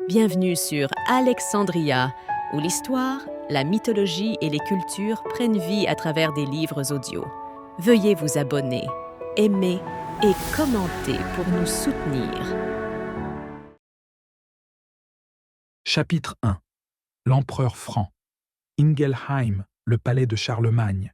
Bienvenue sur Alexandria, où l'histoire, la mythologie et les cultures prennent vie à travers des livres audio. Veuillez vous abonner, aimer et commenter pour nous soutenir. Chapitre 1. L'empereur franc. Ingelheim, le palais de Charlemagne.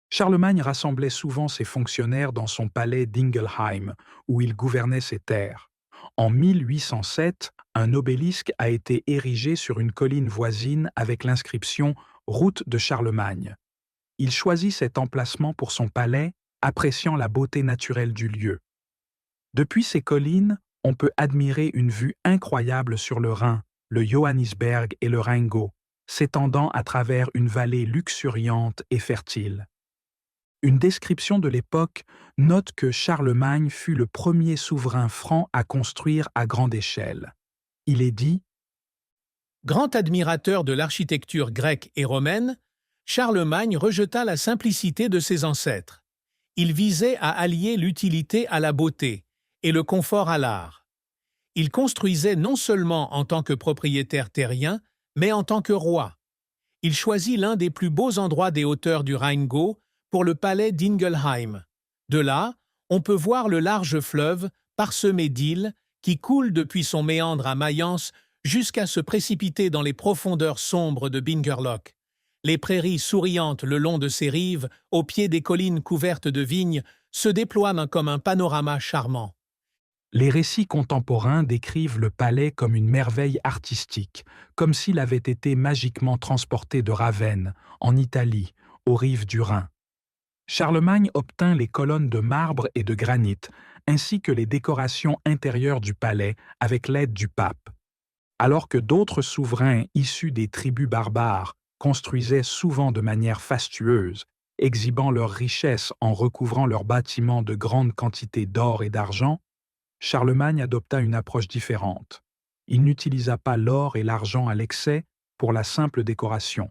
Charlemagne rassemblait souvent ses fonctionnaires dans son palais d'Ingelheim, où il gouvernait ses terres. En 1807, un obélisque a été érigé sur une colline voisine avec l'inscription « Route de Charlemagne ». Il choisit cet emplacement pour son palais, appréciant la beauté naturelle du lieu. Depuis ces collines, on peut admirer une vue incroyable sur le Rhin, le Johannisberg et le Rheingau, s'étendant à travers une vallée luxuriante et fertile. Une description de l'époque note que Charlemagne fut le premier souverain franc à construire à grande échelle. Il est dit « Grand admirateur de l'architecture grecque et romaine, Charlemagne rejeta la simplicité de ses ancêtres. Il visait à allier l'utilité à la beauté et le confort à l'art. Il construisait non seulement en tant que propriétaire terrien, mais en tant que roi. Il choisit l'un des plus beaux endroits des hauteurs du Rheingau pour le palais d'Ingelheim. De là, on peut voir le large fleuve parsemé d'îles qui coule depuis son méandre à Mayence jusqu'à se précipiter dans les profondeurs sombres de Bingerloch. Les prairies souriantes le long de ses rives, au pied des collines couvertes de vignes, se déploient comme un panorama charmant. Les récits contemporains décrivent le palais comme une merveille artistique, comme s'il avait été magiquement transporté de Ravenne, en Italie, aux rives du Rhin. Charlemagne obtint les colonnes de marbre et de granit, ainsi que les décorations intérieures du palais avec l'aide du pape. Alors que d'autres souverains issus des tribus barbares construisaient souvent de manière fastueuse, exhibant leurs richesses en recouvrant leurs bâtiments de grandes quantités d'or et d'argent, Charlemagne adopta une approche différente. Il n'utilisa pas l'or et l'argent à l'excès pour la simple décoration.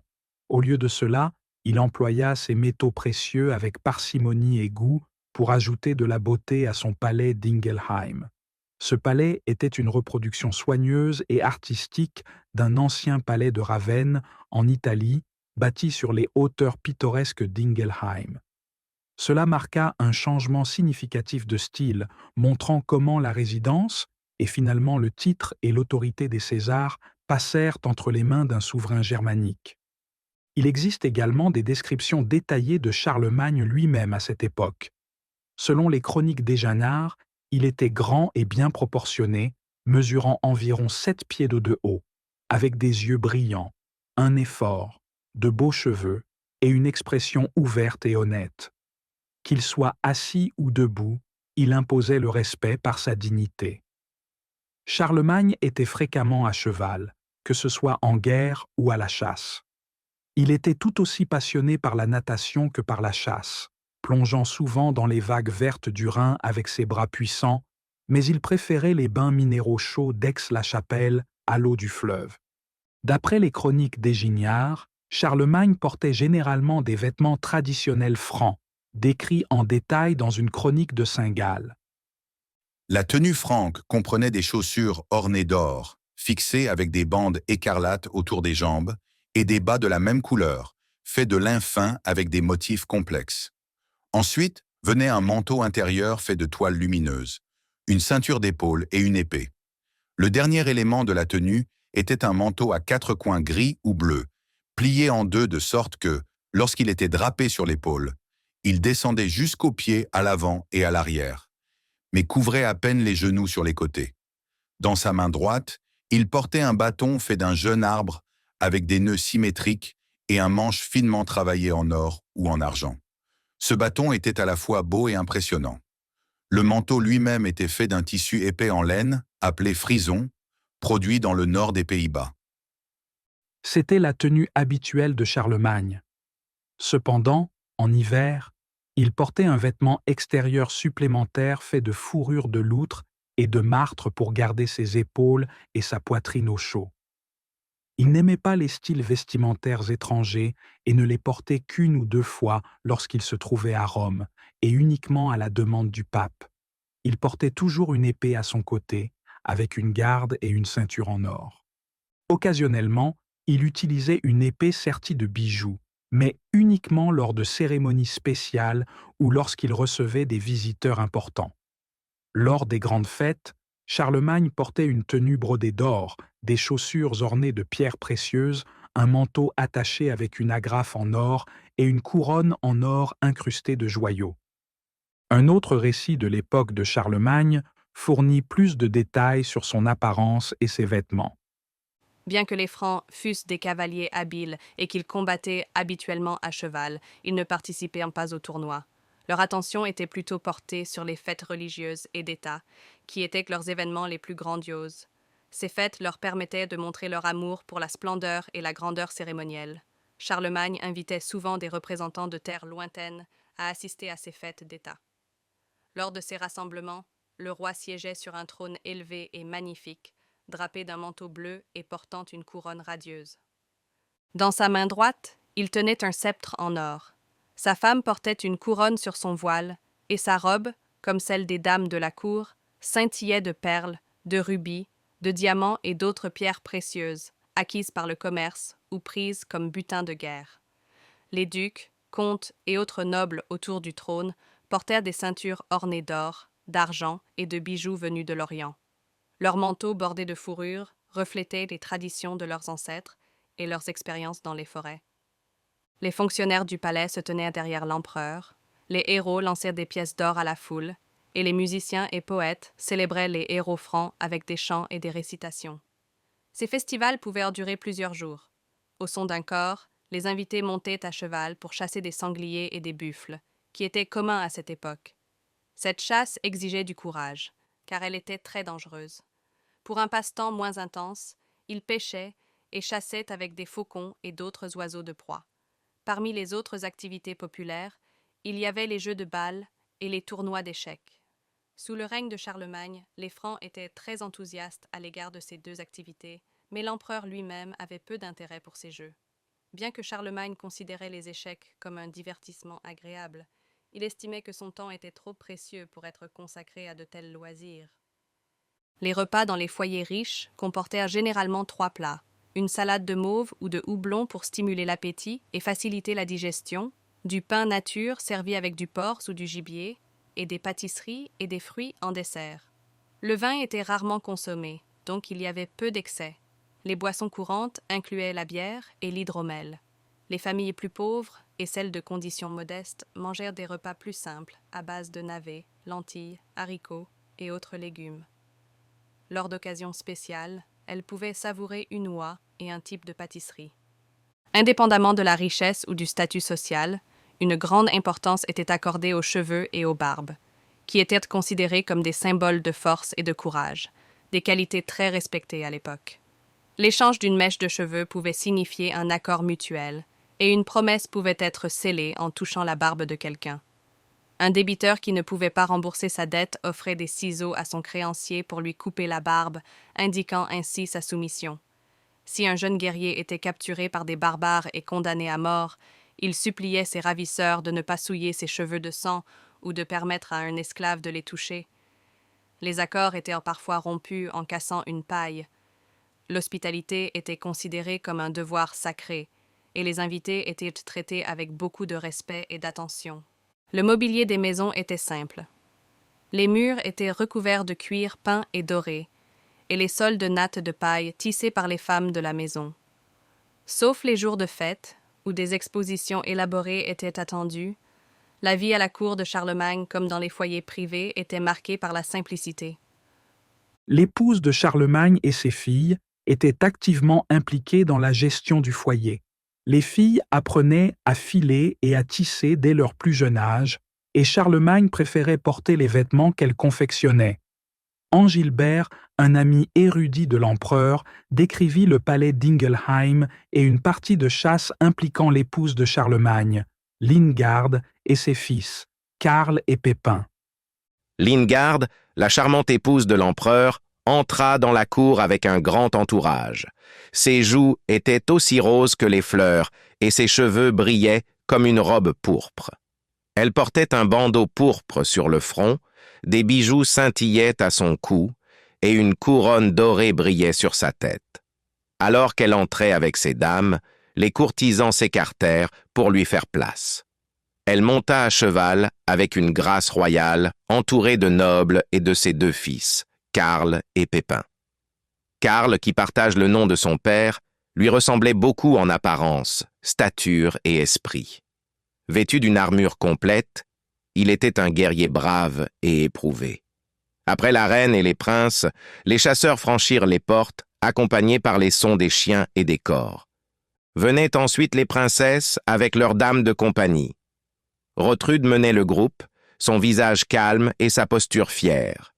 Au lieu de cela, il employa ces métaux précieux avec parcimonie et goût pour ajouter de la beauté à son palais d'Ingelheim. Ce palais était une reproduction soigneuse et artistique d'un ancien palais de Ravenne, en Italie, bâti sur les hauteurs pittoresques d'Ingelheim. Cela marqua un changement significatif de style, montrant comment la résidence, et finalement le titre et l'autorité des Césars, passèrent entre les mains d'un souverain germanique. Il existe également des descriptions détaillées de Charlemagne lui-même à cette époque. Selon les chroniques d'Ejanard, il était grand et bien proportionné, mesurant environ 7 pieds de haut, avec des yeux brillants, un nez fort, de beaux cheveux et une expression ouverte et honnête. Qu'il soit assis ou debout, il imposait le respect par sa dignité. Charlemagne était fréquemment à cheval, que ce soit en guerre ou à la chasse. Il était tout aussi passionné par la natation que par la chasse, plongeant souvent dans les vagues vertes du Rhin avec ses bras puissants, mais il préférait les bains minéraux chauds d'Aix-la-Chapelle à l'eau du fleuve. D'après les chroniques d'Eginhard, Charlemagne portait généralement des vêtements traditionnels francs, décrits en détail dans une chronique de Saint-Gall. La tenue franque comprenait des chaussures ornées d'or, fixées avec des bandes écarlates autour des jambes, et des bas de la même couleur, faits de lin fin avec des motifs complexes. Ensuite, venait un manteau intérieur fait de toiles lumineuses, une ceinture d'épaule et une épée. Le dernier élément de la tenue était un manteau à 4 coins gris ou bleus, plié en deux de sorte que, lorsqu'il était drapé sur l'épaule, il descendait jusqu'aux pieds à l'avant et à l'arrière, mais couvrait à peine les genoux sur les côtés. Dans sa main droite, il portait un bâton fait d'un jeune arbre avec des nœuds symétriques et un manche finement travaillé en or ou en argent. Ce bâton était à la fois beau et impressionnant. Le manteau lui-même était fait d'un tissu épais en laine, appelé frison, produit dans le nord des Pays-Bas. C'était la tenue habituelle de Charlemagne. Cependant, en hiver, il portait un vêtement extérieur supplémentaire fait de fourrure de loutre et de martre pour garder ses épaules et sa poitrine au chaud. Il n'aimait pas les styles vestimentaires étrangers et ne les portait qu'une ou 2 fois lorsqu'il se trouvait à Rome, et uniquement à la demande du pape. Il portait toujours une épée à son côté, avec une garde et une ceinture en or. Occasionnellement, il utilisait une épée sertie de bijoux, mais uniquement lors de cérémonies spéciales ou lorsqu'il recevait des visiteurs importants. Lors des grandes fêtes, Charlemagne portait une tenue brodée d'or, des chaussures ornées de pierres précieuses, un manteau attaché avec une agrafe en or et une couronne en or incrustée de joyaux. Un autre récit de l'époque de Charlemagne fournit plus de détails sur son apparence et ses vêtements. Bien que les Francs fussent des cavaliers habiles et qu'ils combattaient habituellement à cheval, ils ne participaient pas aux tournois. Leur attention était plutôt portée sur les fêtes religieuses et d'État, qui étaient leurs événements les plus grandioses. Ces fêtes leur permettaient de montrer leur amour pour la splendeur et la grandeur cérémonielle. Charlemagne invitait souvent des représentants de terres lointaines à assister à ces fêtes d'État. Lors de ces rassemblements, le roi siégeait sur un trône élevé et magnifique, drapé d'un manteau bleu et portant une couronne radieuse. Dans sa main droite, il tenait un sceptre en or. Sa femme portait une couronne sur son voile, et sa robe, comme celle des dames de la cour, scintillait de perles, de rubis, de diamants et d'autres pierres précieuses, acquises par le commerce ou prises comme butin de guerre. Les ducs, comtes et autres nobles autour du trône portèrent des ceintures ornées d'or, d'argent et de bijoux venus de l'Orient. Leurs manteaux bordés de fourrure reflétaient les traditions de leurs ancêtres et leurs expériences dans les forêts. Les fonctionnaires du palais se tenaient derrière l'empereur, les héros lancèrent des pièces d'or à la foule, et les musiciens et poètes célébraient les héros francs avec des chants et des récitations. Ces festivals pouvaient durer plusieurs jours. Au son d'un cor, les invités montaient à cheval pour chasser des sangliers et des buffles, qui étaient communs à cette époque. Cette chasse exigeait du courage, car elle était très dangereuse. Pour un passe-temps moins intense, ils pêchaient et chassaient avec des faucons et d'autres oiseaux de proie. Parmi les autres activités populaires, il y avait les jeux de bal et les tournois d'échecs. Sous le règne de Charlemagne, les Francs étaient très enthousiastes à l'égard de ces deux activités, mais l'empereur lui-même avait peu d'intérêt pour ces jeux. Bien que Charlemagne considérait les échecs comme un divertissement agréable, il estimait que son temps était trop précieux pour être consacré à de tels loisirs. Les repas dans les foyers riches comportèrent généralement 3 plats, une salade de mauve ou de houblon pour stimuler l'appétit et faciliter la digestion, du pain nature servi avec du porc ou du gibier, et des pâtisseries et des fruits en dessert. Le vin était rarement consommé, donc il y avait peu d'excès. Les boissons courantes incluaient la bière et l'hydromel. Les familles plus pauvres et celles de conditions modestes mangèrent des repas plus simples à base de navets, lentilles, haricots et autres légumes. Lors d'occasions spéciales, elles pouvaient savourer une oie et un type de pâtisserie. Indépendamment de la richesse ou du statut social, une grande importance était accordée aux cheveux et aux barbes, qui étaient considérés comme des symboles de force et de courage, des qualités très respectées à l'époque. L'échange d'une mèche de cheveux pouvait signifier un accord mutuel, et une promesse pouvait être scellée en touchant la barbe de quelqu'un. Un débiteur qui ne pouvait pas rembourser sa dette offrait des ciseaux à son créancier pour lui couper la barbe, indiquant ainsi sa soumission. Si un jeune guerrier était capturé par des barbares et condamné à mort, il suppliait ses ravisseurs de ne pas souiller ses cheveux de sang ou de permettre à un esclave de les toucher. Les accords étaient parfois rompus en cassant une paille. L'hospitalité était considérée comme un devoir sacré, et les invités étaient traités avec beaucoup de respect et d'attention. Le mobilier des maisons était simple. Les murs étaient recouverts de cuir peint et doré, et les sols de nattes de paille tissées par les femmes de la maison. Sauf les jours de fête, où des expositions élaborées étaient attendues, la vie à la cour de Charlemagne, comme dans les foyers privés, était marquée par la simplicité. L'épouse de Charlemagne et ses filles étaient activement impliquées dans la gestion du foyer. Les filles apprenaient à filer et à tisser dès leur plus jeune âge, et Charlemagne préférait porter les vêtements qu'elles confectionnaient. Angilbert, un ami érudit de l'empereur, décrivit le palais d'Ingelheim et une partie de chasse impliquant l'épouse de Charlemagne, Lingarde, et ses fils, Karl et Pépin. Lingarde, la charmante épouse de l'empereur, entra dans la cour avec un grand entourage. Ses joues étaient aussi roses que les fleurs, et ses cheveux brillaient comme une robe pourpre. Elle portait un bandeau pourpre sur le front, des bijoux scintillaient à son cou, et une couronne dorée brillait sur sa tête. Alors qu'elle entrait avec ses dames, les courtisans s'écartèrent pour lui faire place. Elle monta à cheval avec une grâce royale, entourée de nobles et de ses 2 fils, Karl et Pépin. Karl, qui partage le nom de son père, lui ressemblait beaucoup en apparence, stature et esprit. Vêtu d'une armure complète, il était un guerrier brave et éprouvé. Après la reine et les princes, les chasseurs franchirent les portes, accompagnés par les sons des chiens et des cors. Venaient ensuite les princesses avec leurs dames de compagnie. Rotrud menait le groupe, son visage calme et sa posture fière.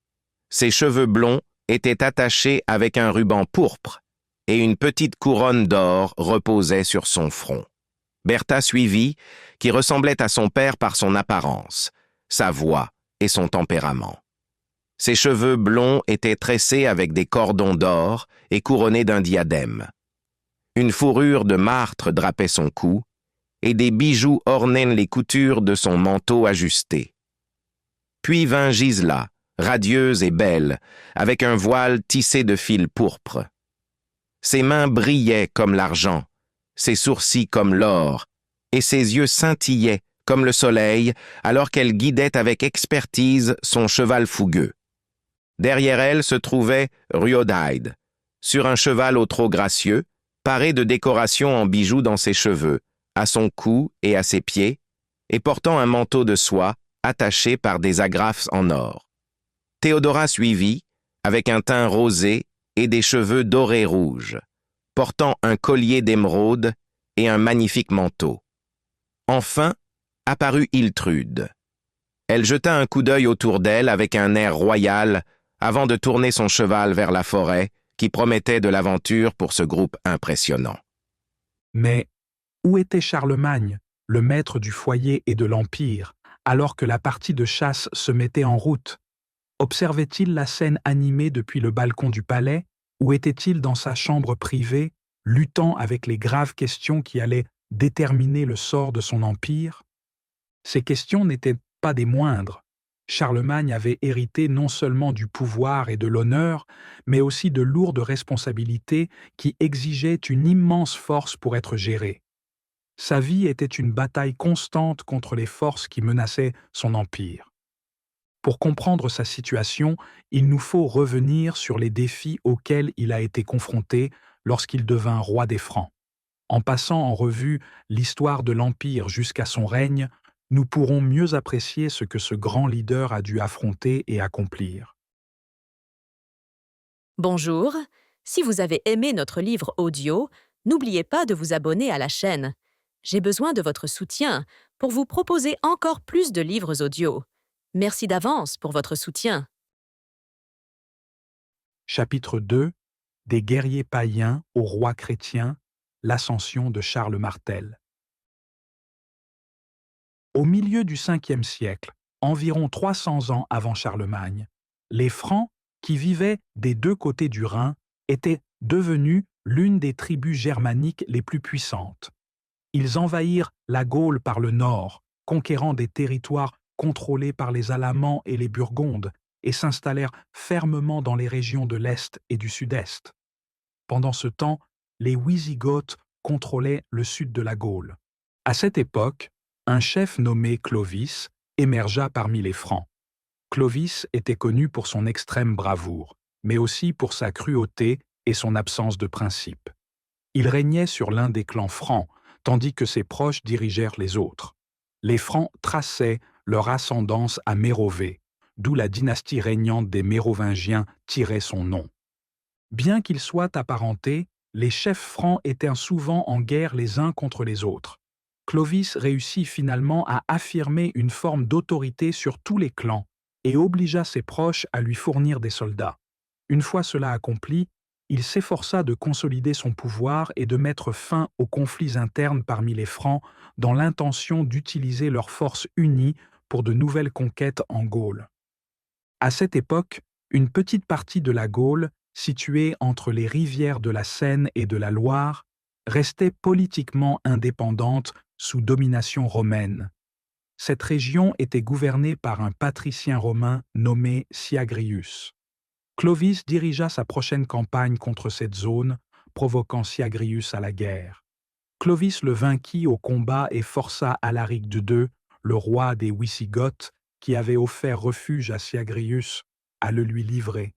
Ses cheveux blonds étaient attachés avec un ruban pourpre et une petite couronne d'or reposait sur son front. Bertha suivit, qui ressemblait à son père par son apparence, sa voix et son tempérament. Ses cheveux blonds étaient tressés avec des cordons d'or et couronnés d'un diadème. Une fourrure de martre drapait son cou, et des bijoux ornaient les coutures de son manteau ajusté. Puis vint Gisela, radieuse et belle, avec un voile tissé de fils pourpres. Ses mains brillaient comme l'argent, ses sourcils comme l'or, et ses yeux scintillaient comme le soleil, alors qu'elle guidait avec expertise son cheval fougueux. Derrière elle se trouvait Ruodaid, sur un cheval au trot gracieux, paré de décorations en bijoux dans ses cheveux, à son cou et à ses pieds, et portant un manteau de soie attaché par des agrafes en or. Théodora suivit, avec un teint rosé et des cheveux dorés rouges, portant un collier d'émeraude et un magnifique manteau. Enfin, apparut Iltrude. Elle jeta un coup d'œil autour d'elle avec un air royal avant de tourner son cheval vers la forêt qui promettait de l'aventure pour ce groupe impressionnant. Mais où était Charlemagne, le maître du foyer et de l'Empire, alors que la partie de chasse se mettait en route? Observait-il la scène animée depuis le balcon du palais, ou était-il dans sa chambre privée, luttant avec les graves questions qui allaient déterminer le sort de son empire? Ces questions n'étaient pas des moindres. Charlemagne avait hérité non seulement du pouvoir et de l'honneur, mais aussi de lourdes responsabilités qui exigeaient une immense force pour être gérée. Sa vie était une bataille constante contre les forces qui menaçaient son empire. Pour comprendre sa situation, il nous faut revenir sur les défis auxquels il a été confronté lorsqu'il devint roi des Francs. En passant en revue l'histoire de l'Empire jusqu'à son règne, nous pourrons mieux apprécier ce que ce grand leader a dû affronter et accomplir. Bonjour, si vous avez aimé notre livre audio, n'oubliez pas de vous abonner à la chaîne. J'ai besoin de votre soutien pour vous proposer encore plus de livres audio. Merci d'avance pour votre soutien. Chapitre 2 « Des guerriers païens au roi chrétien, l'ascension de Charles Martel ». Au milieu du 5e siècle, environ 300 ans avant Charlemagne, les Francs, qui vivaient des 2 côtés du Rhin, étaient devenus l'une des tribus germaniques les plus puissantes. Ils envahirent la Gaule par le nord, conquérant des territoires contrôlés par les Alamans et les Burgondes, et s'installèrent fermement dans les régions de l'Est et du Sud-Est. Pendant ce temps, les Wisigoths contrôlaient le sud de la Gaule. À cette époque, un chef nommé Clovis émergea parmi les Francs. Clovis était connu pour son extrême bravoure, mais aussi pour sa cruauté et son absence de principe. Il régnait sur l'un des clans francs, tandis que ses proches dirigèrent les autres. Les Francs traçaient leur ascendance à Mérové, d'où la dynastie régnante des Mérovingiens tirait son nom. Bien qu'ils soient apparentés, les chefs francs étaient souvent en guerre les uns contre les autres. Clovis réussit finalement à affirmer une forme d'autorité sur tous les clans et obligea ses proches à lui fournir des soldats. Une fois cela accompli, il s'efforça de consolider son pouvoir et de mettre fin aux conflits internes parmi les Francs dans l'intention d'utiliser leurs forces unies pour de nouvelles conquêtes en Gaule. À cette époque, une petite partie de la Gaule, située entre les rivières de la Seine et de la Loire, restait politiquement indépendante sous domination romaine. Cette région était gouvernée par un patricien romain nommé Syagrius. Clovis dirigea sa prochaine campagne contre cette zone, provoquant Syagrius à la guerre. Clovis le vainquit au combat et força Alaric II, le roi des Wisigoths, qui avait offert refuge à Syagrius, à le lui livrer.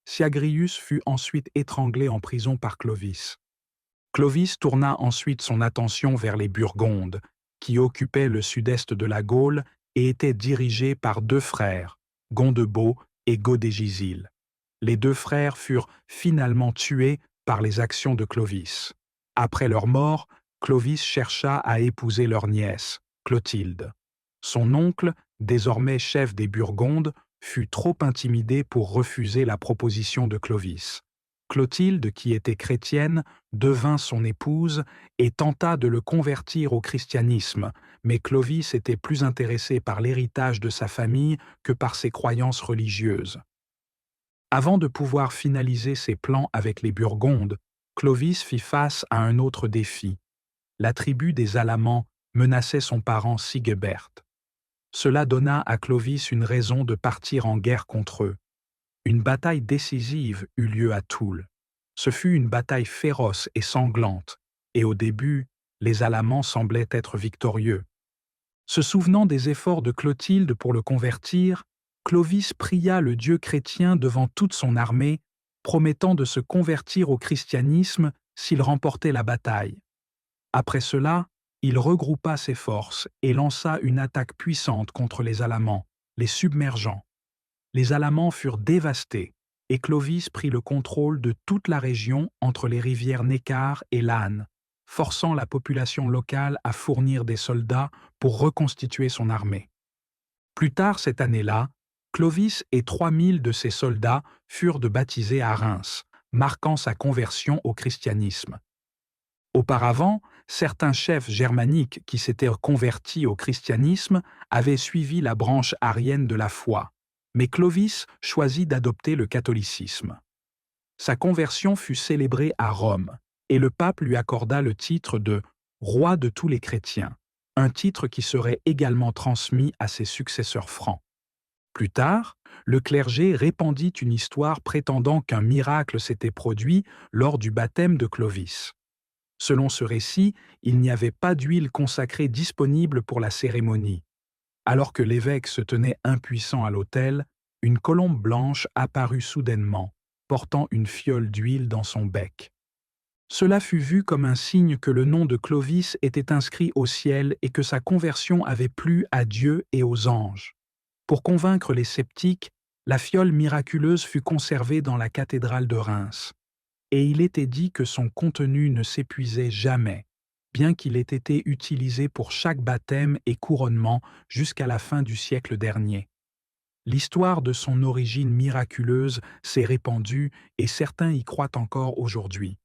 Syagrius fut ensuite étranglé en prison par Clovis. Clovis tourna ensuite son attention vers les Burgondes, qui occupaient le sud-est de la Gaule et étaient dirigés par deux frères, Gondebaud et Godégisile. Les deux frères furent finalement tués par les actions de Clovis. Après leur mort, Clovis chercha à épouser leur nièce, Clotilde. Son oncle, désormais chef des Burgondes, fut trop intimidé pour refuser la proposition de Clovis. Clotilde, qui était chrétienne, devint son épouse et tenta de le convertir au christianisme, mais Clovis était plus intéressé par l'héritage de sa famille que par ses croyances religieuses. Avant de pouvoir finaliser ses plans avec les Burgondes, Clovis fit face à un autre défi. La tribu des Alamans menaçait son parent Sigebert. Cela donna à Clovis une raison de partir en guerre contre eux. Une bataille décisive eut lieu à Toul. Ce fut une bataille féroce et sanglante, et au début, les Alamans semblaient être victorieux. Se souvenant des efforts de Clotilde pour le convertir, Clovis pria le dieu chrétien devant toute son armée, promettant de se convertir au christianisme s'il remportait la bataille. Après cela, il regroupa ses forces et lança une attaque puissante contre les Alamans, les submergeant. Les Alamans furent dévastés et Clovis prit le contrôle de toute la région entre les rivières Neckar et Lahn, forçant la population locale à fournir des soldats pour reconstituer son armée. Plus tard cette année-là, Clovis et 3000 de ses soldats furent de baptisés à Reims, marquant sa conversion au christianisme. Auparavant, certains chefs germaniques qui s'étaient convertis au christianisme avaient suivi la branche arienne de la foi, mais Clovis choisit d'adopter le catholicisme. Sa conversion fut célébrée à Rome, et le pape lui accorda le titre de « roi de tous les chrétiens », un titre qui serait également transmis à ses successeurs francs. Plus tard, le clergé répandit une histoire prétendant qu'un miracle s'était produit lors du baptême de Clovis. Selon ce récit, il n'y avait pas d'huile consacrée disponible pour la cérémonie. Alors que l'évêque se tenait impuissant à l'autel, une colombe blanche apparut soudainement, portant une fiole d'huile dans son bec. Cela fut vu comme un signe que le nom de Clovis était inscrit au ciel et que sa conversion avait plu à Dieu et aux anges. Pour convaincre les sceptiques, la fiole miraculeuse fut conservée dans la cathédrale de Reims. Et il était dit que son contenu ne s'épuisait jamais, bien qu'il ait été utilisé pour chaque baptême et couronnement jusqu'à la fin du siècle dernier. L'histoire de son origine miraculeuse s'est répandue et certains y croient encore aujourd'hui.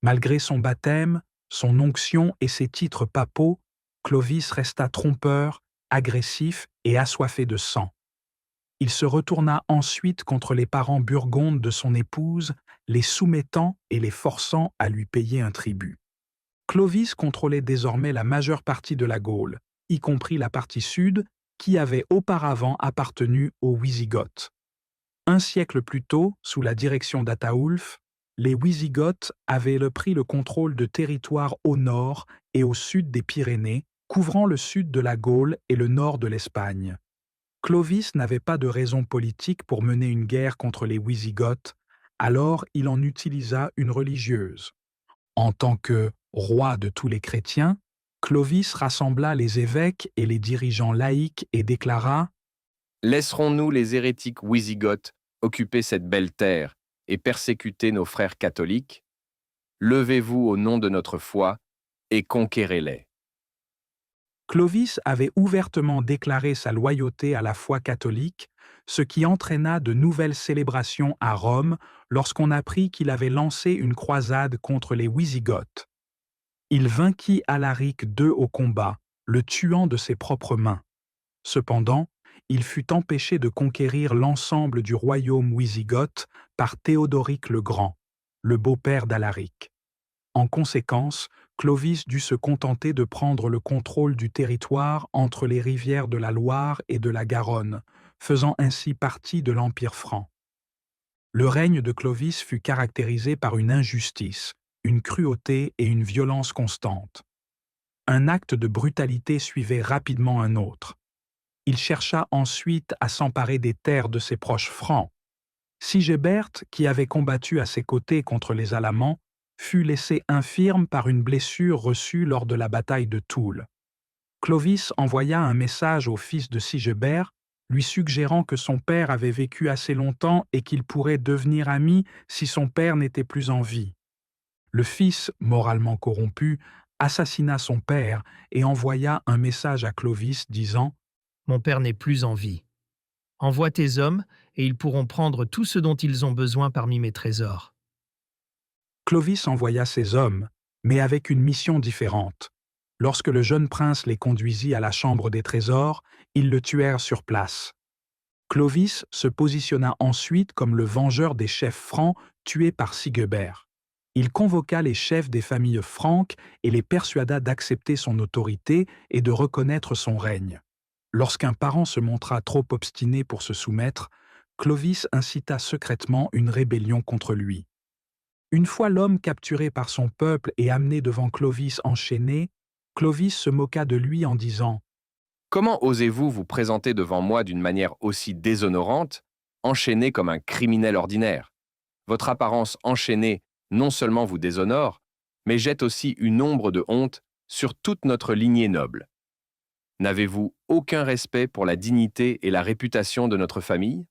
Malgré son baptême, son onction et ses titres papaux, Clovis resta trompeur, agressif et assoiffé de sang. Il se retourna ensuite contre les parents burgondes de son épouse, les soumettant et les forçant à lui payer un tribut. Clovis contrôlait désormais la majeure partie de la Gaule, y compris la partie sud, qui avait auparavant appartenu aux Wisigoths. Un siècle plus tôt, sous la direction d'Ataulf, les Wisigoths avaient pris le contrôle de territoires au nord et au sud des Pyrénées, couvrant le sud de la Gaule et le nord de l'Espagne. Clovis n'avait pas de raison politique pour mener une guerre contre les Wisigoths, alors il en utilisa une religieuse. En tant que roi de tous les chrétiens, Clovis rassembla les évêques et les dirigeants laïcs et déclara « Laisserons-nous les hérétiques Wisigoths occuper cette belle terre et persécuter nos frères catholiques? Levez-vous au nom de notre foi et conquérez-les. » Clovis avait ouvertement déclaré sa loyauté à la foi catholique, ce qui entraîna de nouvelles célébrations à Rome lorsqu'on apprit qu'il avait lancé une croisade contre les Wisigoths. Il vainquit Alaric II au combat, le tuant de ses propres mains. Cependant, il fut empêché de conquérir l'ensemble du royaume wisigoth par Théodoric le Grand, le beau-père d'Alaric. En conséquence, Clovis dut se contenter de prendre le contrôle du territoire entre les rivières de la Loire et de la Garonne, faisant ainsi partie de l'Empire franc. Le règne de Clovis fut caractérisé par une injustice, une cruauté et une violence constante. Un acte de brutalité suivait rapidement un autre. Il chercha ensuite à s'emparer des terres de ses proches francs. Sigébert, qui avait combattu à ses côtés contre les Alamans, fut laissé infirme par une blessure reçue lors de la bataille de Toul. Clovis envoya un message au fils de Sigébert, lui suggérant que son père avait vécu assez longtemps et qu'il pourrait devenir ami si son père n'était plus en vie. Le fils, moralement corrompu, assassina son père et envoya un message à Clovis disant « Mon père n'est plus en vie. Envoie tes hommes et ils pourront prendre tout ce dont ils ont besoin parmi mes trésors. » Clovis envoya ses hommes, mais avec une mission différente. Lorsque le jeune prince les conduisit à la chambre des trésors, ils le tuèrent sur place. Clovis se positionna ensuite comme le vengeur des chefs francs tués par Sigebert. Il convoqua les chefs des familles franques et les persuada d'accepter son autorité et de reconnaître son règne. Lorsqu'un parent se montra trop obstiné pour se soumettre, Clovis incita secrètement une rébellion contre lui. Une fois l'homme capturé par son peuple et amené devant Clovis enchaîné, Clovis se moqua de lui en disant « Comment osez-vous vous présenter devant moi d'une manière aussi déshonorante, enchaîné comme un criminel ordinaire? Votre apparence enchaînée non seulement vous déshonore, mais jette aussi une ombre de honte sur toute notre lignée noble. N'avez-vous aucun respect pour la dignité et la réputation de notre famille?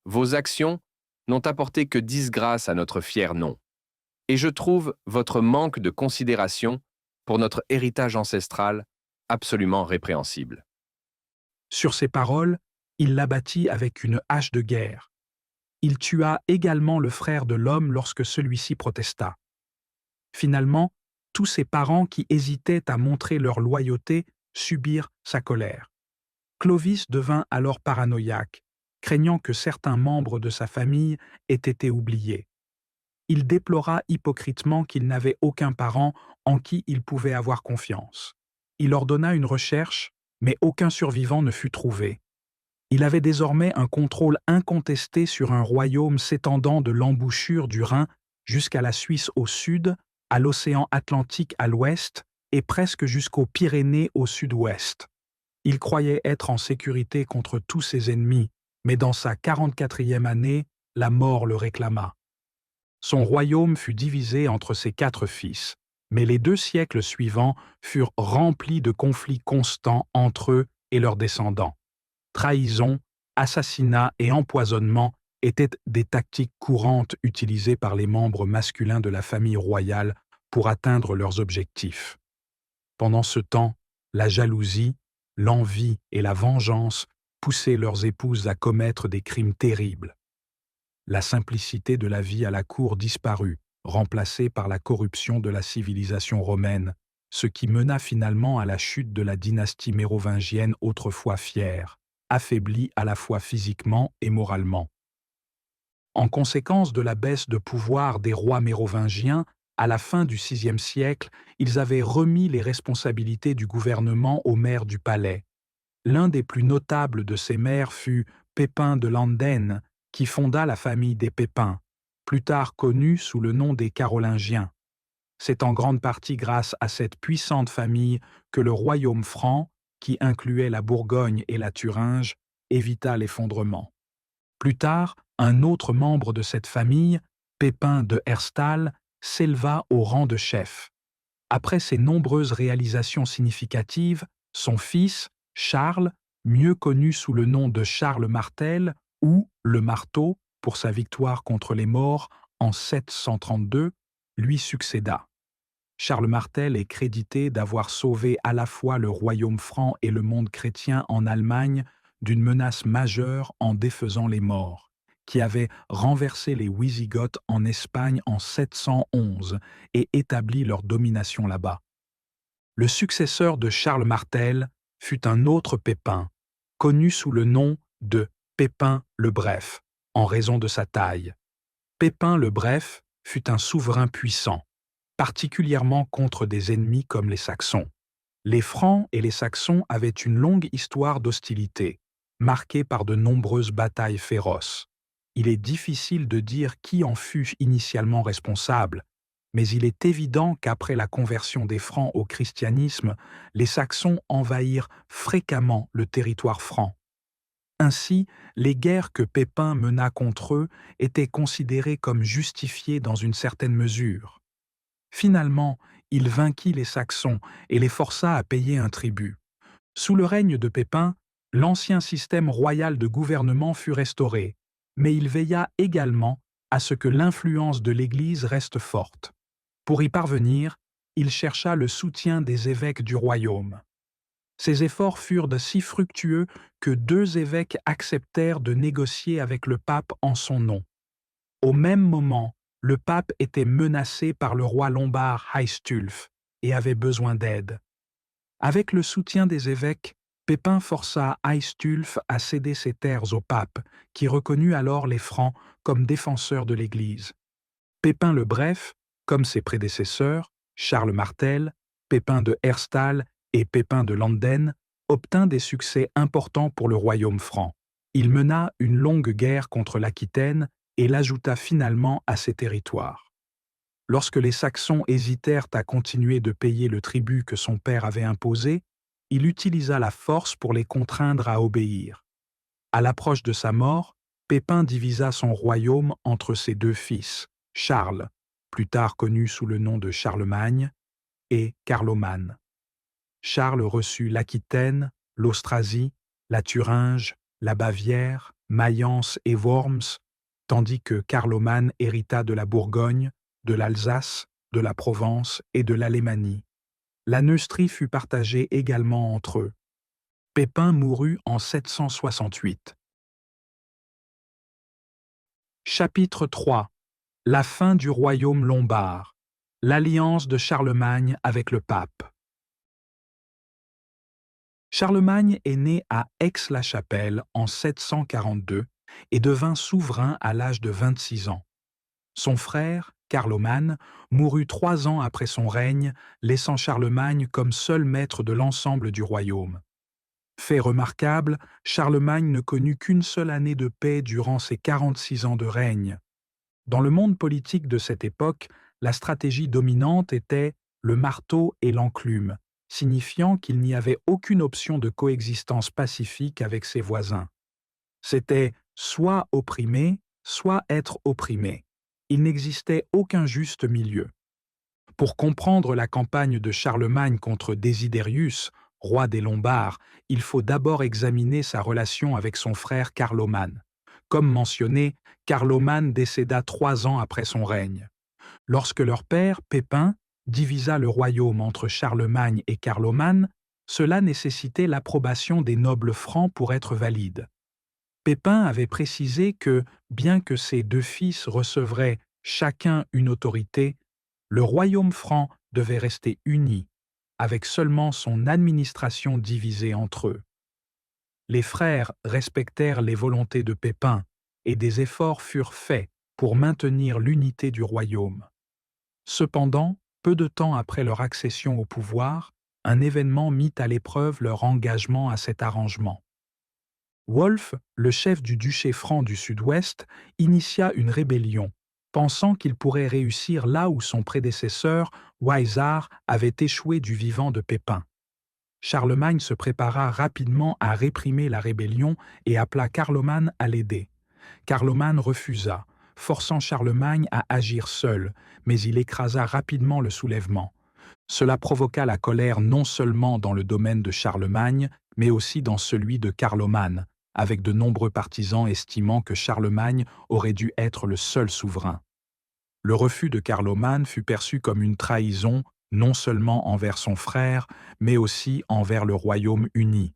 Vos actions n'ont apporté que disgrâce à notre fier nom. Et je trouve votre manque de considération pour notre héritage ancestral absolument répréhensible. » Sur ces paroles, il l'abattit avec une hache de guerre. Il tua également le frère de l'homme lorsque celui-ci protesta. Finalement, tous ses parents qui hésitaient à montrer leur loyauté subirent sa colère. Clovis devint alors paranoïaque, craignant que certains membres de sa famille aient été oubliés. Il déplora hypocritement qu'il n'avait aucun parent en qui il pouvait avoir confiance. Il ordonna une recherche, mais aucun survivant ne fut trouvé. Il avait désormais un contrôle incontesté sur un royaume s'étendant de l'embouchure du Rhin jusqu'à la Suisse au sud, à l'océan Atlantique à l'ouest et presque jusqu'aux Pyrénées au sud-ouest. Il croyait être en sécurité contre tous ses ennemis, mais dans sa 44e année, la mort le réclama. Son royaume fut divisé entre ses 4 fils, mais les 2 siècles suivants furent remplis de conflits constants entre eux et leurs descendants. Trahison, assassinat et empoisonnement étaient des tactiques courantes utilisées par les membres masculins de la famille royale pour atteindre leurs objectifs. Pendant ce temps, la jalousie, l'envie et la vengeance poussaient leurs épouses à commettre des crimes terribles. La simplicité de la vie à la cour disparut, remplacée par la corruption de la civilisation romaine, ce qui mena finalement à la chute de la dynastie mérovingienne autrefois fière, affaiblie à la fois physiquement et moralement. En conséquence de la baisse de pouvoir des rois mérovingiens, à la fin du VIe siècle, ils avaient remis les responsabilités du gouvernement aux maires du palais. L'un des plus notables de ces maires fut Pépin de Landen, qui fonda la famille des Pépins, plus tard connue sous le nom des Carolingiens. C'est en grande partie grâce à cette puissante famille que le royaume franc, qui incluait la Bourgogne et la Thuringe, évita l'effondrement. Plus tard, un autre membre de cette famille, Pépin de Herstal, s'éleva au rang de chef. Après ses nombreuses réalisations significatives, son fils, Charles, mieux connu sous le nom de Charles Martel ou le Marteau pour sa victoire contre les Maures en 732, lui succéda. Charles Martel est crédité d'avoir sauvé à la fois le royaume franc et le monde chrétien en Allemagne d'une menace majeure en défaisant les Maures, qui avaient renversé les Wisigoths en Espagne en 711 et établi leur domination là-bas. Le successeur de Charles Martel fut un autre Pépin, connu sous le nom de Pépin le Bref, en raison de sa taille. Pépin le Bref fut un souverain puissant, particulièrement contre des ennemis comme les Saxons. Les Francs et les Saxons avaient une longue histoire d'hostilité, marquée par de nombreuses batailles féroces. Il est difficile de dire qui en fut initialement responsable, mais il est évident qu'après la conversion des Francs au christianisme, les Saxons envahirent fréquemment le territoire franc. Ainsi, les guerres que Pépin mena contre eux étaient considérées comme justifiées dans une certaine mesure. Finalement, il vainquit les Saxons et les força à payer un tribut. Sous le règne de Pépin, l'ancien système royal de gouvernement fut restauré, mais il veilla également à ce que l'influence de l'Église reste forte. Pour y parvenir, il chercha le soutien des évêques du royaume. Ces efforts furent si fructueux que 2 évêques acceptèrent de négocier avec le pape en son nom. Au même moment, le pape était menacé par le roi lombard Aistulf et avait besoin d'aide. Avec le soutien des évêques, Pépin força Aistulf à céder ses terres au pape, qui reconnut alors les Francs comme défenseurs de l'Église. Pépin le Bref, comme ses prédécesseurs, Charles Martel, Pépin de Herstal et Pépin de Landen, obtint des succès importants pour le royaume franc. Il mena une longue guerre contre l'Aquitaine et l'ajouta finalement à ses territoires. Lorsque les Saxons hésitèrent à continuer de payer le tribut que son père avait imposé, il utilisa la force pour les contraindre à obéir. À l'approche de sa mort, Pépin divisa son royaume entre ses 2 fils, Charles, plus tard connu sous le nom de Charlemagne, et Carloman. Charles reçut l'Aquitaine, l'Austrasie, la Thuringe, la Bavière, Mayence et Worms, tandis que Carloman hérita de la Bourgogne, de l'Alsace, de la Provence et de l'Alémanie. La Neustrie fut partagée également entre eux. Pépin mourut en 768. Chapitre 3. La fin du royaume lombard. L'alliance de Charlemagne avec le pape. Charlemagne est né à Aix-la-Chapelle en 742 et devint souverain à l'âge de 26 ans. Son frère, Carloman, mourut 3 ans après son règne, laissant Charlemagne comme seul maître de l'ensemble du royaume. Fait remarquable, Charlemagne ne connut qu'une seule année de paix durant ses 46 ans de règne. Dans le monde politique de cette époque, la stratégie dominante était le marteau et l'enclume, signifiant qu'il n'y avait aucune option de coexistence pacifique avec ses voisins. C'était soit opprimer, soit être opprimé. Il n'existait aucun juste milieu. Pour comprendre la campagne de Charlemagne contre Desiderius, roi des Lombards, il faut d'abord examiner sa relation avec son frère Carloman. Comme mentionné, Carloman décéda 3 ans après son règne. Lorsque leur père, Pépin, divisa le royaume entre Charlemagne et Carloman, cela nécessitait l'approbation des nobles francs pour être valide. Pépin avait précisé que, bien que ses 2 fils recevraient chacun une autorité, le royaume franc devait rester uni, avec seulement son administration divisée entre eux. Les frères respectèrent les volontés de Pépin et des efforts furent faits pour maintenir l'unité du royaume. Cependant, peu de temps après leur accession au pouvoir, un événement mit à l'épreuve leur engagement à cet arrangement. Wolf, le chef du duché franc du Sud-Ouest, initia une rébellion, pensant qu'il pourrait réussir là où son prédécesseur, Waisar, avait échoué du vivant de Pépin. Charlemagne se prépara rapidement à réprimer la rébellion et appela Carloman à l'aider. Carloman refusa, forçant Charlemagne à agir seul, mais il écrasa rapidement le soulèvement. Cela provoqua la colère non seulement dans le domaine de Charlemagne, mais aussi dans celui de Carloman, avec de nombreux partisans estimant que Charlemagne aurait dû être le seul souverain. Le refus de Carloman fut perçu comme une trahison non seulement envers son frère, mais aussi envers le royaume uni.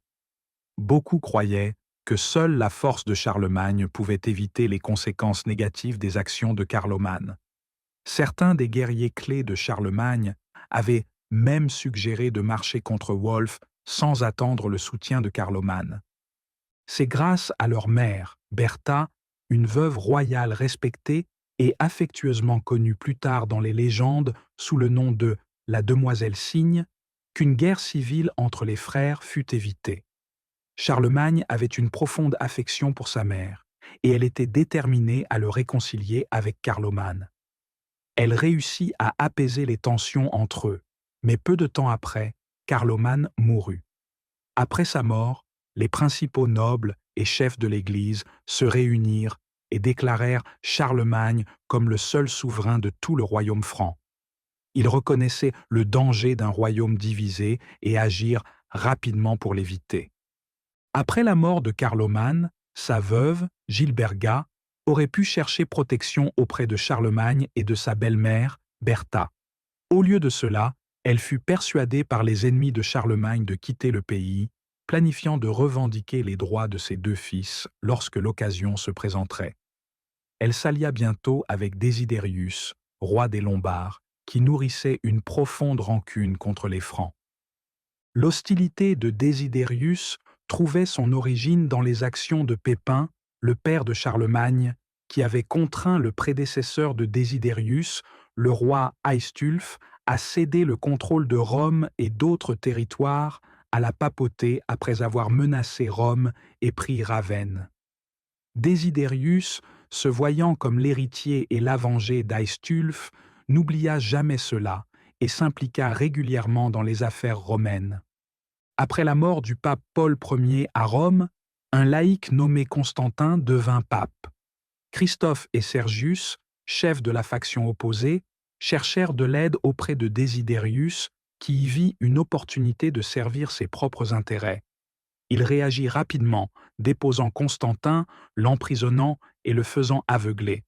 Beaucoup croyaient que seule la force de Charlemagne pouvait éviter les conséquences négatives des actions de Carloman. Certains des guerriers clés de Charlemagne avaient même suggéré de marcher contre Wolf sans attendre le soutien de Carloman. C'est grâce à leur mère, Bertha, une veuve royale respectée et affectueusement connue plus tard dans les légendes sous le nom de la demoiselle Cygne, qu'une guerre civile entre les frères fut évitée. Charlemagne avait une profonde affection pour sa mère, et elle était déterminée à le réconcilier avec Carloman. Elle réussit à apaiser les tensions entre eux, mais peu de temps après, Carloman mourut. Après sa mort, les principaux nobles et chefs de l'Église se réunirent et déclarèrent Charlemagne comme le seul souverain de tout le royaume franc. Ils reconnaissaient le danger d'un royaume divisé et agirent rapidement pour l'éviter. Après la mort de Carloman, sa veuve, Gilberga, aurait pu chercher protection auprès de Charlemagne et de sa belle-mère, Bertha. Au lieu de cela, elle fut persuadée par les ennemis de Charlemagne de quitter le pays, planifiant de revendiquer les droits de ses deux fils lorsque l'occasion se présenterait. Elle s'allia bientôt avec Désidérius, roi des Lombards, qui nourrissait une profonde rancune contre les Francs. L'hostilité de Désidérius trouvait son origine dans les actions de Pépin, le père de Charlemagne, qui avait contraint le prédécesseur de Désidérius, le roi Aistulf, à céder le contrôle de Rome et d'autres territoires à la papauté après avoir menacé Rome et pris Ravenne. Désidérius, se voyant comme l'héritier et l'avengé d'Aistulf, n'oublia jamais cela et s'impliqua régulièrement dans les affaires romaines. Après la mort du pape Paul Ier à Rome, un laïc nommé Constantin devint pape. Christophe et Sergius, chefs de la faction opposée, cherchèrent de l'aide auprès de Désidérius, qui y vit une opportunité de servir ses propres intérêts. Il réagit rapidement, déposant Constantin, l'emprisonnant et le faisant aveugler.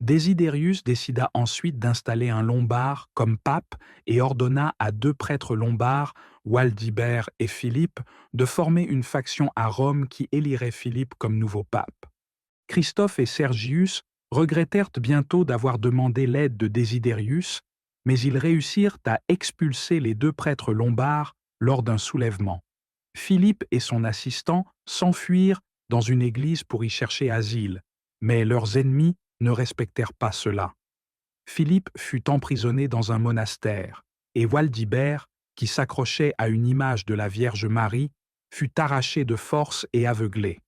Désidérius décida ensuite d'installer un Lombard comme pape et ordonna à deux prêtres lombards, Waldibert et Philippe, de former une faction à Rome qui élirait Philippe comme nouveau pape. Christophe et Sergius regrettèrent bientôt d'avoir demandé l'aide de Désidérius, mais ils réussirent à expulser les deux prêtres lombards lors d'un soulèvement. Philippe et son assistant s'enfuirent dans une église pour y chercher asile, mais leurs ennemis ne respectèrent pas cela. Philippe fut emprisonné dans un monastère, et Waldibert, qui s'accrochait à une image de la Vierge Marie, fut arraché de force et aveuglé.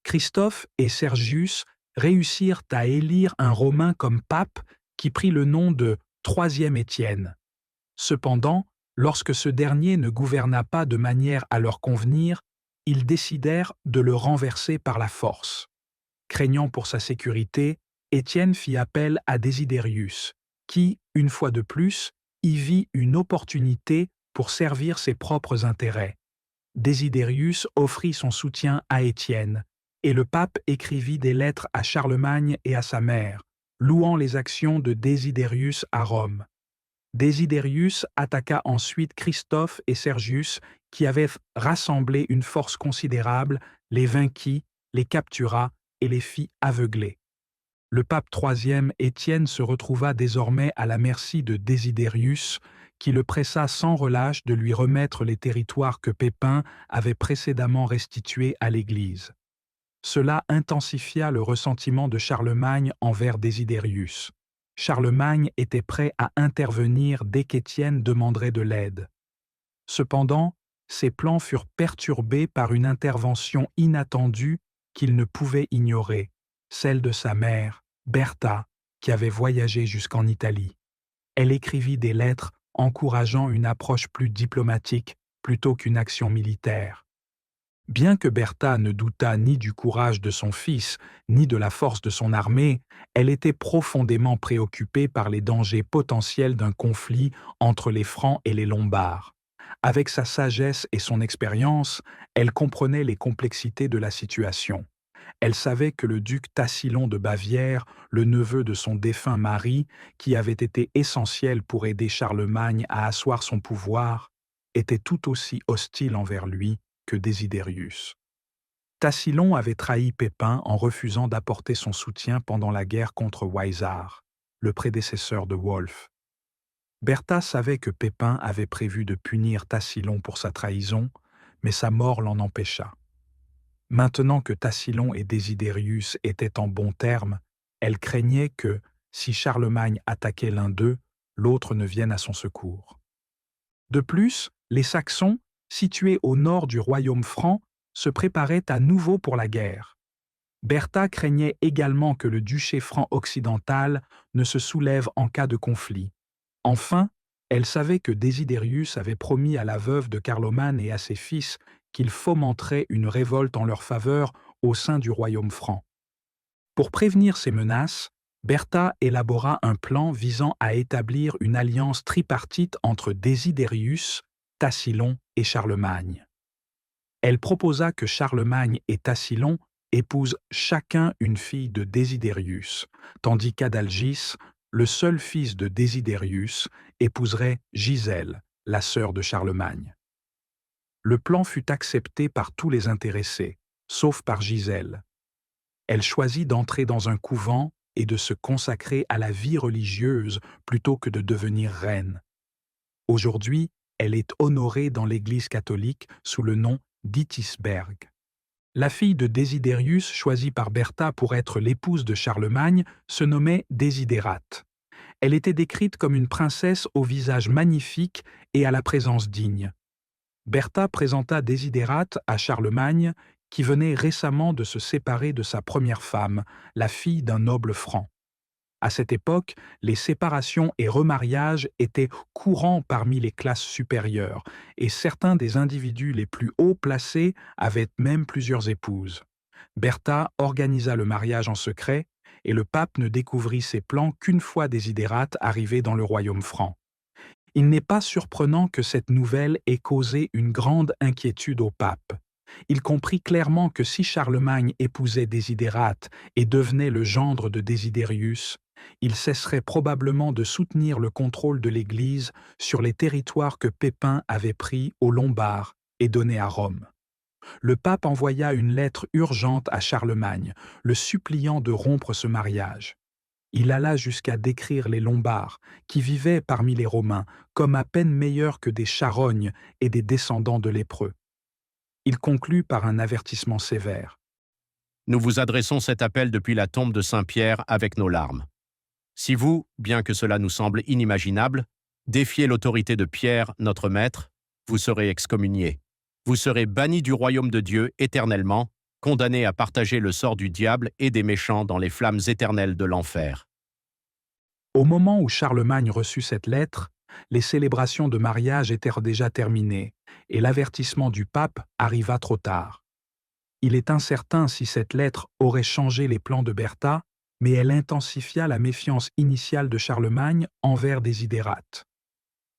Christophe et Sergius réussirent à élire un Romain comme pape qui prit le nom de Troisième Étienne. Cependant, lorsque ce dernier ne gouverna pas de manière à leur convenir, ils décidèrent de le renverser par la force. Craignant pour sa sécurité, Étienne fit appel à Désidérius, qui, une fois de plus, y vit une opportunité pour servir ses propres intérêts. Désidérius offrit son soutien à Étienne, et le pape écrivit des lettres à Charlemagne et à sa mère, louant les actions de Désidérius à Rome. Désidérius attaqua ensuite Christophe et Sergius, qui avaient rassemblé une force considérable, les vainquit, les captura et les fit aveugler. Le pape III Étienne se retrouva désormais à la merci de Désidérius, qui le pressa sans relâche de lui remettre les territoires que Pépin avait précédemment restitués à l'Église. Cela intensifia le ressentiment de Charlemagne envers Désidérius. Charlemagne était prêt à intervenir dès qu'Étienne demanderait de l'aide. Cependant, ses plans furent perturbés par une intervention inattendue qu'il ne pouvait ignorer, celle de sa mère, Bertha, qui avait voyagé jusqu'en Italie. Elle écrivit des lettres encourageant une approche plus diplomatique plutôt qu'une action militaire. Bien que Bertha ne doutât ni du courage de son fils, ni de la force de son armée, elle était profondément préoccupée par les dangers potentiels d'un conflit entre les Francs et les Lombards. Avec sa sagesse et son expérience, elle comprenait les complexités de la situation. Elle savait que le duc Tassillon de Bavière, le neveu de son défunt mari, qui avait été essentiel pour aider Charlemagne à asseoir son pouvoir, était tout aussi hostile envers lui que Désidérius. Tassillon avait trahi Pépin en refusant d'apporter son soutien pendant la guerre contre Waisar, le prédécesseur de Wolfe. Bertha savait que Pépin avait prévu de punir Tassillon pour sa trahison, mais sa mort l'en empêcha. Maintenant que Tassillon et Désidérius étaient en bons termes, elle craignait que, si Charlemagne attaquait l'un d'eux, l'autre ne vienne à son secours. De plus, les Saxons, situés au nord du royaume franc, se préparaient à nouveau pour la guerre. Bertha craignait également que le duché franc occidental ne se soulève en cas de conflit. Enfin, elle savait que Désidérius avait promis à la veuve de Carloman et à ses fils qu'il fomenterait une révolte en leur faveur au sein du royaume franc. Pour prévenir ces menaces, Bertha élabora un plan visant à établir une alliance tripartite entre Désidérius, Tassillon et Charlemagne. Elle proposa que Charlemagne et Tassillon épousent chacun une fille de Désidérius, tandis qu'Adalgis, le seul fils de Désidérius, épouserait Gisèle, la sœur de Charlemagne. Le plan fut accepté par tous les intéressés, sauf par Gisèle. Elle choisit d'entrer dans un couvent et de se consacrer à la vie religieuse plutôt que de devenir reine. Aujourd'hui, elle est honorée dans l'Église catholique sous le nom d'Itisberg. La fille de Désidérius, choisie par Bertha pour être l'épouse de Charlemagne, se nommait Désidérate. Elle était décrite comme une princesse au visage magnifique et à la présence digne. Bertha présenta Désidérate à Charlemagne, qui venait récemment de se séparer de sa première femme, la fille d'un noble franc. À cette époque, les séparations et remariages étaient courants parmi les classes supérieures, et certains des individus les plus haut placés avaient même plusieurs épouses. Bertha organisa le mariage en secret, et le pape ne découvrit ses plans qu'une fois Désidérate arrivé dans le royaume franc. Il n'est pas surprenant que cette nouvelle ait causé une grande inquiétude au pape. Il comprit clairement que si Charlemagne épousait Désidérate et devenait le gendre de Désidérius, il cesserait probablement de soutenir le contrôle de l'Église sur les territoires que Pépin avait pris aux Lombards et donnés à Rome. Le pape envoya une lettre urgente à Charlemagne, le suppliant de rompre ce mariage. Il alla jusqu'à décrire les Lombards, qui vivaient parmi les Romains, comme à peine meilleurs que des charognes et des descendants de lépreux. Il conclut par un avertissement sévère. Nous vous adressons cet appel depuis la tombe de Saint-Pierre avec nos larmes. Si vous, bien que cela nous semble inimaginable, défiez l'autorité de Pierre, notre maître, vous serez excommuniés. Vous serez bannis du royaume de Dieu éternellement, condamnés à partager le sort du diable et des méchants dans les flammes éternelles de l'enfer. Au moment où Charlemagne reçut cette lettre, les célébrations de mariage étaient déjà terminées, et l'avertissement du pape arriva trop tard. Il est incertain si cette lettre aurait changé les plans de Bertha, mais elle intensifia la méfiance initiale de Charlemagne envers Désidérate.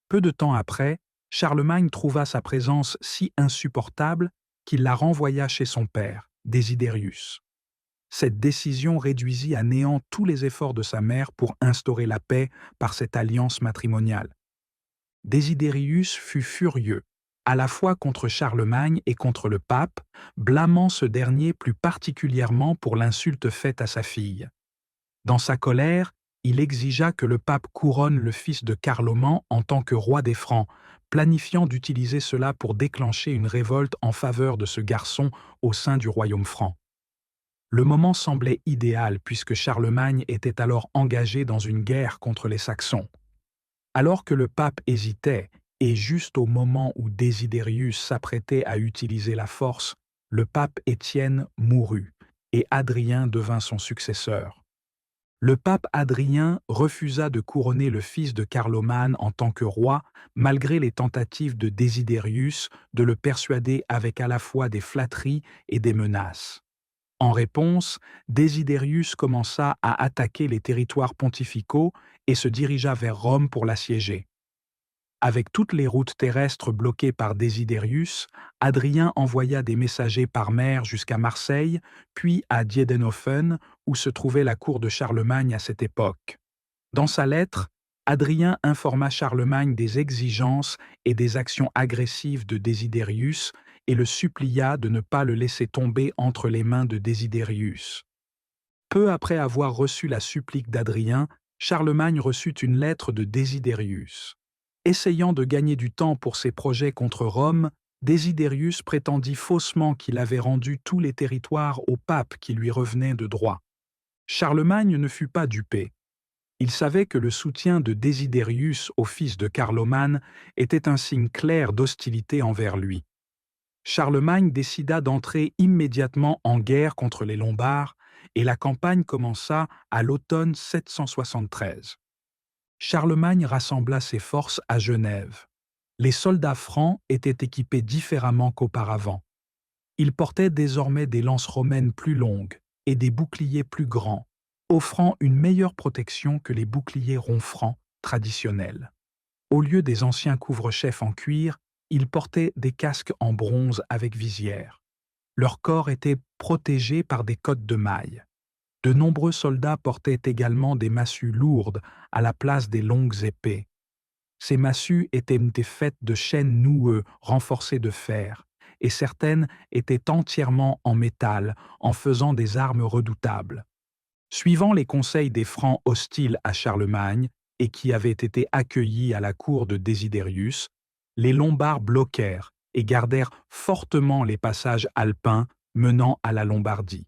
Peu de temps après, Charlemagne trouva sa présence si insupportable qu'il la renvoya chez son père, Désidérius. Cette décision réduisit à néant tous les efforts de sa mère pour instaurer la paix par cette alliance matrimoniale. Désidérius fut furieux, à la fois contre Charlemagne et contre le pape, blâmant ce dernier plus particulièrement pour l'insulte faite à sa fille. Dans sa colère, il exigea que le pape couronne le fils de Carloman en tant que roi des Francs, planifiant d'utiliser cela pour déclencher une révolte en faveur de ce garçon au sein du royaume franc. Le moment semblait idéal puisque Charlemagne était alors engagé dans une guerre contre les Saxons. Alors que le pape hésitait, et juste au moment où Désidérius s'apprêtait à utiliser la force, le pape Étienne mourut, et Adrien devint son successeur. Le pape Adrien refusa de couronner le fils de Carloman en tant que roi, malgré les tentatives de Désidérius de le persuader avec à la fois des flatteries et des menaces. En réponse, Désidérius commença à attaquer les territoires pontificaux et se dirigea vers Rome pour l'assiéger. Avec toutes les routes terrestres bloquées par Désidérius, Adrien envoya des messagers par mer jusqu'à Marseille, puis à Diedenhofen, où se trouvait la cour de Charlemagne à cette époque. Dans sa lettre, Adrien informa Charlemagne des exigences et des actions agressives de Désidérius et le supplia de ne pas le laisser tomber entre les mains de Désidérius. Peu après avoir reçu la supplique d'Adrien, Charlemagne reçut une lettre de Désidérius. Essayant de gagner du temps pour ses projets contre Rome, Désidérius prétendit faussement qu'il avait rendu tous les territoires au pape qui lui revenaient de droit. Charlemagne ne fut pas dupé. Il savait que le soutien de Désidérius au fils de Carloman était un signe clair d'hostilité envers lui. Charlemagne décida d'entrer immédiatement en guerre contre les Lombards et la campagne commença à l'automne 773. Charlemagne rassembla ses forces à Genève. Les soldats francs étaient équipés différemment qu'auparavant. Ils portaient désormais des lances romaines plus longues et des boucliers plus grands, offrant une meilleure protection que les boucliers ronfrants traditionnels. Au lieu des anciens couvre-chefs en cuir, ils portaient des casques en bronze avec visière. Leur corps était protégé par des cottes de mailles. De nombreux soldats portaient également des massues lourdes à la place des longues épées. Ces massues étaient faites de chênes noueux renforcés de fer, et certaines étaient entièrement en métal, en faisant des armes redoutables. Suivant les conseils des Francs hostiles à Charlemagne et qui avaient été accueillis à la cour de Désidérius, les Lombards bloquèrent et gardèrent fortement les passages alpins menant à la Lombardie.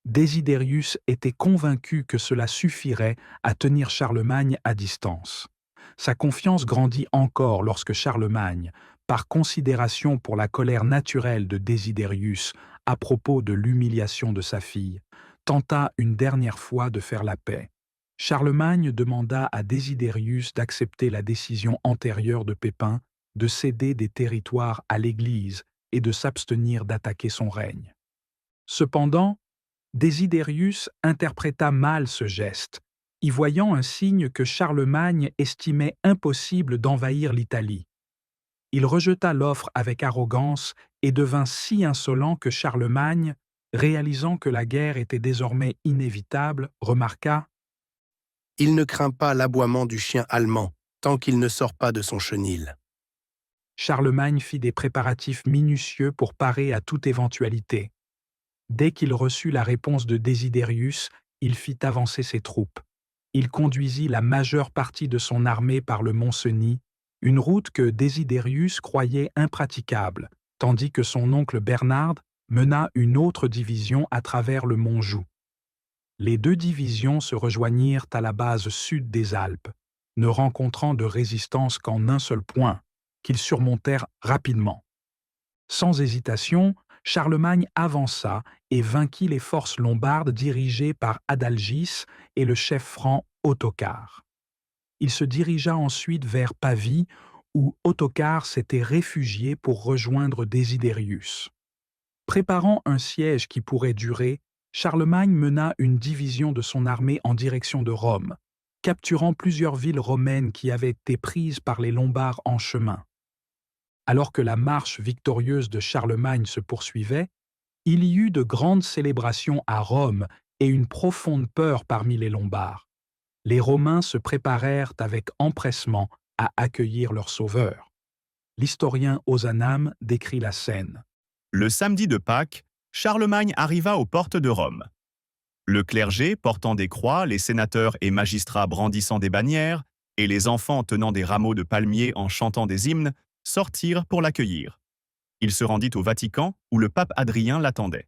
Désidérius était convaincu que cela suffirait à tenir Charlemagne à distance. Sa confiance grandit encore lorsque Charlemagne, par considération pour la colère naturelle de Désidérius à propos de l'humiliation de sa fille, tenta une dernière fois de faire la paix. Charlemagne demanda à Désidérius d'accepter la décision antérieure de Pépin de céder des territoires à l'Église et de s'abstenir d'attaquer son règne. Cependant, Désidérius interpréta mal ce geste, y voyant un signe que Charlemagne estimait impossible d'envahir l'Italie. Il rejeta l'offre avec arrogance et devint si insolent que Charlemagne, réalisant que la guerre était désormais inévitable, remarqua « Il ne craint pas l'aboiement du chien allemand tant qu'il ne sort pas de son chenil. » Charlemagne fit des préparatifs minutieux pour parer à toute éventualité. Dès qu'il reçut la réponse de Désidérius, il fit avancer ses troupes. Il conduisit la majeure partie de son armée par le mont Cenis, une route que Désidérius croyait impraticable, tandis que son oncle Bernard mena une autre division à travers le mont Joux. Les deux divisions se rejoignirent à la base sud des Alpes, ne rencontrant de résistance qu'en un seul point, qu'ils surmontèrent rapidement. Sans hésitation, Charlemagne avança et vainquit les forces lombardes dirigées par Adalgis et le chef franc Ottokar. Il se dirigea ensuite vers Pavie, où Ottokar s'était réfugié pour rejoindre Désidérius. Préparant un siège qui pourrait durer, Charlemagne mena une division de son armée en direction de Rome, capturant plusieurs villes romaines qui avaient été prises par les Lombards en chemin. Alors que la marche victorieuse de Charlemagne se poursuivait, il y eut de grandes célébrations à Rome et une profonde peur parmi les Lombards. Les Romains se préparèrent avec empressement à accueillir leur sauveur. L'historien Ozanam décrit la scène. Le samedi de Pâques, Charlemagne arriva aux portes de Rome. Le clergé portant des croix, les sénateurs et magistrats brandissant des bannières, et les enfants tenant des rameaux de palmiers en chantant des hymnes, sortirent pour l'accueillir. Il se rendit au Vatican, où le pape Adrien l'attendait.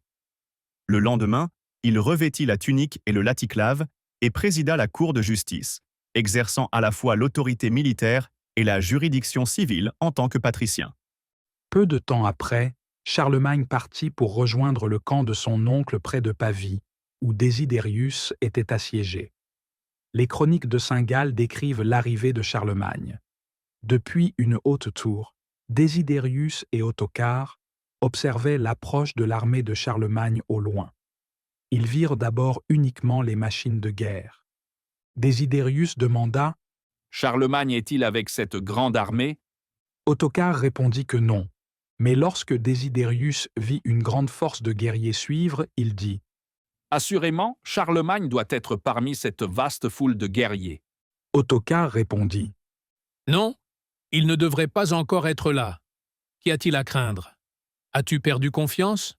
Le lendemain, il revêtit la tunique et le laticlave et présida la cour de justice, exerçant à la fois l'autorité militaire et la juridiction civile en tant que patricien. Peu de temps après, Charlemagne partit pour rejoindre le camp de son oncle près de Pavie, où Désidérius était assiégé. Les chroniques de Saint-Gall décrivent l'arrivée de Charlemagne. Depuis une haute tour, Désidérius et Ottokar observaient l'approche de l'armée de Charlemagne au loin. Ils virent d'abord uniquement les machines de guerre. Désidérius demanda « Charlemagne est-il avec cette grande armée ?» Ottokar répondit que non, mais lorsque Désidérius vit une grande force de guerriers suivre, il dit « Assurément, Charlemagne doit être parmi cette vaste foule de guerriers. » Ottokar répondit « Non, il ne devrait pas encore être là. Qu'y a-t-il à craindre? As-tu perdu confiance ?»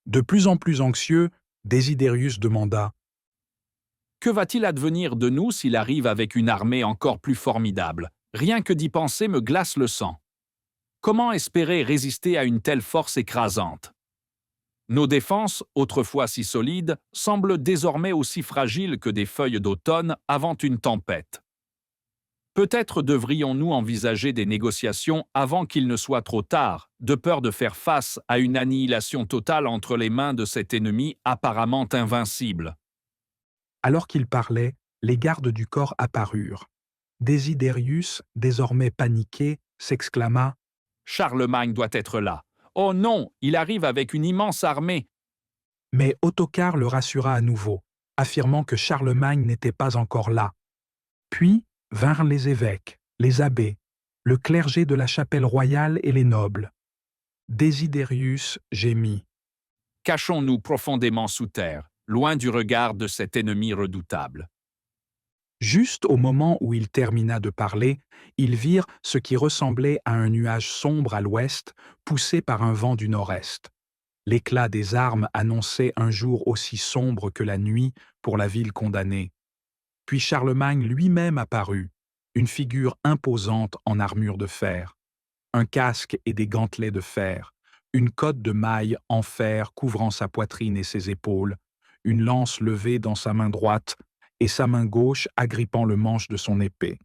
De plus en plus anxieux, Désidérius demanda « Que va-t-il advenir de nous s'il arrive avec une armée encore plus formidable? Rien que d'y penser me glace le sang. Comment espérer résister à une telle force écrasante? Nos défenses, autrefois si solides, semblent désormais aussi fragiles que des feuilles d'automne avant une tempête. Peut-être devrions-nous envisager des négociations avant qu'il ne soit trop tard, de peur de faire face à une annihilation totale entre les mains de cet ennemi apparemment invincible. Alors qu'il parlait, les gardes du corps apparurent. Désidérius, désormais paniqué, s'exclama « Charlemagne doit être là. Oh non, il arrive avec une immense armée. » Mais Ottokar le rassura à nouveau, affirmant que Charlemagne n'était pas encore là. Puis vinrent les évêques, les abbés, le clergé de la chapelle royale et les nobles. Désidérius gémit. « Cachons-nous profondément sous terre, loin du regard de cet ennemi redoutable. » Juste au moment où il termina de parler, ils virent ce qui ressemblait à un nuage sombre à l'ouest, poussé par un vent du nord-est. L'éclat des armes annonçait un jour aussi sombre que la nuit pour la ville condamnée. Puis Charlemagne lui-même apparut, une figure imposante en armure de fer, un casque et des gantelets de fer, une cotte de mailles en fer couvrant sa poitrine et ses épaules, une lance levée dans sa main droite et sa main gauche agrippant le manche de son épée.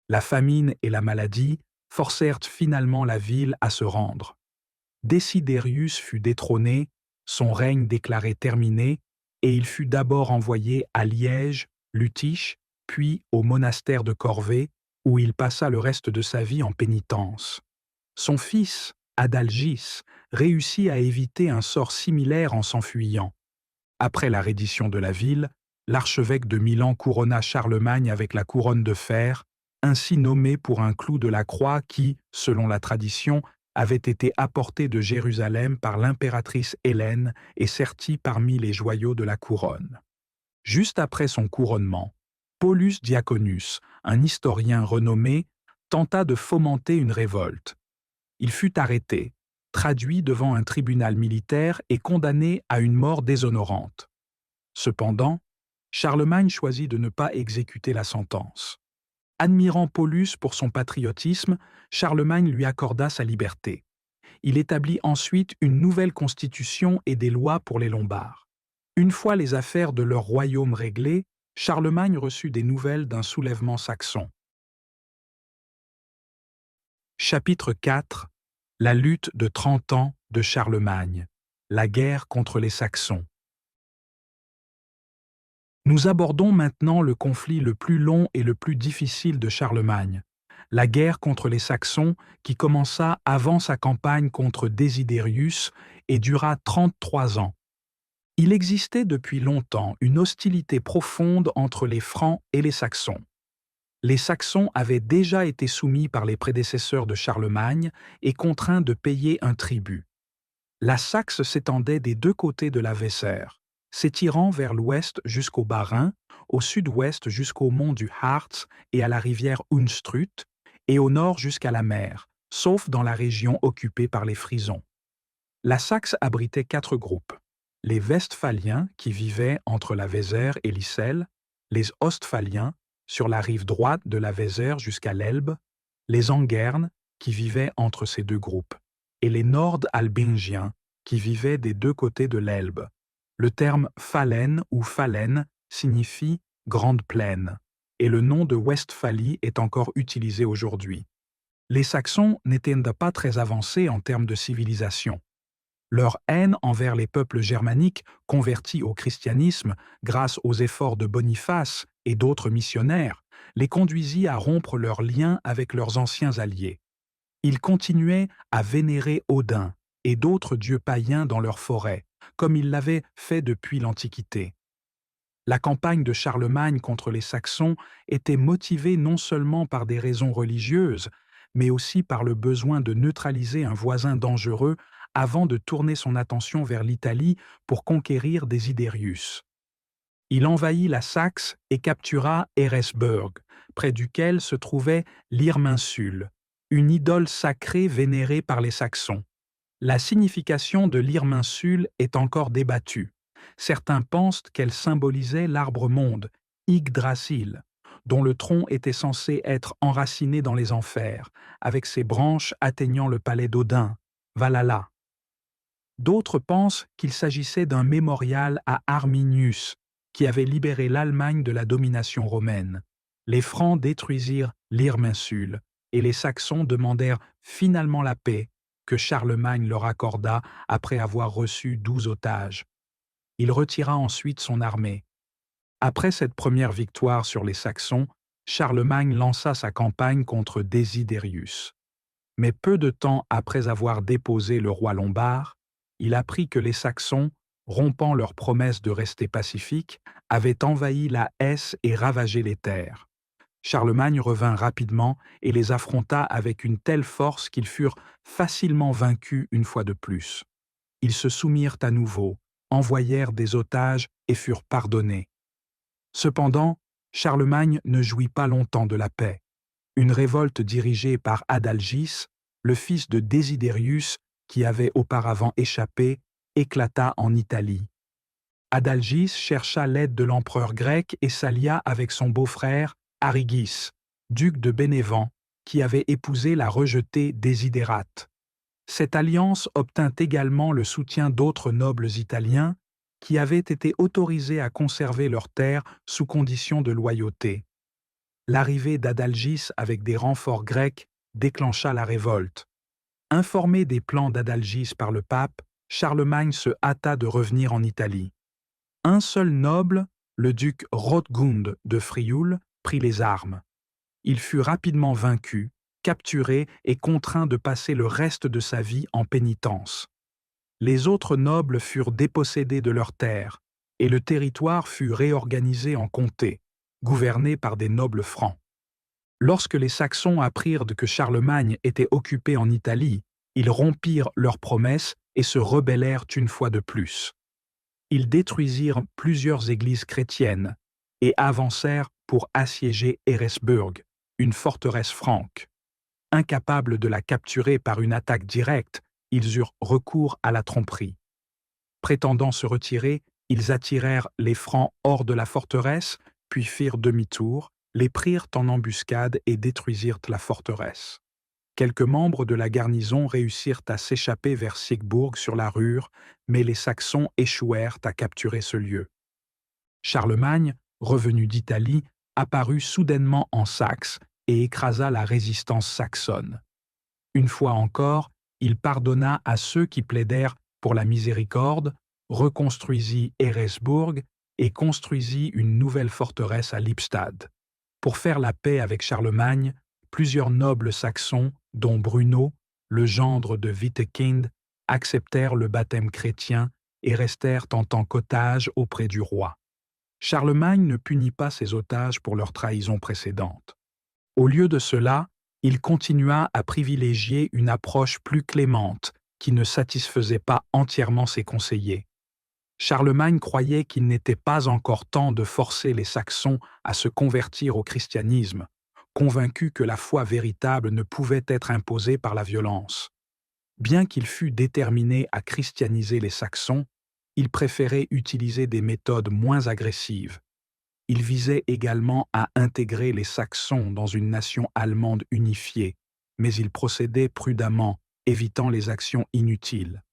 La famine et la maladie forcèrent finalement la ville à se rendre. Décidérius fut détrôné, son règne déclaré terminé, et il fut d'abord envoyé à Liège, Lüttich, puis au monastère de Corvée, où il passa le reste de sa vie en pénitence. Son fils, Adalgis, réussit à éviter un sort similaire en s'enfuyant. Après la reddition de la ville, l'archevêque de Milan couronna Charlemagne avec la couronne de fer, ainsi nommée pour un clou de la croix qui, selon la tradition, avait été apporté de Jérusalem par l'impératrice Hélène et serti parmi les joyaux de la couronne. Juste après son couronnement, Paulus Diaconus, un historien renommé, tenta de fomenter une révolte. Il fut arrêté, traduit devant un tribunal militaire et condamné à une mort déshonorante. Cependant, Charlemagne choisit de ne pas exécuter la sentence. Admirant Paulus pour son patriotisme, Charlemagne lui accorda sa liberté. Il établit ensuite une nouvelle constitution et des lois pour les Lombards. Une fois les affaires de leur royaume réglées, Charlemagne reçut des nouvelles d'un soulèvement saxon. Chapitre 4. La lutte de 30 ans de Charlemagne. La guerre contre les Saxons. Nous abordons maintenant le conflit le plus long et le plus difficile de Charlemagne, la guerre contre les Saxons qui commença avant sa campagne contre Désidérius et dura 33 ans. Il existait depuis longtemps une hostilité profonde entre les Francs et les Saxons. Les Saxons avaient déjà été soumis par les prédécesseurs de Charlemagne et contraints de payer un tribut. La Saxe s'étendait des deux côtés de la Weser, s'étirant vers l'ouest jusqu'au Bas-Rhin, au sud-ouest jusqu'au mont du Harz et à la rivière Unstrut, et au nord jusqu'à la mer, sauf dans la région occupée par les Frisons. La Saxe abritait 4 groupes. Les Westphaliens, qui vivaient entre la Weser et l'Issel, les Ostphaliens, sur la rive droite de la Weser jusqu'à l'Elbe, les Angern, qui vivaient entre ces deux groupes, et les Nordalbingiens, qui vivaient des deux côtés de l'Elbe. Le terme Falen ou Falen signifie « grande plaine » et le nom de Westphalie est encore utilisé aujourd'hui. Les Saxons n'étaient pas très avancés en termes de civilisation. Leur haine envers les peuples germaniques convertis au christianisme grâce aux efforts de Boniface et d'autres missionnaires les conduisit à rompre leurs liens avec leurs anciens alliés. Ils continuaient à vénérer Odin et d'autres dieux païens dans leurs forêts, comme ils l'avaient fait depuis l'Antiquité. La campagne de Charlemagne contre les Saxons était motivée non seulement par des raisons religieuses, mais aussi par le besoin de neutraliser un voisin dangereux avant de tourner son attention vers l'Italie pour conquérir Désidérius. Il envahit la Saxe et captura Eresburg, près duquel se trouvait l'Irminsul, une idole sacrée vénérée par les Saxons. La signification de l'Irminsul est encore débattue. Certains pensent qu'elle symbolisait l'arbre-monde, Yggdrasil, dont le tronc était censé être enraciné dans les enfers, avec ses branches atteignant le palais d'Odin, Valhalla. D'autres pensent qu'il s'agissait d'un mémorial à Arminius, qui avait libéré l'Allemagne de la domination romaine. Les Francs détruisirent l'Irminsule, et les Saxons demandèrent finalement la paix que Charlemagne leur accorda après avoir reçu 12 otages. Il retira ensuite son armée. Après cette première victoire sur les Saxons, Charlemagne lança sa campagne contre Desiderius. Mais peu de temps après avoir déposé le roi lombard, il apprit que les Saxons, rompant leur promesse de rester pacifiques, avaient envahi la Hesse et ravagé les terres. Charlemagne revint rapidement et les affronta avec une telle force qu'ils furent facilement vaincus une fois de plus. Ils se soumirent à nouveau, envoyèrent des otages et furent pardonnés. Cependant, Charlemagne ne jouit pas longtemps de la paix. Une révolte dirigée par Adalgis, le fils de Desiderius, qui avait auparavant échappé, éclata en Italie. Adalgis chercha l'aide de l'empereur grec et s'allia avec son beau-frère Arigis, duc de Bénévent, qui avait épousé la rejetée Désidérate. Cette alliance obtint également le soutien d'autres nobles italiens qui avaient été autorisés à conserver leurs terres sous condition de loyauté. L'arrivée d'Adalgis avec des renforts grecs déclencha la révolte. Informé des plans d'Adalgis par le pape, Charlemagne se hâta de revenir en Italie. Un seul noble, le duc Rothgund de Frioul, prit les armes. Il fut rapidement vaincu, capturé et contraint de passer le reste de sa vie en pénitence. Les autres nobles furent dépossédés de leurs terres, et le territoire fut réorganisé en comtés, gouvernés par des nobles francs. Lorsque les Saxons apprirent que Charlemagne était occupé en Italie, ils rompirent leurs promesses et se rebellèrent une fois de plus. Ils détruisirent plusieurs églises chrétiennes et avancèrent pour assiéger Eresburg, une forteresse franque. Incapables de la capturer par une attaque directe, ils eurent recours à la tromperie. Prétendant se retirer, ils attirèrent les Francs hors de la forteresse, puis firent demi-tour, les prirent en embuscade et détruisirent la forteresse. Quelques membres de la garnison réussirent à s'échapper vers Siegburg sur la Rure, mais les Saxons échouèrent à capturer ce lieu. Charlemagne, revenu d'Italie, apparut soudainement en Saxe et écrasa la résistance saxonne. Une fois encore, il pardonna à ceux qui plaidèrent pour la miséricorde, reconstruisit Eresburg et construisit une nouvelle forteresse à Lippstadt. Pour faire la paix avec Charlemagne, plusieurs nobles saxons, dont Bruno, le gendre de Witekind, acceptèrent le baptême chrétien et restèrent en tant qu'otages auprès du roi. Charlemagne ne punit pas ses otages pour leur trahison précédente. Au lieu de cela, il continua à privilégier une approche plus clémente qui ne satisfaisait pas entièrement ses conseillers. Charlemagne croyait qu'il n'était pas encore temps de forcer les Saxons à se convertir au christianisme, convaincu que la foi véritable ne pouvait être imposée par la violence. Bien qu'il fût déterminé à christianiser les Saxons, il préférait utiliser des méthodes moins agressives. Il visait également à intégrer les Saxons dans une nation allemande unifiée, mais il procédait prudemment, évitant les actions inutiles.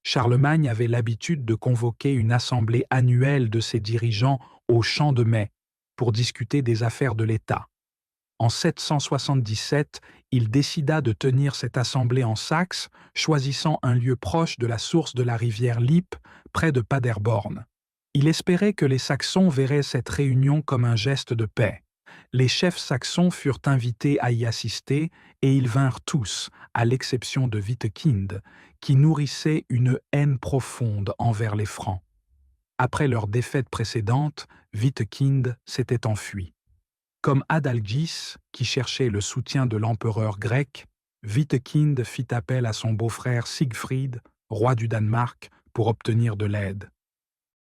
Charlemagne avait l'habitude de convoquer une assemblée annuelle de ses dirigeants au Champ de Mai pour discuter des affaires de l'État. En 777, il décida de tenir cette assemblée en Saxe, choisissant un lieu proche de la source de la rivière Lippe, près de Paderborn. Il espérait que les Saxons verraient cette réunion comme un geste de paix. Les chefs saxons furent invités à y assister et ils vinrent tous, à l'exception de Witekind, qui nourrissait une haine profonde envers les Francs. Après leur défaite précédente, Witekind s'était enfui. Comme Adalgis, qui cherchait le soutien de l'empereur grec, Witekind fit appel à son beau-frère Siegfried, roi du Danemark, pour obtenir de l'aide.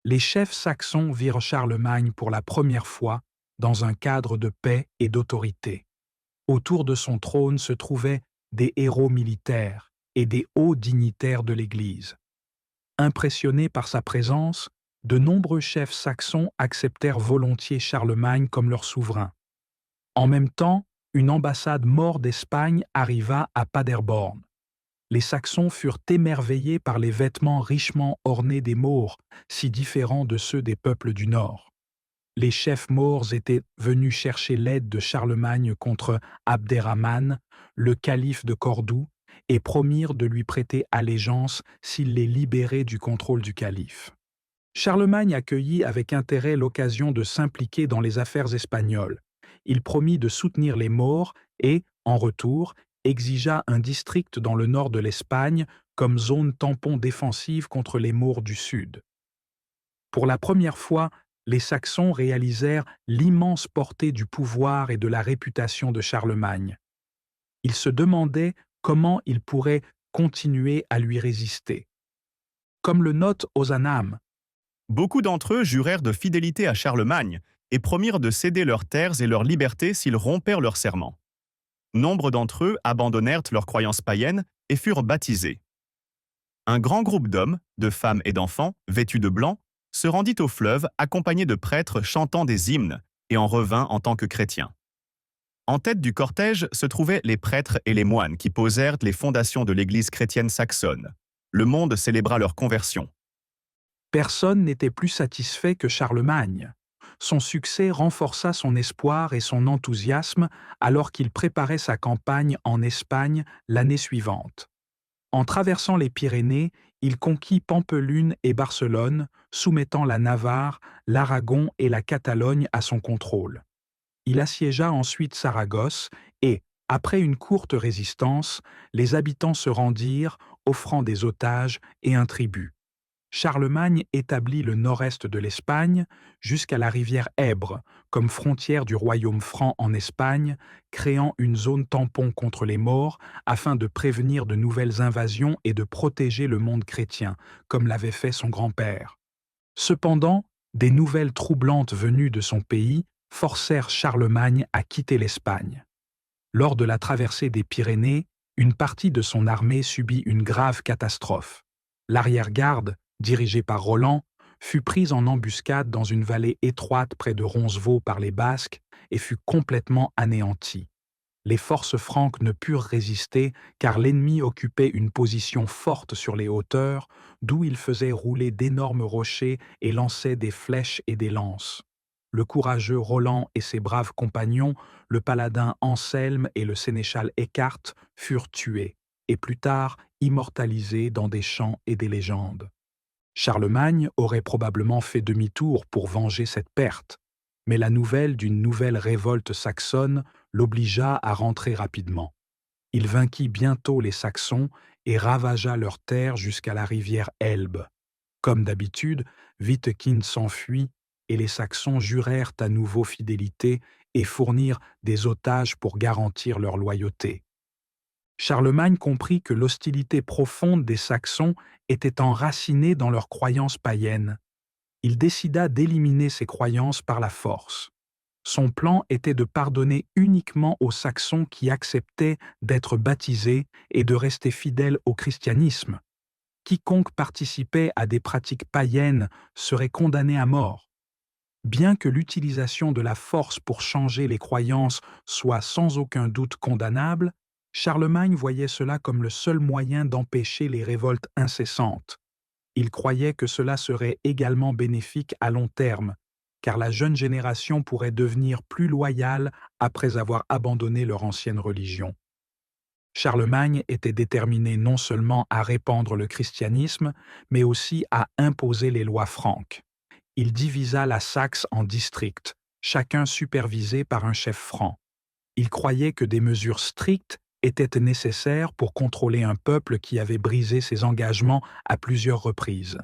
Les chefs saxons virent Charlemagne pour la première fois dans un cadre de paix et d'autorité. Autour de son trône se trouvaient des héros militaires et des hauts dignitaires de l'Église. Impressionnés par sa présence, de nombreux chefs saxons acceptèrent volontiers Charlemagne comme leur souverain. En même temps, une ambassade maure d'Espagne arriva à Paderborn. Les Saxons furent émerveillés par les vêtements richement ornés des Maures, si différents de ceux des peuples du Nord. les chefs maures étaient venus chercher l'aide de Charlemagne contre Abderrahmane, le calife de Cordoue, et promirent de lui prêter allégeance s'il les libérait du contrôle du calife. Charlemagne accueillit avec intérêt l'occasion de s'impliquer dans les affaires espagnoles. Il promit de soutenir les Maures et, en retour, exigea un district dans le nord de l'Espagne comme zone tampon défensive contre les Maures du sud. Pour la première fois, les Saxons réalisèrent l'immense portée du pouvoir et de la réputation de Charlemagne. Ils se demandaient comment ils pourraient continuer à lui résister. Comme le note Ozanam, Beaucoup d'entre eux jurèrent de fidélité à Charlemagne et promirent de céder leurs terres et leur liberté s'ils rompèrent leur serment. Nombre d'entre eux abandonnèrent leurs croyances païennes et furent baptisés. Un grand groupe d'hommes, de femmes et d'enfants, vêtus de blanc, se rendit au fleuve accompagné de prêtres chantant des hymnes et en revint en tant que chrétiens. En tête du cortège se trouvaient les prêtres et les moines qui posèrent les fondations de l'Église chrétienne saxonne. Le monde célébra leur conversion. personne n'était plus satisfait que Charlemagne. Son succès renforça son espoir et son enthousiasme alors qu'il préparait sa campagne en Espagne l'année suivante. En traversant les Pyrénées, il conquit Pampelune et Barcelone, soumettant la Navarre, l'Aragon et la Catalogne à son contrôle. Il assiégea ensuite Saragosse et, après une courte résistance, les habitants se rendirent, offrant des otages et un tribut. Charlemagne établit le nord-est de l'Espagne jusqu'à la rivière Èbre comme frontière du royaume franc en Espagne, créant une zone tampon contre les Maures afin de prévenir de nouvelles invasions et de protéger le monde chrétien, comme l'avait fait son grand-père. Cependant, des nouvelles troublantes venues de son pays forcèrent Charlemagne à quitter l'Espagne. Lors de la traversée des Pyrénées, une partie de son armée subit une grave catastrophe. L'arrière-garde, dirigée par Roland, fut prise en embuscade dans une vallée étroite près de Roncevaux par les Basques et fut complètement anéantie. Les forces franques ne purent résister car l'ennemi occupait une position forte sur les hauteurs, d'où il faisait rouler d'énormes rochers et lançait des flèches et des lances. Le courageux Roland et ses braves compagnons, le paladin Anselme et le sénéchal Écarte, furent tués, et plus tard immortalisés dans des chants et des légendes. Charlemagne aurait probablement fait demi-tour pour venger cette perte, mais la nouvelle d'une nouvelle révolte saxonne l'obligea à rentrer rapidement. Il vainquit bientôt les Saxons et ravagea leurs terres jusqu'à la rivière Elbe. Comme d'habitude, Wittekind s'enfuit et les Saxons jurèrent à nouveau fidélité et fournirent des otages pour garantir leur loyauté. Charlemagne comprit que l'hostilité profonde des Saxons était enracinée dans leurs croyances païennes. Il décida d'éliminer ces croyances par la force. Son plan était de pardonner uniquement aux Saxons qui acceptaient d'être baptisés et de rester fidèles au christianisme. Quiconque participait à des pratiques païennes serait condamné à mort. Bien que l'utilisation de la force pour changer les croyances soit sans aucun doute condamnable, Charlemagne voyait cela comme le seul moyen d'empêcher les révoltes incessantes. Il croyait que cela serait également bénéfique à long terme, car la jeune génération pourrait devenir plus loyale après avoir abandonné leur ancienne religion. Charlemagne était déterminé non seulement à répandre le christianisme, mais aussi à imposer les lois franques. Il divisa la Saxe en districts, chacun supervisé par un chef franc. Il croyait que des mesures strictes étaient nécessaires pour contrôler un peuple qui avait brisé ses engagements à plusieurs reprises.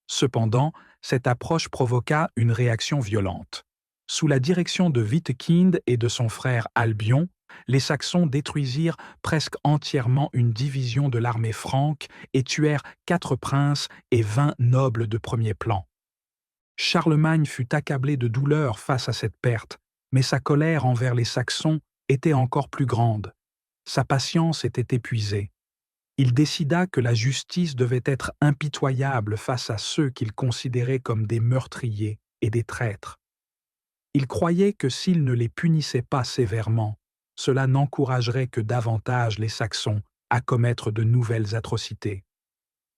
Cependant, cette approche provoqua une réaction violente. Sous la direction de Wittekind et de son frère Albion, les Saxons détruisirent presque entièrement une division de l'armée franque et tuèrent 4 princes et 20 nobles de premier plan. Charlemagne fut accablé de douleur face à cette perte, mais sa colère envers les Saxons était encore plus grande. Sa patience était épuisée. Il décida que la justice devait être impitoyable face à ceux qu'il considérait comme des meurtriers et des traîtres. Il croyait que s'il ne les punissait pas sévèrement, cela n'encouragerait que davantage les Saxons à commettre de nouvelles atrocités.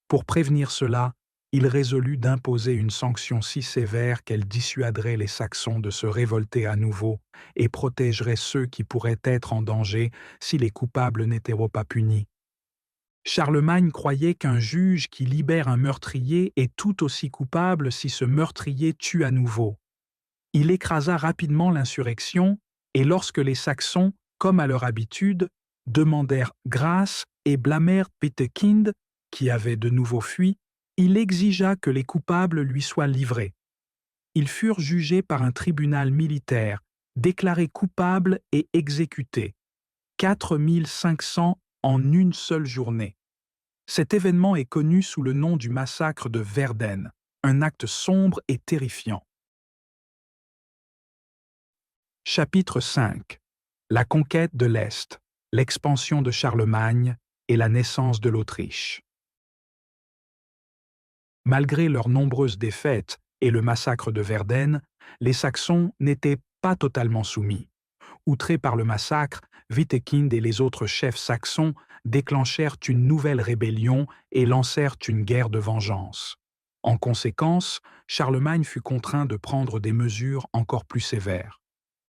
Pour prévenir cela, il résolut d'imposer une sanction si sévère qu'elle dissuaderait les Saxons de se révolter à nouveau et protégerait ceux qui pourraient être en danger si les coupables n'étaient pas punis. Charlemagne croyait qu'un juge qui libère un meurtrier est tout aussi coupable si ce meurtrier tue à nouveau. Il écrasa rapidement l'insurrection et lorsque les Saxons, comme à leur habitude, demandèrent grâce et blâmèrent Wittekind, qui avait de nouveau fui, il exigea que les coupables lui soient livrés. Ils furent jugés par un tribunal militaire, déclarés coupables et exécutés. 4500 en une seule journée. Cet événement est connu sous le nom du massacre de Verden, un acte sombre et terrifiant. Chapitre 5. La conquête de l'Est, l'expansion de Charlemagne et la naissance de l'Autriche. Malgré leurs nombreuses défaites et le massacre de Verden, les Saxons n'étaient pas totalement soumis. Outrés par le massacre, Wittekind et les autres chefs saxons déclenchèrent une nouvelle rébellion et lancèrent une guerre de vengeance. En conséquence, Charlemagne fut contraint de prendre des mesures encore plus sévères.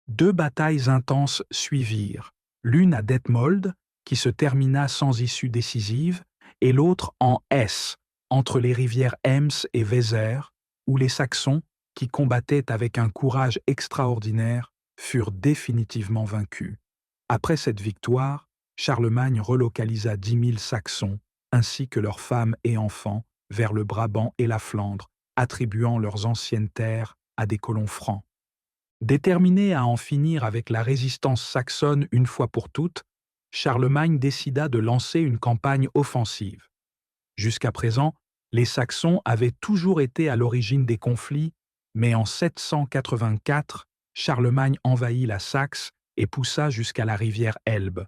2 batailles intenses suivirent, l'une à Detmold, qui se termina sans issue décisive, et l'autre en Hesse, entre les rivières Ems et Weser, où les Saxons, qui combattaient avec un courage extraordinaire, furent définitivement vaincus. Après cette victoire, Charlemagne relocalisa 10 000 Saxons, ainsi que leurs femmes et enfants, vers le Brabant et la Flandre, attribuant leurs anciennes terres à des colons francs. Déterminé à en finir avec la résistance saxonne une fois pour toutes, Charlemagne décida de lancer une campagne offensive. Jusqu'à présent, les Saxons avaient toujours été à l'origine des conflits, mais en 784, Charlemagne envahit la Saxe et poussa jusqu'à la rivière Elbe.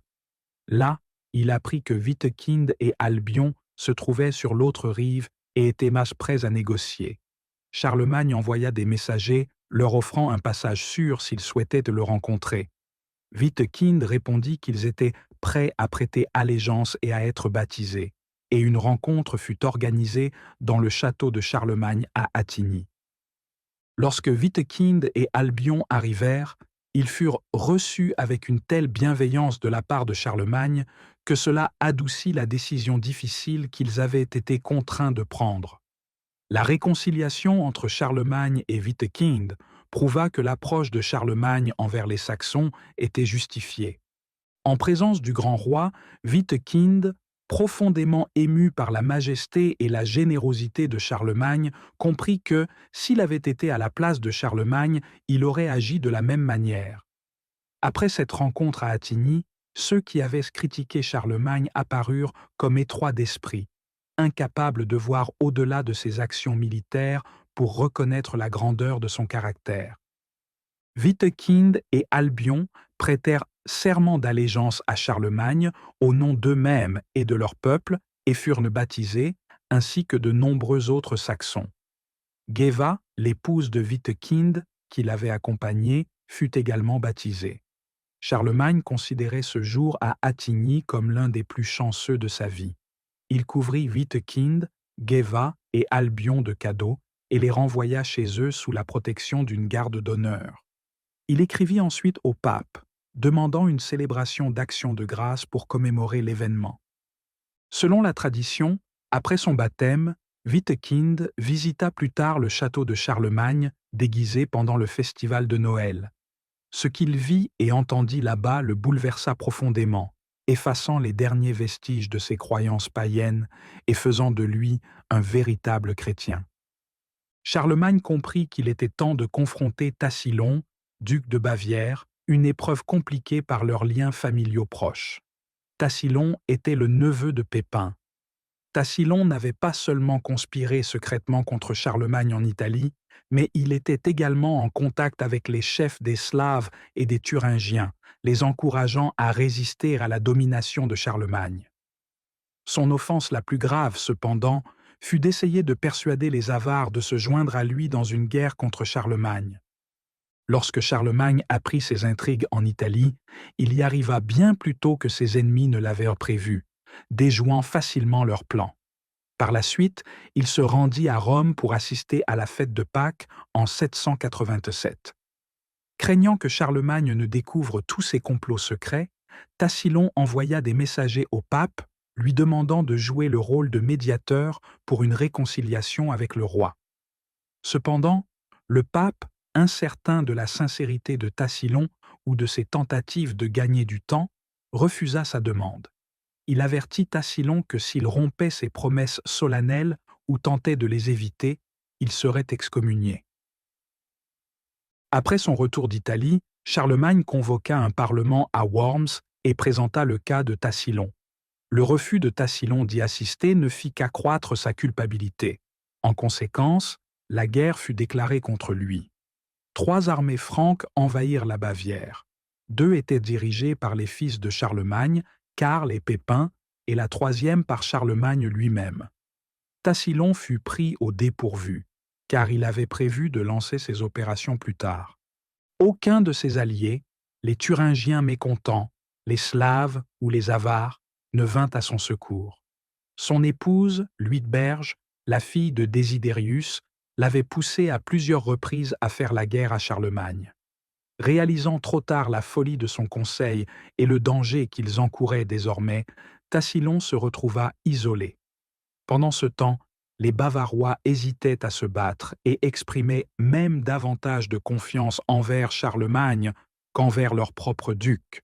Là, il apprit que Wittekind et Albion se trouvaient sur l'autre rive et étaient prêts à négocier. Charlemagne envoya des messagers leur offrant un passage sûr s'ils souhaitaient le rencontrer. Wittekind répondit qu'ils étaient prêts à prêter allégeance et à être baptisés, et une rencontre fut organisée dans le château de Charlemagne à Attigny. Lorsque Wittekind et Albion arrivèrent, ils furent reçus avec une telle bienveillance de la part de Charlemagne que cela adoucit la décision difficile qu'ils avaient été contraints de prendre. La réconciliation entre Charlemagne et Wittekind prouva que l'approche de Charlemagne envers les Saxons était justifiée. En présence du grand roi, Wittekind, profondément ému par la majesté et la générosité de Charlemagne, comprit que, s'il avait été à la place de Charlemagne, il aurait agi de la même manière. Après cette rencontre à Attigny, ceux qui avaient critiqué Charlemagne apparurent comme étroits d'esprit, incapables de voir au-delà de ses actions militaires pour reconnaître la grandeur de son caractère. Wittekind et Albion prêtèrent serment d'allégeance à Charlemagne au nom d'eux-mêmes et de leur peuple et furent baptisés, ainsi que de nombreux autres Saxons. Geva, l'épouse de Wittekind, qui l'avait accompagné, fut également baptisée. Charlemagne considérait ce jour à Attigny comme l'un des plus chanceux de sa vie. Il couvrit Wittekind, Geva et Albion de cadeaux et les renvoya chez eux sous la protection d'une garde d'honneur. Il écrivit ensuite au pape, demandant une célébration d'action de grâce pour commémorer l'événement. Selon la tradition, après son baptême, Wittekind visita plus tard le château de Charlemagne, déguisé pendant le festival de Noël. Ce qu'il vit et entendit là-bas le bouleversa profondément, effaçant les derniers vestiges de ses croyances païennes et faisant de lui un véritable chrétien. Charlemagne comprit qu'il était temps de confronter Tassilon, duc de Bavière, une épreuve compliquée par leurs liens familiaux proches. Tassilon était le neveu de Pépin. Tassilon n'avait pas seulement conspiré secrètement contre Charlemagne en Italie, mais il était également en contact avec les chefs des Slaves et des Thuringiens, les encourageant à résister à la domination de Charlemagne. Son offense la plus grave, cependant, fut d'essayer de persuader les Avars de se joindre à lui dans une guerre contre Charlemagne. Lorsque Charlemagne apprit ces intrigues en Italie, il y arriva bien plus tôt que ses ennemis ne l'avaient prévu, déjouant facilement leurs plans. Par la suite, il se rendit à Rome pour assister à la fête de Pâques en 787. Craignant que Charlemagne ne découvre tous ses complots secrets, Tassillon envoya des messagers au pape lui demandant de jouer le rôle de médiateur pour une réconciliation avec le roi. Cependant, le pape, incertain de la sincérité de Tassillon ou de ses tentatives de gagner du temps, refusa sa demande. Il avertit Tassillon que s'il rompait ses promesses solennelles ou tentait de les éviter, il serait excommunié. Après son retour d'Italie, Charlemagne convoqua un parlement à Worms et présenta le cas de Tassillon. Le refus de Tassillon d'y assister ne fit qu'accroître sa culpabilité. En conséquence, la guerre fut déclarée contre lui. 3 armées franques envahirent la Bavière. 2 étaient dirigées par les fils de Charlemagne, Karl et Pépin, et la 3e par Charlemagne lui-même. Tassillon fut pris au dépourvu, car il avait prévu de lancer ses opérations plus tard. Aucun de ses alliés, les Thuringiens mécontents, les Slaves ou les Avars, ne vint à son secours. Son épouse, Luitberge, la fille de Désidérius, l'avait poussé à plusieurs reprises à faire la guerre à Charlemagne. Réalisant trop tard la folie de son conseil et le danger qu'ils encouraient désormais, Tassillon se retrouva isolé. Pendant ce temps, les Bavarois hésitaient à se battre et exprimaient même davantage de confiance envers Charlemagne qu'envers leur propre duc.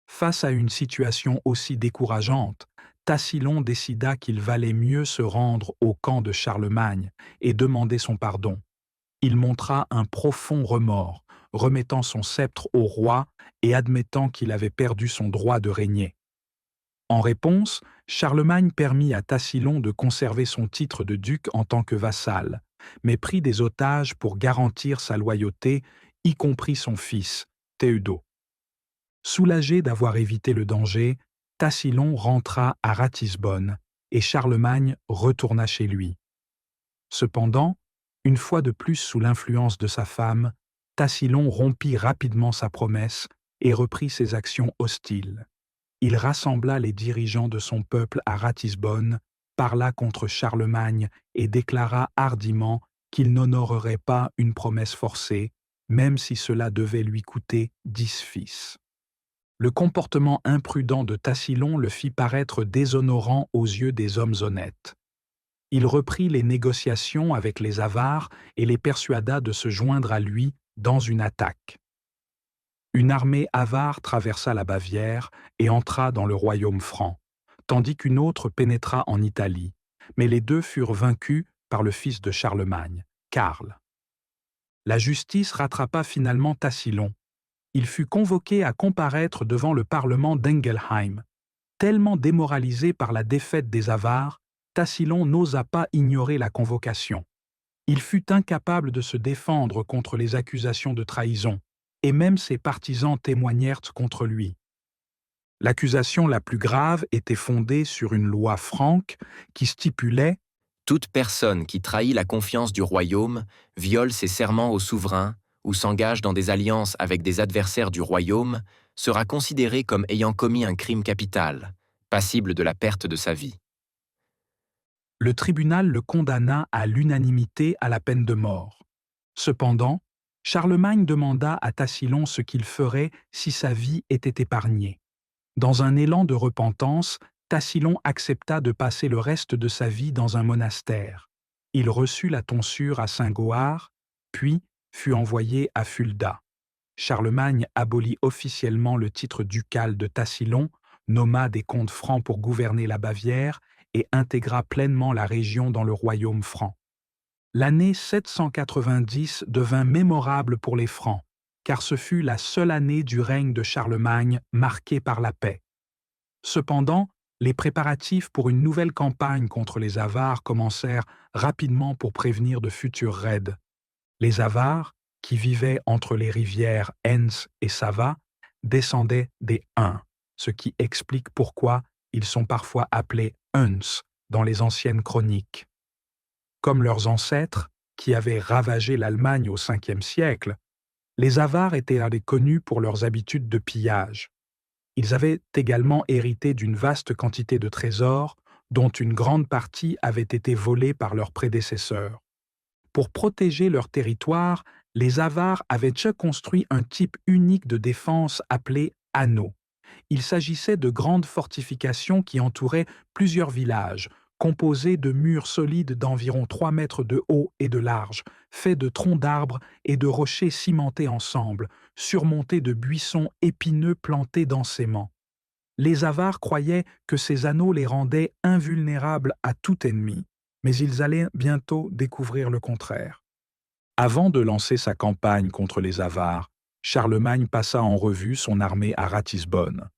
Face à une situation aussi décourageante, Tassillon décida qu'il valait mieux se rendre au camp de Charlemagne et demander son pardon. Il montra un profond remords, remettant son sceptre au roi et admettant qu'il avait perdu son droit de régner. En réponse, Charlemagne permit à Tassillon de conserver son titre de duc en tant que vassal, mais prit des otages pour garantir sa loyauté, y compris son fils, Théudo. Soulagé d'avoir évité le danger, Tassillon rentra à Ratisbonne et Charlemagne retourna chez lui. Cependant, une fois de plus sous l'influence de sa femme, Tassillon rompit rapidement sa promesse et reprit ses actions hostiles. Il rassembla les dirigeants de son peuple à Ratisbonne, parla contre Charlemagne et déclara hardiment qu'il n'honorerait pas une promesse forcée, même si cela devait lui coûter 10 fils. Le comportement imprudent de Tassillon le fit paraître déshonorant aux yeux des hommes honnêtes. Il reprit les négociations avec les Avars et les persuada de se joindre à lui dans une attaque. Une armée avare traversa la Bavière et entra dans le royaume franc, tandis qu'une autre pénétra en Italie, mais les 2 furent vaincus par le fils de Charlemagne, Karl. La justice rattrapa finalement Tassillon. Il fut convoqué à comparaître devant le parlement d'Engelheim. Tellement démoralisé par la défaite des Avars, Tassillon n'osa pas ignorer la convocation. Il fut incapable de se défendre contre les accusations de trahison, et même ses partisans témoignèrent contre lui. L'accusation la plus grave était fondée sur une loi franque qui stipulait « Toute personne qui trahit la confiance du royaume viole ses serments au souverain ou s'engage dans des alliances avec des adversaires du royaume sera considérée comme ayant commis un crime capital, passible de la perte de sa vie. » Le tribunal le condamna à l'unanimité à la peine de mort. Cependant, Charlemagne demanda à Tassillon ce qu'il ferait si sa vie était épargnée. Dans un élan de repentance, Tassillon accepta de passer le reste de sa vie dans un monastère. Il reçut la tonsure à Saint-Goard, puis fut envoyé à Fulda. Charlemagne abolit officiellement le titre ducal de Tassillon, nomma des comtes francs pour gouverner la Bavière et intégra pleinement la région dans le royaume franc. L'année 790 devint mémorable pour les Francs, car ce fut la seule année du règne de Charlemagne marquée par la paix. Cependant, les préparatifs pour une nouvelle campagne contre les Avars commencèrent rapidement pour prévenir de futurs raids. Les Avars, qui vivaient entre les rivières Enns et Sava, descendaient des Huns, ce qui explique pourquoi ils sont parfois appelés Huns dans les anciennes chroniques. Comme leurs ancêtres, qui avaient ravagé l'Allemagne au Ve siècle, les Avars étaient connus pour leurs habitudes de pillage. Ils avaient également hérité d'une vaste quantité de trésors, dont une grande partie avait été volée par leurs prédécesseurs. Pour protéger leur territoire, les Avars avaient déjà construit un type unique de défense appelé anneau. Il s'agissait de grandes fortifications qui entouraient plusieurs villages, composés de murs solides d'environ 3 mètres de haut et de large, faits de troncs d'arbres et de rochers cimentés ensemble, surmontés de buissons épineux plantés densément. Les Avars croyaient que ces anneaux les rendaient invulnérables à tout ennemi, mais ils allaient bientôt découvrir le contraire. Avant de lancer sa campagne contre les Avars, Charlemagne passa en revue son armée à Ratisbonne.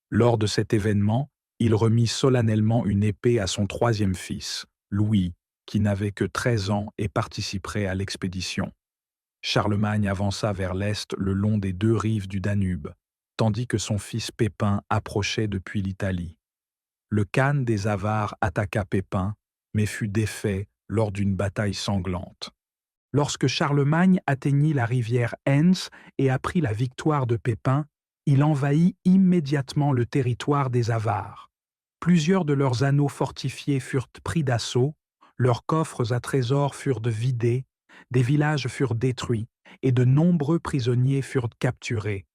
Lors de cet événement, il remit solennellement une épée à son 3e fils, Louis, qui n'avait que 13 ans et participerait à l'expédition. Charlemagne avança vers l'est le long des 2 rives du Danube, tandis que son fils Pépin approchait depuis l'Italie. Le khan des Avars attaqua Pépin, mais fut défait lors d'une bataille sanglante. Lorsque Charlemagne atteignit la rivière Enns et apprit la victoire de Pépin, il envahit immédiatement le territoire des Avars. Plusieurs de leurs anneaux fortifiés furent pris d'assaut, leurs coffres à trésors furent vidés, des villages furent détruits et de nombreux prisonniers furent capturés.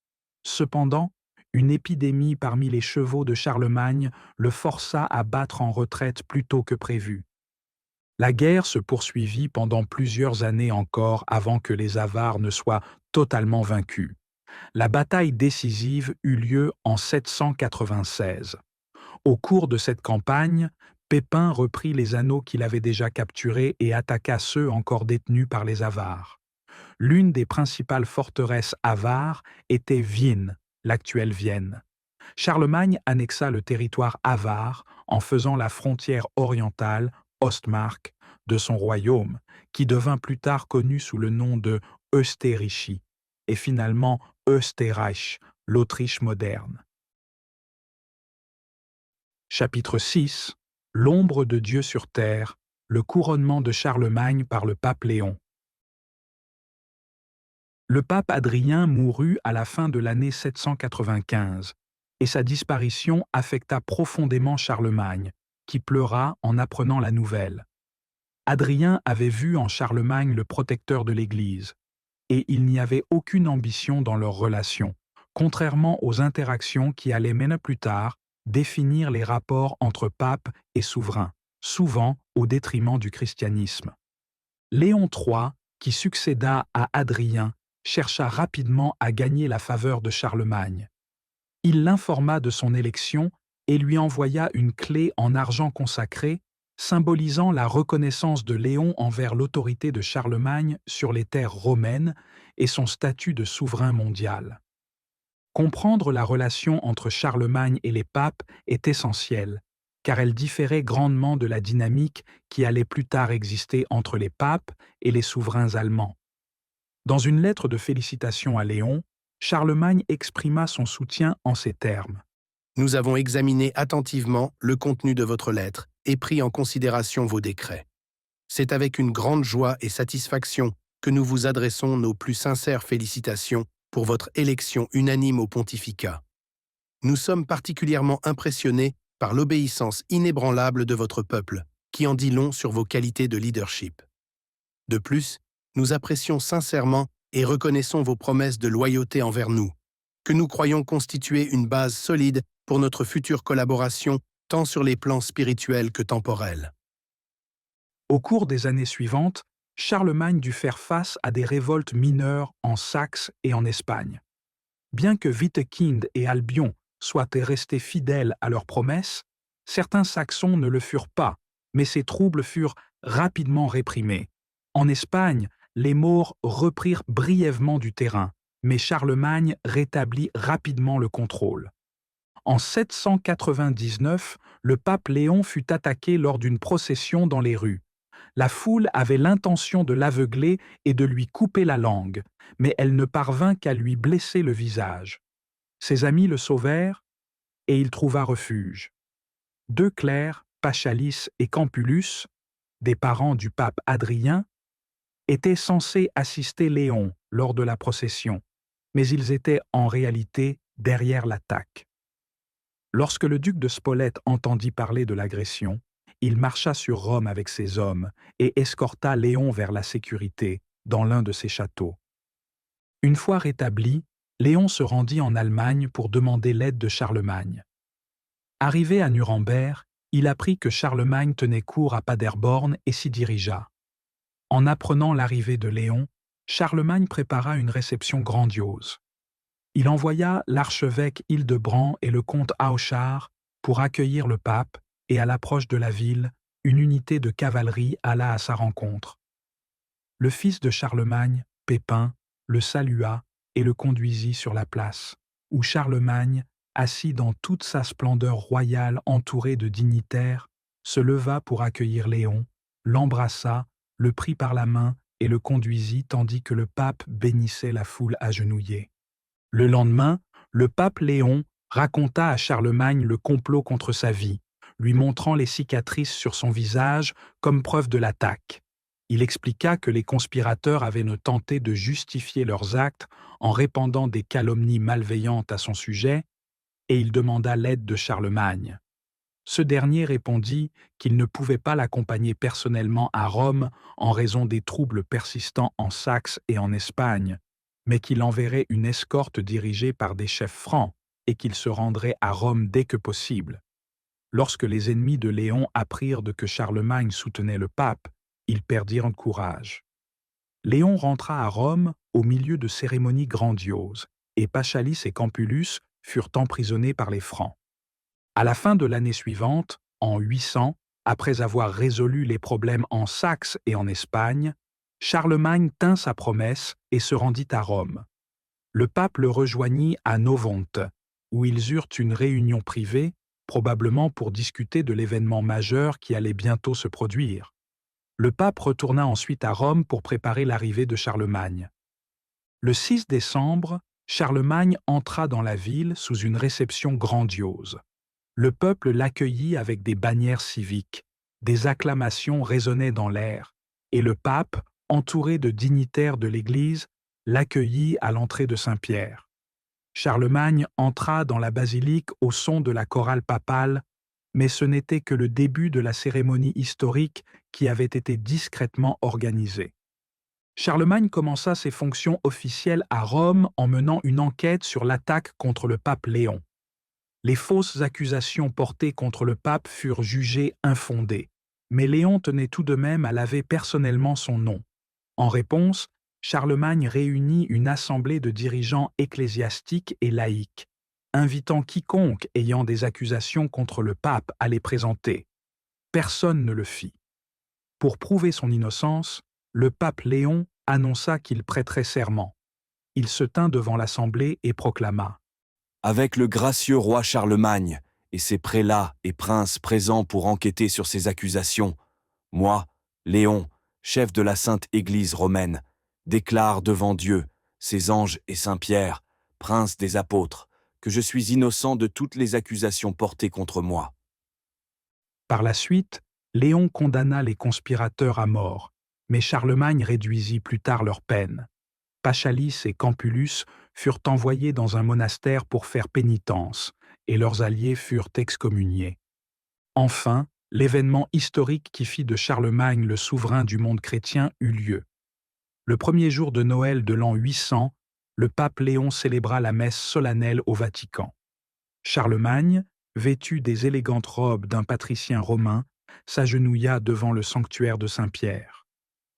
Cependant, une épidémie parmi les chevaux de Charlemagne le força à battre en retraite plus tôt que prévu. La guerre se poursuivit pendant plusieurs années encore avant que les Avars ne soient totalement vaincus. La bataille décisive eut lieu en 796. Au cours de cette campagne, Pépin reprit les anneaux qu'il avait déjà capturés et attaqua ceux encore détenus par les Avars. L'une des principales forteresses avares était Vienne, l'actuelle Vienne. Charlemagne annexa le territoire avare en faisant la frontière orientale, Ostmark, de son royaume, qui devint plus tard connu sous le nom de Österreichi, et finalement Österreich, l'Autriche moderne. Chapitre 6. L'ombre de Dieu sur terre, le couronnement de Charlemagne par le pape Léon. Le pape Adrien mourut à la fin de l'année 795, et sa disparition affecta profondément Charlemagne, qui pleura en apprenant la nouvelle. Adrien avait vu en Charlemagne le protecteur de l'Église, et il n'y avait aucune ambition dans leurs relations, contrairement aux interactions qui allaient même plus tard définir les rapports entre pape et souverain, souvent au détriment du christianisme. Léon III, qui succéda à Adrien, chercha rapidement à gagner la faveur de Charlemagne. Il l'informa de son élection et lui envoya une clé en argent consacrée, symbolisant la reconnaissance de Léon envers l'autorité de Charlemagne sur les terres romaines et son statut de souverain mondial. Comprendre la relation entre Charlemagne et les papes est essentiel, car elle différait grandement de la dynamique qui allait plus tard exister entre les papes et les souverains allemands. Dans une lettre de félicitations à Léon, Charlemagne exprima son soutien en ces termes. « Nous avons examiné attentivement le contenu de votre lettre et pris en considération vos décrets. C'est avec une grande joie et satisfaction que nous vous adressons nos plus sincères félicitations pour votre élection unanime au pontificat. Nous sommes particulièrement impressionnés par l'obéissance inébranlable de votre peuple, qui en dit long sur vos qualités de leadership. De plus, nous apprécions sincèrement et reconnaissons vos promesses de loyauté envers nous, que nous croyons constituer une base solide pour notre future collaboration tant sur les plans spirituels que temporels. » Au cours des années suivantes, Charlemagne dut faire face à des révoltes mineures en Saxe et en Espagne. Bien que Wittekind et Albion soient restés fidèles à leurs promesses, certains Saxons ne le furent pas, mais ces troubles furent rapidement réprimés. En Espagne, les Maures reprirent brièvement du terrain, mais Charlemagne rétablit rapidement le contrôle. En 799, le pape Léon fut attaqué lors d'une procession dans les rues. La foule avait l'intention de l'aveugler et de lui couper la langue, mais elle ne parvint qu'à lui blesser le visage. Ses amis le sauvèrent, et il trouva refuge. 2 clercs, Pachalis et Campulus, des parents du pape Adrien, étaient censés assister Léon lors de la procession, mais ils étaient en réalité derrière l'attaque. Lorsque le duc de Spolète entendit parler de l'agression, il marcha sur Rome avec ses hommes et escorta Léon vers la sécurité dans l'un de ses châteaux. Une fois rétabli, Léon se rendit en Allemagne pour demander l'aide de Charlemagne. Arrivé à Nuremberg, il apprit que Charlemagne tenait cour à Paderborn et s'y dirigea. En apprenant l'arrivée de Léon, Charlemagne prépara une réception grandiose. Il envoya l'archevêque Hildebrand et le comte Auchard pour accueillir le pape, et à l'approche de la ville, une unité de cavalerie alla à sa rencontre. Le fils de Charlemagne, Pépin, le salua et le conduisit sur la place, où Charlemagne, assis dans toute sa splendeur royale entouré de dignitaires, se leva pour accueillir Léon, l'embrassa, le prit par la main et le conduisit tandis que le pape bénissait la foule agenouillée. Le lendemain, le pape Léon raconta à Charlemagne le complot contre sa vie, lui montrant les cicatrices sur son visage comme preuve de l'attaque. Il expliqua que les conspirateurs avaient tenté de justifier leurs actes en répandant des calomnies malveillantes à son sujet, et il demanda l'aide de Charlemagne. Ce dernier répondit qu'il ne pouvait pas l'accompagner personnellement à Rome en raison des troubles persistants en Saxe et en Espagne, mais qu'il enverrait une escorte dirigée par des chefs francs et qu'il se rendrait à Rome dès que possible. Lorsque les ennemis de Léon apprirent que Charlemagne soutenait le pape, ils perdirent courage. Léon rentra à Rome au milieu de cérémonies grandioses, et Pachalis et Campulus furent emprisonnés par les Francs. À la fin de l'année suivante, en 800, après avoir résolu les problèmes en Saxe et en Espagne, Charlemagne tint sa promesse et se rendit à Rome. Le pape le rejoignit à Novonte, où ils eurent une réunion privée, probablement pour discuter de l'événement majeur qui allait bientôt se produire. Le pape retourna ensuite à Rome pour préparer l'arrivée de Charlemagne. Le 6 décembre, Charlemagne entra dans la ville sous une réception grandiose. Le peuple l'accueillit avec des bannières civiques, des acclamations résonnaient dans l'air, et le pape, entouré de dignitaires de l'Église, l'accueillit à l'entrée de Saint-Pierre. Charlemagne entra dans la basilique au son de la chorale papale, mais ce n'était que le début de la cérémonie historique qui avait été discrètement organisée. Charlemagne commença ses fonctions officielles à Rome en menant une enquête sur l'attaque contre le pape Léon. Les fausses accusations portées contre le pape furent jugées infondées, mais Léon tenait tout de même à laver personnellement son nom. En réponse, Charlemagne réunit une assemblée de dirigeants ecclésiastiques et laïcs, invitant quiconque ayant des accusations contre le pape à les présenter. Personne ne le fit. Pour prouver son innocence, le pape Léon annonça qu'il prêterait serment. Il se tint devant l'assemblée et proclama : « Avec le gracieux roi Charlemagne et ses prélats et princes présents pour enquêter sur ces accusations, moi, Léon, chef de la Sainte Église romaine, déclare devant Dieu, ses anges et Saint-Pierre, prince des apôtres, que je suis innocent de toutes les accusations portées contre moi. » Par la suite, Léon condamna les conspirateurs à mort, mais Charlemagne réduisit plus tard leur peine. Pachalis et Campulus furent envoyés dans un monastère pour faire pénitence, et leurs alliés furent excommuniés. Enfin, l'événement historique qui fit de Charlemagne le souverain du monde chrétien eut lieu. Le premier jour de Noël de l'an 800, le pape Léon célébra la messe solennelle au Vatican. Charlemagne, vêtu des élégantes robes d'un patricien romain, s'agenouilla devant le sanctuaire de Saint-Pierre.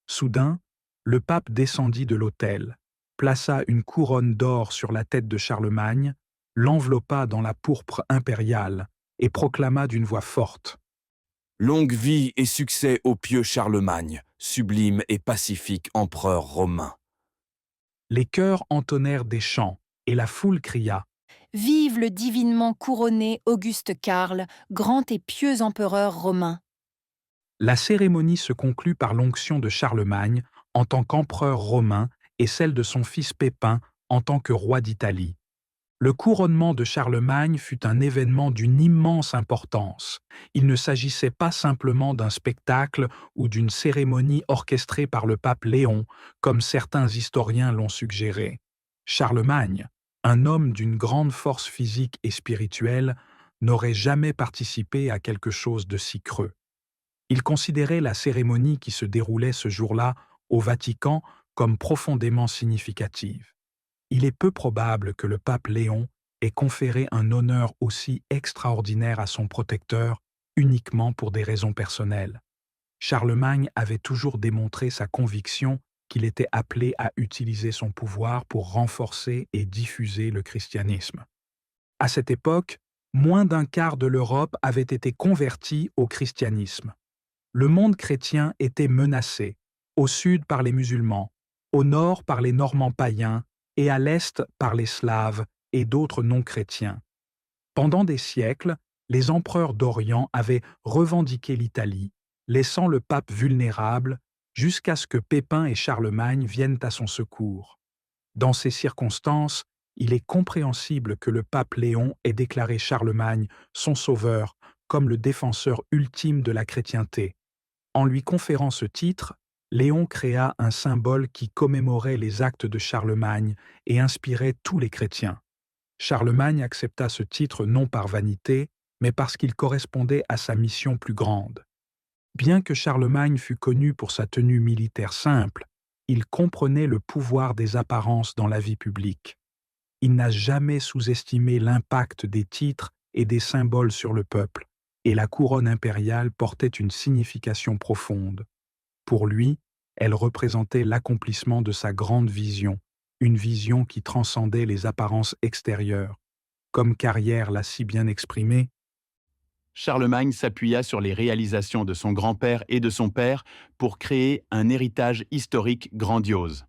Soudain, le pape descendit de l'autel, plaça une couronne d'or sur la tête de Charlemagne, l'enveloppa dans la pourpre impériale et proclama d'une voix forte : « Longue vie et succès au pieux Charlemagne, sublime et pacifique empereur romain. » Les chœurs entonnèrent des chants, et la foule cria : « Vive le divinement couronné Auguste Karl, grand et pieux empereur romain !» La cérémonie se conclut par l'onction de Charlemagne en tant qu'empereur romain et celle de son fils Pépin en tant que roi d'Italie. Le couronnement de Charlemagne fut un événement d'une immense importance. Il ne s'agissait pas simplement d'un spectacle ou d'une cérémonie orchestrée par le pape Léon, comme certains historiens l'ont suggéré. Charlemagne, un homme d'une grande force physique et spirituelle, n'aurait jamais participé à quelque chose de si creux. Il considérait la cérémonie qui se déroulait ce jour-là au Vatican comme profondément significative. Il est peu probable que le pape Léon ait conféré un honneur aussi extraordinaire à son protecteur uniquement pour des raisons personnelles. Charlemagne avait toujours démontré sa conviction qu'il était appelé à utiliser son pouvoir pour renforcer et diffuser le christianisme. À cette époque, moins d'un quart de l'Europe avait été convertie au christianisme. Le monde chrétien était menacé, au sud par les musulmans, au nord par les Normands païens et à l'est par les Slaves et d'autres non-chrétiens. Pendant des siècles, les empereurs d'Orient avaient revendiqué l'Italie, laissant le pape vulnérable jusqu'à ce que Pépin et Charlemagne viennent à son secours. Dans ces circonstances, il est compréhensible que le pape Léon ait déclaré Charlemagne son sauveur comme le défenseur ultime de la chrétienté. En lui conférant ce titre, Léon créa un symbole qui commémorait les actes de Charlemagne et inspirait tous les chrétiens. Charlemagne accepta ce titre non par vanité, mais parce qu'il correspondait à sa mission plus grande. Bien que Charlemagne fût connu pour sa tenue militaire simple, il comprenait le pouvoir des apparences dans la vie publique. Il n'a jamais sous-estimé l'impact des titres et des symboles sur le peuple, et la couronne impériale portait une signification profonde. Pour lui, elle représentait l'accomplissement de sa grande vision, une vision qui transcendait les apparences extérieures. Comme Carrière l'a si bien exprimé, Charlemagne s'appuya sur les réalisations de son grand-père et de son père pour créer un héritage historique grandiose.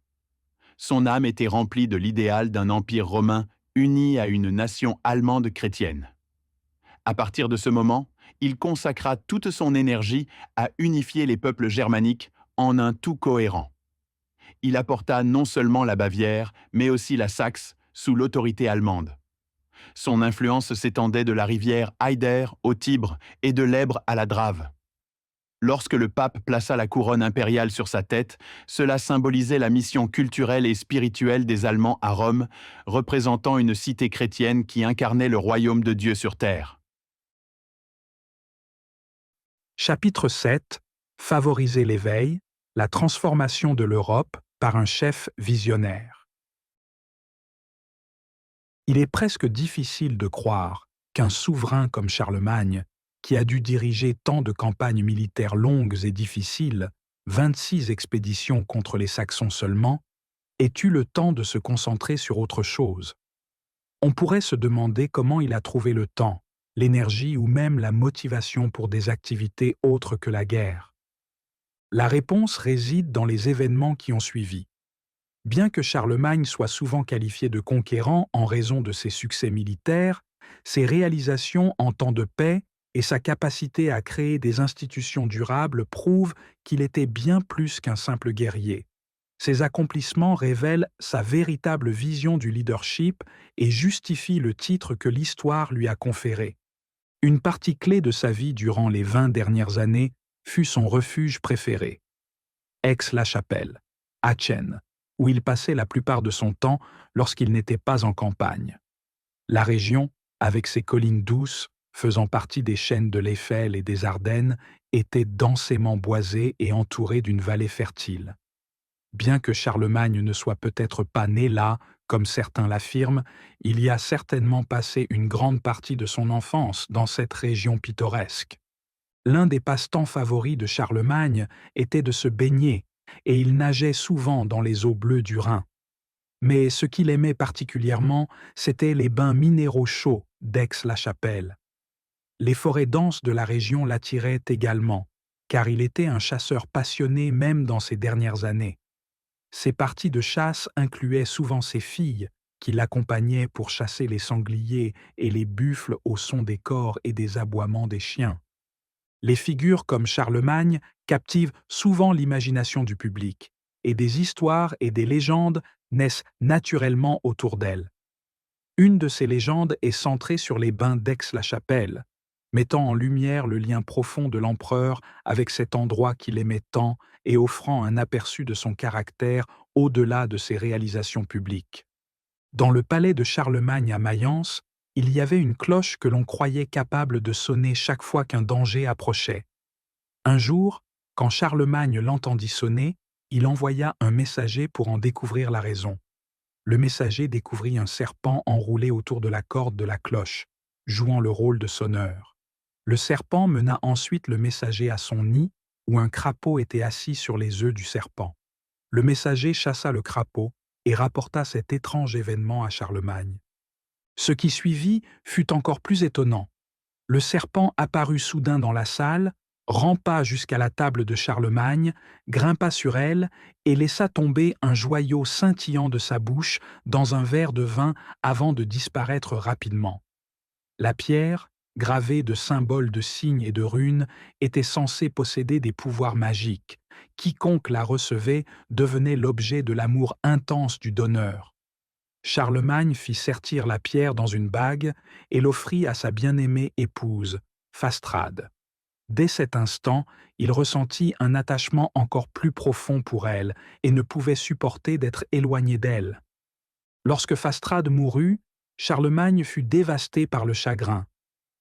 Son âme était remplie de l'idéal d'un empire romain uni à une nation allemande chrétienne. À partir de ce moment, il consacra toute son énergie à unifier les peuples germaniques en un tout cohérent. Il apporta non seulement la Bavière, mais aussi la Saxe sous l'autorité allemande. Son influence s'étendait de la rivière Eider au Tibre et de l'Èbre à la Drave. Lorsque le pape plaça la couronne impériale sur sa tête, cela symbolisait la mission culturelle et spirituelle des Allemands à Rome, représentant une cité chrétienne qui incarnait le royaume de Dieu sur terre. Chapitre 7. Favoriser l'éveil, la transformation de l'Europe par un chef visionnaire. Il est presque difficile de croire qu'un souverain comme Charlemagne, qui a dû diriger tant de campagnes militaires longues et difficiles, 26 expéditions contre les Saxons seulement, ait eu le temps de se concentrer sur autre chose. On pourrait se demander comment il a trouvé le temps, l'énergie ou même la motivation pour des activités autres que la guerre. La réponse réside dans les événements qui ont suivi. Bien que Charlemagne soit souvent qualifié de conquérant en raison de ses succès militaires, ses réalisations en temps de paix et sa capacité à créer des institutions durables prouvent qu'il était bien plus qu'un simple guerrier. Ses accomplissements révèlent sa véritable vision du leadership et justifient le titre que l'histoire lui a conféré. Une partie clé de sa vie durant les 20 dernières années fut son refuge préféré, Aix-la-Chapelle, Aachen, où il passait la plupart de son temps lorsqu'il n'était pas en campagne. La région, avec ses collines douces, faisant partie des chaînes de l'Eiffel et des Ardennes, était densément boisée et entourée d'une vallée fertile. Bien que Charlemagne ne soit peut-être pas né là, comme certains l'affirment, il y a certainement passé une grande partie de son enfance dans cette région pittoresque. L'un des passe-temps favoris de Charlemagne était de se baigner, et il nageait souvent dans les eaux bleues du Rhin. Mais ce qu'il aimait particulièrement, c'étaient les bains minéraux chauds d'Aix-la-Chapelle. Les forêts denses de la région l'attiraient également, car il était un chasseur passionné même dans ses dernières années. Ses parties de chasse incluaient souvent ses filles, qui l'accompagnaient pour chasser les sangliers et les buffles au son des cors et des aboiements des chiens. Les figures comme Charlemagne captivent souvent l'imagination du public, et des histoires et des légendes naissent naturellement autour d'elles. Une de ces légendes est centrée sur les bains d'Aix-la-Chapelle, mettant en lumière le lien profond de l'empereur avec cet endroit qu'il aimait tant et offrant un aperçu de son caractère au-delà de ses réalisations publiques. Dans le palais de Charlemagne à Mayence, il y avait une cloche que l'on croyait capable de sonner chaque fois qu'un danger approchait. Un jour, quand Charlemagne l'entendit sonner, il envoya un messager pour en découvrir la raison. Le messager découvrit un serpent enroulé autour de la corde de la cloche, jouant le rôle de sonneur. Le serpent mena ensuite le messager à son nid, où un crapaud était assis sur les œufs du serpent. Le messager chassa le crapaud et rapporta cet étrange événement à Charlemagne. Ce qui suivit fut encore plus étonnant. Le serpent apparut soudain dans la salle, rampa jusqu'à la table de Charlemagne, grimpa sur elle et laissa tomber un joyau scintillant de sa bouche dans un verre de vin avant de disparaître rapidement. La pierre, gravée de symboles de signes et de runes, était censée posséder des pouvoirs magiques. Quiconque la recevait devenait l'objet de l'amour intense du donneur. Charlemagne fit sertir la pierre dans une bague et l'offrit à sa bien-aimée épouse, Fastrade. Dès cet instant, il ressentit un attachement encore plus profond pour elle et ne pouvait supporter d'être éloigné d'elle. Lorsque Fastrade mourut, Charlemagne fut dévasté par le chagrin.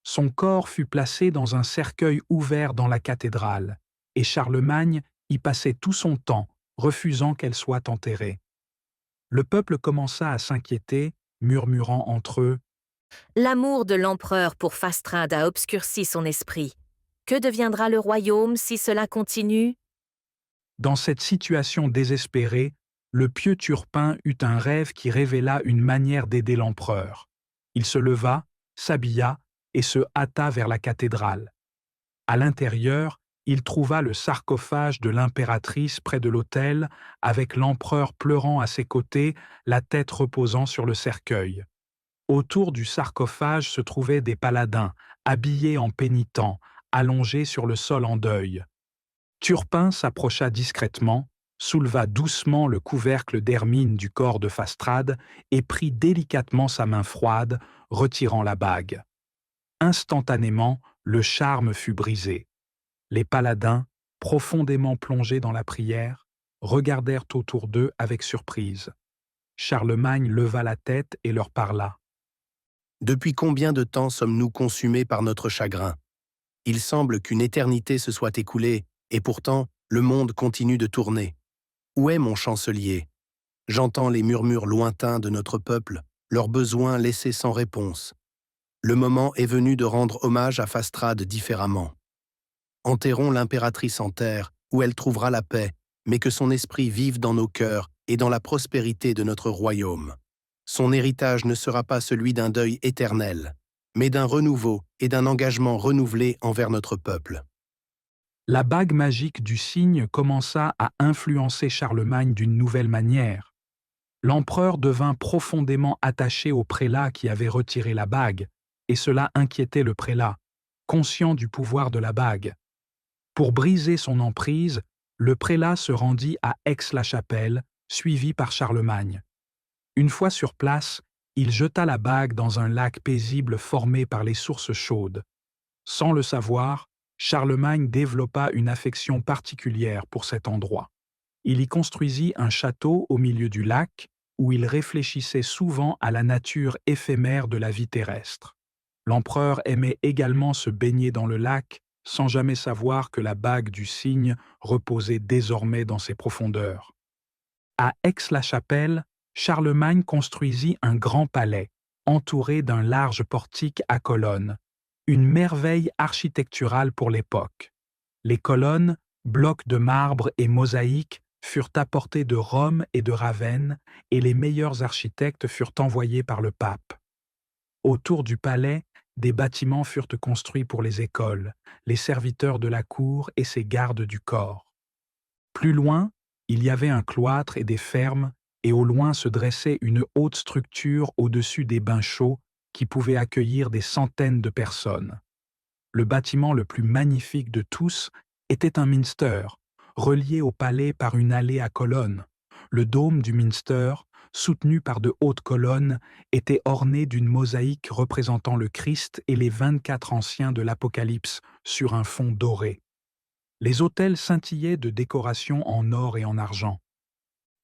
Son corps fut placé dans un cercueil ouvert dans la cathédrale, et Charlemagne y passait tout son temps, refusant qu'elle soit enterrée. Le peuple commença à s'inquiéter, murmurant entre eux « L'amour de l'empereur pour Fastrade a obscurci son esprit. Que deviendra le royaume si cela continue ?» Dans cette situation désespérée, le pieux Turpin eut un rêve qui révéla une manière d'aider l'empereur. Il se leva, s'habilla et se hâta vers la cathédrale. À l'intérieur, il trouva le sarcophage de l'impératrice près de l'autel, avec l'empereur pleurant à ses côtés, la tête reposant sur le cercueil. Autour du sarcophage se trouvaient des paladins, habillés en pénitents, allongés sur le sol en deuil. Turpin s'approcha discrètement, souleva doucement le couvercle d'hermine du corps de Fastrade et prit délicatement sa main froide, retirant la bague. Instantanément, le charme fut brisé. Les paladins, profondément plongés dans la prière, regardèrent autour d'eux avec surprise. Charlemagne leva la tête et leur parla. « Depuis combien de temps sommes-nous consumés par notre chagrin? Il semble qu'une éternité se soit écoulée, et pourtant, le monde continue de tourner. Où est mon chancelier? J'entends les murmures lointains de notre peuple, leurs besoins laissés sans réponse. Le moment est venu de rendre hommage à Fastrade différemment. Enterrons l'impératrice en terre, où elle trouvera la paix, mais que son esprit vive dans nos cœurs et dans la prospérité de notre royaume. Son héritage ne sera pas celui d'un deuil éternel, mais d'un renouveau et d'un engagement renouvelé envers notre peuple. » La bague magique du cygne commença à influencer Charlemagne d'une nouvelle manière. L'empereur devint profondément attaché au prélat qui avait retiré la bague, et cela inquiétait le prélat, conscient du pouvoir de la bague. Pour briser son emprise, le prélat se rendit à Aix-la-Chapelle, suivi par Charlemagne. Une fois sur place, il jeta la bague dans un lac paisible formé par les sources chaudes. Sans le savoir, Charlemagne développa une affection particulière pour cet endroit. Il y construisit un château au milieu du lac, où il réfléchissait souvent à la nature éphémère de la vie terrestre. L'empereur aimait également se baigner dans le lac, sans jamais savoir que la bague du cygne reposait désormais dans ses profondeurs. À Aix-la-Chapelle, Charlemagne construisit un grand palais, entouré d'un large portique à colonnes, une merveille architecturale pour l'époque. Les colonnes, blocs de marbre et mosaïques, furent apportés de Rome et de Ravenne, et les meilleurs architectes furent envoyés par le pape. Autour du palais, des bâtiments furent construits pour les écoles, les serviteurs de la cour et ses gardes du corps. Plus loin, il y avait un cloître et des fermes, et au loin se dressait une haute structure au-dessus des bains chauds qui pouvait accueillir des centaines de personnes. Le bâtiment le plus magnifique de tous était un minster, relié au palais par une allée à colonnes. Le dôme du minster, soutenu par de hautes colonnes, était orné d'une mosaïque représentant le Christ et les 24 anciens de l'Apocalypse sur un fond doré. Les autels scintillaient de décorations en or et en argent.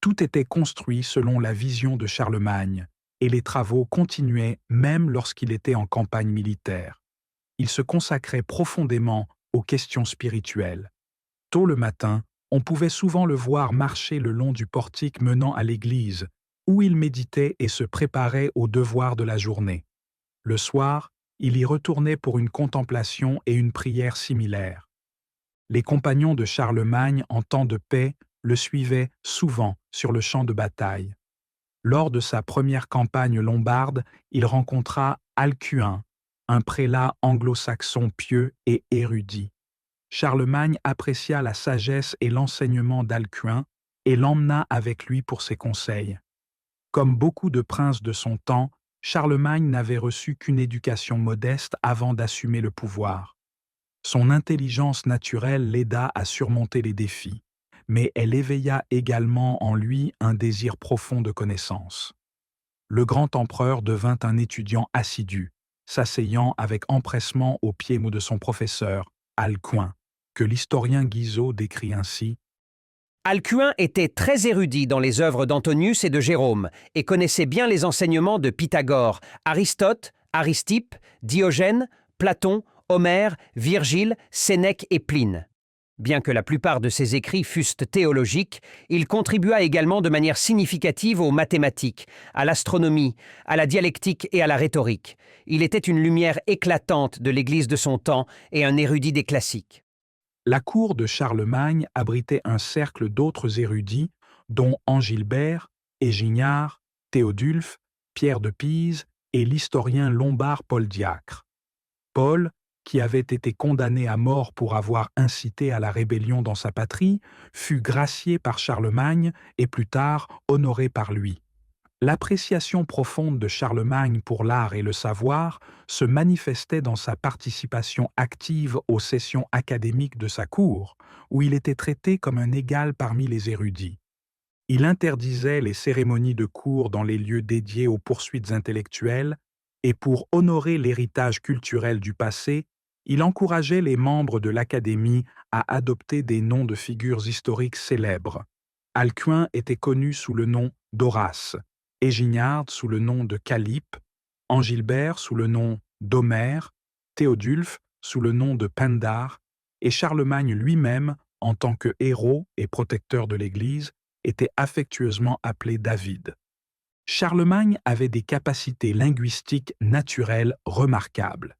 Tout était construit selon la vision de Charlemagne, et les travaux continuaient même lorsqu'il était en campagne militaire. Il se consacrait profondément aux questions spirituelles. Tôt le matin, on pouvait souvent le voir marcher le long du portique menant à l'église, où il méditait et se préparait aux devoirs de la journée. Le soir, il y retournait pour une contemplation et une prière similaires. Les compagnons de Charlemagne en temps de paix le suivaient souvent sur le champ de bataille. Lors de sa première campagne lombarde, il rencontra Alcuin, un prélat anglo-saxon pieux et érudit. Charlemagne apprécia la sagesse et l'enseignement d'Alcuin et l'emmena avec lui pour ses conseils. Comme beaucoup de princes de son temps, Charlemagne n'avait reçu qu'une éducation modeste avant d'assumer le pouvoir. Son intelligence naturelle l'aida à surmonter les défis, mais elle éveilla également en lui un désir profond de connaissance. Le grand empereur devint un étudiant assidu, s'asseyant avec empressement aux pieds de son professeur, Alcuin, que l'historien Guizot décrit ainsi. Alcuin était très érudit dans les œuvres d'Antonius et de Jérôme et connaissait bien les enseignements de Pythagore, Aristote, Aristippe, Diogène, Platon, Homère, Virgile, Sénèque et Pline. Bien que la plupart de ses écrits fussent théologiques, il contribua également de manière significative aux mathématiques, à l'astronomie, à la dialectique et à la rhétorique. Il était une lumière éclatante de l'Église de son temps et un érudit des classiques. La cour de Charlemagne abritait un cercle d'autres érudits, dont Angilbert, Égignard, Théodulphe, Pierre de Pise et l'historien lombard Paul Diacre. Paul, qui avait été condamné à mort pour avoir incité à la rébellion dans sa patrie, fut gracié par Charlemagne et plus tard honoré par lui. L'appréciation profonde de Charlemagne pour l'art et le savoir se manifestait dans sa participation active aux sessions académiques de sa cour, où il était traité comme un égal parmi les érudits. Il interdisait les cérémonies de cour dans les lieux dédiés aux poursuites intellectuelles, et pour honorer l'héritage culturel du passé, il encourageait les membres de l'Académie à adopter des noms de figures historiques célèbres. Alcuin était connu sous le nom d'Horace, Égignard sous le nom de Calype, Angilbert sous le nom d'Homère, Théodulphe sous le nom de Pindare, et Charlemagne lui-même, en tant que héros et protecteur de l'Église, était affectueusement appelé David. Charlemagne avait des capacités linguistiques naturelles remarquables.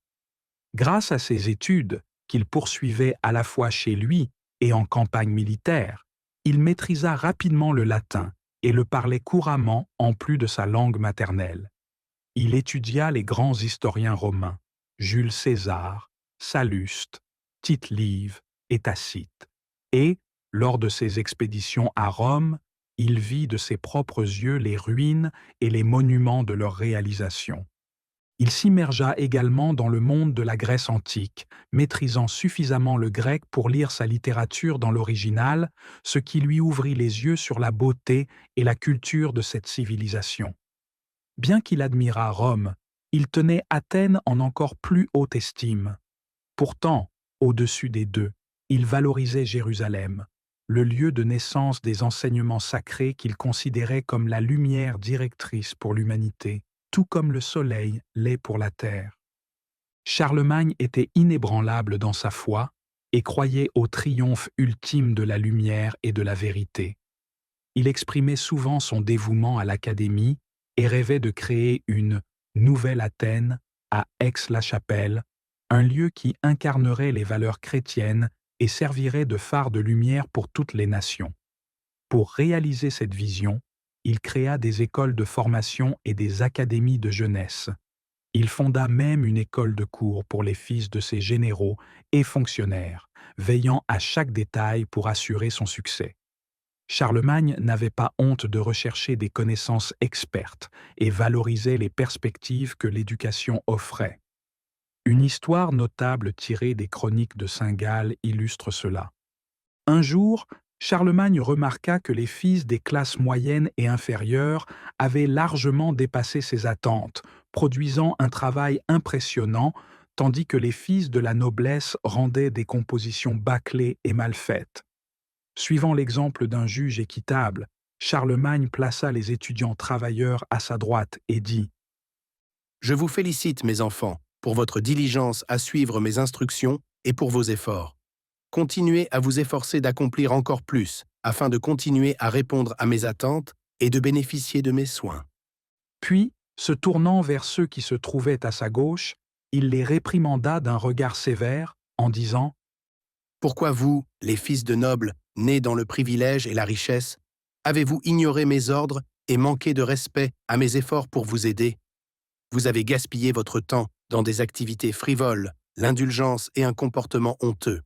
Grâce à ses études, qu'il poursuivait à la fois chez lui et en campagne militaire, il maîtrisa rapidement le latin et le parlait couramment en plus de sa langue maternelle. Il étudia les grands historiens romains, Jules César, Salluste, Tite-Live et Tacite, et, lors de ses expéditions à Rome, il vit de ses propres yeux les ruines et les monuments de leur réalisation. Il s'immergea également dans le monde de la Grèce antique, maîtrisant suffisamment le grec pour lire sa littérature dans l'original, ce qui lui ouvrit les yeux sur la beauté et la culture de cette civilisation. Bien qu'il admirât Rome, il tenait Athènes en encore plus haute estime. Pourtant, au-dessus des deux, il valorisait Jérusalem, le lieu de naissance des enseignements sacrés qu'il considérait comme la lumière directrice pour l'humanité, tout comme le soleil l'est pour la terre. Charlemagne était inébranlable dans sa foi et croyait au triomphe ultime de la lumière et de la vérité. Il exprimait souvent son dévouement à l'Académie et rêvait de créer une « nouvelle Athènes » à Aix-la-Chapelle, un lieu qui incarnerait les valeurs chrétiennes et servirait de phare de lumière pour toutes les nations. Pour réaliser cette vision, il créa des écoles de formation et des académies de jeunesse. Il fonda même une école de cour pour les fils de ses généraux et fonctionnaires, veillant à chaque détail pour assurer son succès. Charlemagne n'avait pas honte de rechercher des connaissances expertes et valorisait les perspectives que l'éducation offrait. Une histoire notable tirée des chroniques de Saint-Gall illustre cela. Un jour, Charlemagne remarqua que les fils des classes moyennes et inférieures avaient largement dépassé ses attentes, produisant un travail impressionnant, tandis que les fils de la noblesse rendaient des compositions bâclées et mal faites. Suivant l'exemple d'un juge équitable, Charlemagne plaça les étudiants travailleurs à sa droite et dit « Je vous félicite, mes enfants, pour votre diligence à suivre mes instructions et pour vos efforts. Continuez à vous efforcer d'accomplir encore plus, afin de continuer à répondre à mes attentes et de bénéficier de mes soins. » Puis, se tournant vers ceux qui se trouvaient à sa gauche, il les réprimanda d'un regard sévère en disant « Pourquoi vous, les fils de nobles, nés dans le privilège et la richesse, avez-vous ignoré mes ordres et manqué de respect à mes efforts pour vous aider? Vous avez gaspillé votre temps dans des activités frivoles, l'indulgence et un comportement honteux. »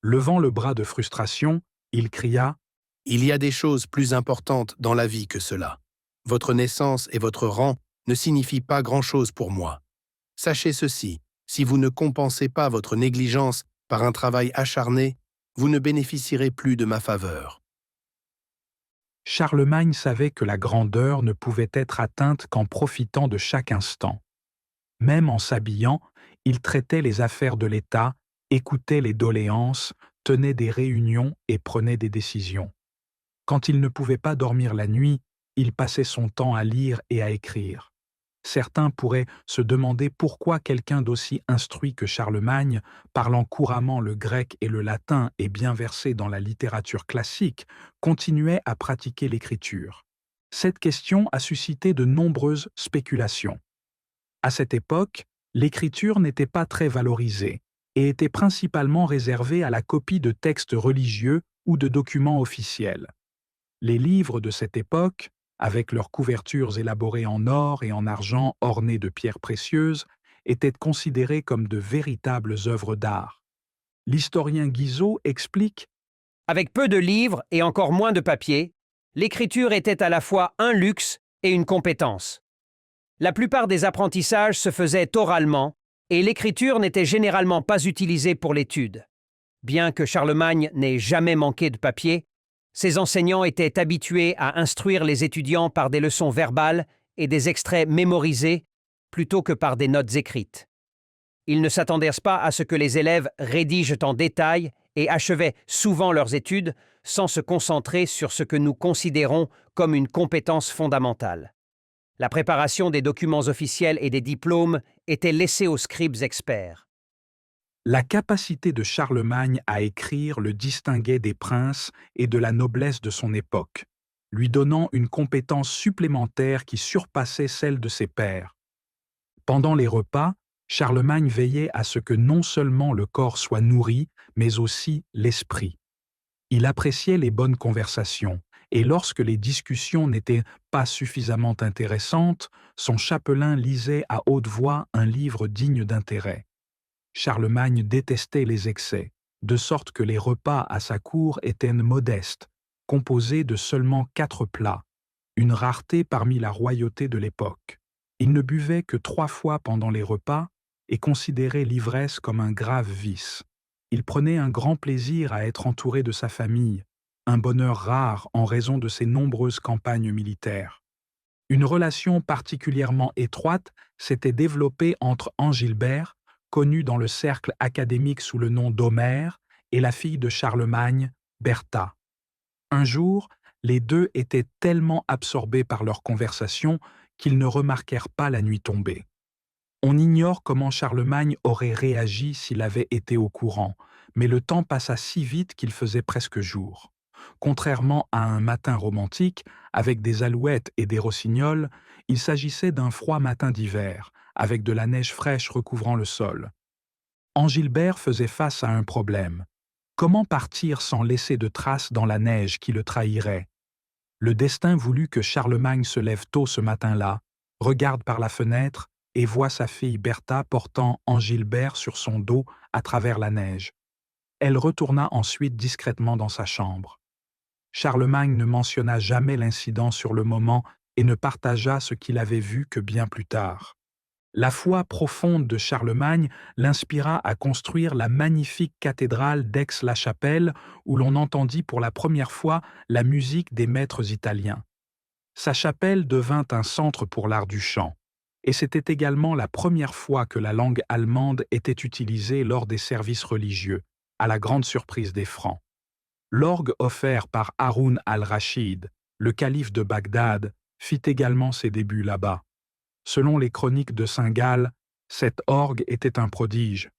Levant le bras de frustration, il cria « Il y a des choses plus importantes dans la vie que cela. Votre naissance et votre rang ne signifient pas grand-chose pour moi. Sachez ceci, si vous ne compensez pas votre négligence par un travail acharné, vous ne bénéficierez plus de ma faveur. » Charlemagne savait que la grandeur ne pouvait être atteinte qu'en profitant de chaque instant. Même en s'habillant, il traitait les affaires de l'État, écoutait les doléances, tenait des réunions et prenait des décisions. Quand il ne pouvait pas dormir la nuit, il passait son temps à lire et à écrire. Certains pourraient se demander pourquoi quelqu'un d'aussi instruit que Charlemagne, parlant couramment le grec et le latin et bien versé dans la littérature classique, continuait à pratiquer l'écriture. Cette question a suscité de nombreuses spéculations. À cette époque, l'écriture n'était pas très valorisée et était principalement réservée à la copie de textes religieux ou de documents officiels. Les livres de cette époque, avec leurs couvertures élaborées en or et en argent ornées de pierres précieuses, étaient considérés comme de véritables œuvres d'art. L'historien Guizot explique « Avec peu de livres et encore moins de papier, l'écriture était à la fois un luxe et une compétence. La plupart des apprentissages se faisaient oralement et l'écriture n'était généralement pas utilisée pour l'étude. Bien que Charlemagne n'ait jamais manqué de papier, ses enseignants étaient habitués à instruire les étudiants par des leçons verbales et des extraits mémorisés plutôt que par des notes écrites. Ils ne s'attendaient pas à ce que les élèves rédigent en détail et achevaient souvent leurs études sans se concentrer sur ce que nous considérons comme une compétence fondamentale. La préparation des documents officiels et des diplômes était laissée aux scribes experts. La capacité de Charlemagne à écrire le distinguait des princes et de la noblesse de son époque, lui donnant une compétence supplémentaire qui surpassait celle de ses pairs. Pendant les repas, Charlemagne veillait à ce que non seulement le corps soit nourri, mais aussi l'esprit. Il appréciait les bonnes conversations, et lorsque les discussions n'étaient pas suffisamment intéressantes, son chapelain lisait à haute voix un livre digne d'intérêt. Charlemagne détestait les excès, de sorte que les repas à sa cour étaient modestes, composés de seulement 4 plats, une rareté parmi la royauté de l'époque. Il ne buvait que 3 fois pendant les repas et considérait l'ivresse comme un grave vice. Il prenait un grand plaisir à être entouré de sa famille, un bonheur rare en raison de ses nombreuses campagnes militaires. Une relation particulièrement étroite s'était développée entre Angilbert, connu dans le cercle académique sous le nom d'Homère, et la fille de Charlemagne, Bertha. Un jour, les deux étaient tellement absorbés par leur conversation qu'ils ne remarquèrent pas la nuit tombée. On ignore comment Charlemagne aurait réagi s'il avait été au courant, mais le temps passa si vite qu'il faisait presque jour. Contrairement à un matin romantique, avec des alouettes et des rossignols, il s'agissait d'un froid matin d'hiver, avec de la neige fraîche recouvrant le sol. Angilbert faisait face à un problème. Comment partir sans laisser de traces dans la neige qui le trahirait? Le destin voulut que Charlemagne se lève tôt ce matin-là, regarde par la fenêtre et voit sa fille Bertha portant Angilbert sur son dos à travers la neige. Elle retourna ensuite discrètement dans sa chambre. Charlemagne ne mentionna jamais l'incident sur le moment et ne partagea ce qu'il avait vu que bien plus tard. La foi profonde de Charlemagne l'inspira à construire la magnifique cathédrale d'Aix-la-Chapelle où l'on entendit pour la première fois la musique des maîtres italiens. Sa chapelle devint un centre pour l'art du chant, et c'était également la première fois que la langue allemande était utilisée lors des services religieux, à la grande surprise des Francs. L'orgue offert par Haroun al-Rachid, le calife de Bagdad, fit également ses débuts là-bas. Selon les chroniques de Saint-Gall, cet orgue était un prodige.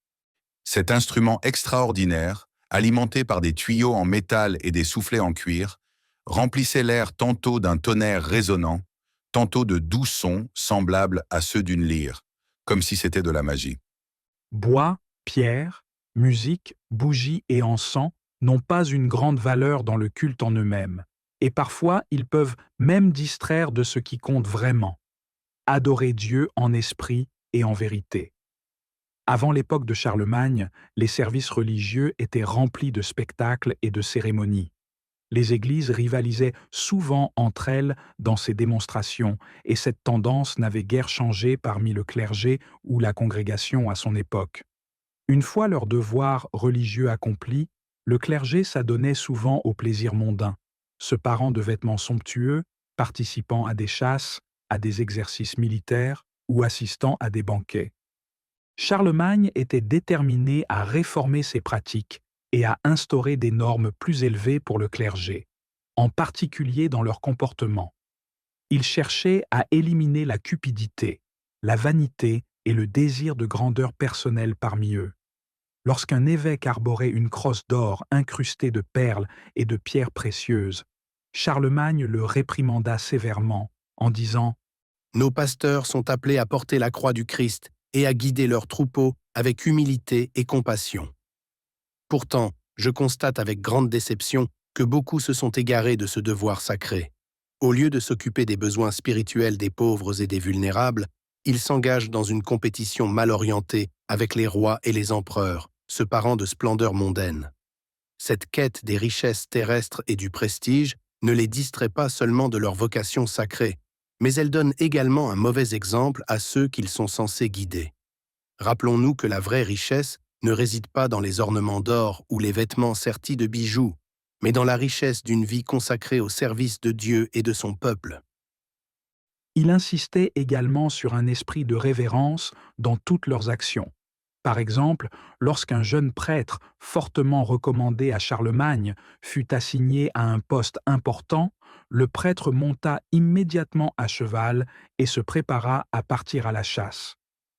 Cet instrument extraordinaire, alimenté par des tuyaux en métal et des soufflets en cuir, remplissait l'air tantôt d'un tonnerre résonnant, tantôt de doux sons semblables à ceux d'une lyre, comme si c'était de la magie. Bois, pierre, musique, bougies et encens n'ont pas une grande valeur dans le culte en eux-mêmes, et parfois ils peuvent même distraire de ce qui compte vraiment: adorer Dieu en esprit et en vérité. Avant l'époque de Charlemagne, les services religieux étaient remplis de spectacles et de cérémonies. Les églises rivalisaient souvent entre elles dans ces démonstrations, et cette tendance n'avait guère changé parmi le clergé ou la congrégation à son époque. Une fois leur devoir religieux accompli, le clergé s'adonnait souvent aux plaisirs mondains, se parant de vêtements somptueux, participant à des chasses, à des exercices militaires ou assistant à des banquets. Charlemagne était déterminé à réformer ces pratiques et à instaurer des normes plus élevées pour le clergé, en particulier dans leur comportement. Il cherchait à éliminer la cupidité, la vanité et le désir de grandeur personnelle parmi eux. Lorsqu'un évêque arborait une crosse d'or incrustée de perles et de pierres précieuses, Charlemagne le réprimanda sévèrement en disant « Nos pasteurs sont appelés à porter la croix du Christ et à guider leurs troupeaux avec humilité et compassion. Pourtant, je constate avec grande déception que beaucoup se sont égarés de ce devoir sacré. Au lieu de s'occuper des besoins spirituels des pauvres et des vulnérables, ils s'engagent dans une compétition mal orientée avec les rois et les empereurs, se parant de splendeurs mondaines. Cette quête des richesses terrestres et du prestige ne les distrait pas seulement de leur vocation sacrée, mais elle donne également un mauvais exemple à ceux qu'ils sont censés guider. Rappelons-nous que la vraie richesse ne réside pas dans les ornements d'or ou les vêtements sertis de bijoux, mais dans la richesse d'une vie consacrée au service de Dieu et de son peuple. Il insistait également sur un esprit de révérence dans toutes leurs actions. Par exemple, lorsqu'un jeune prêtre fortement recommandé à Charlemagne fut assigné à un poste important, le prêtre monta immédiatement à cheval et se prépara à partir à la chasse.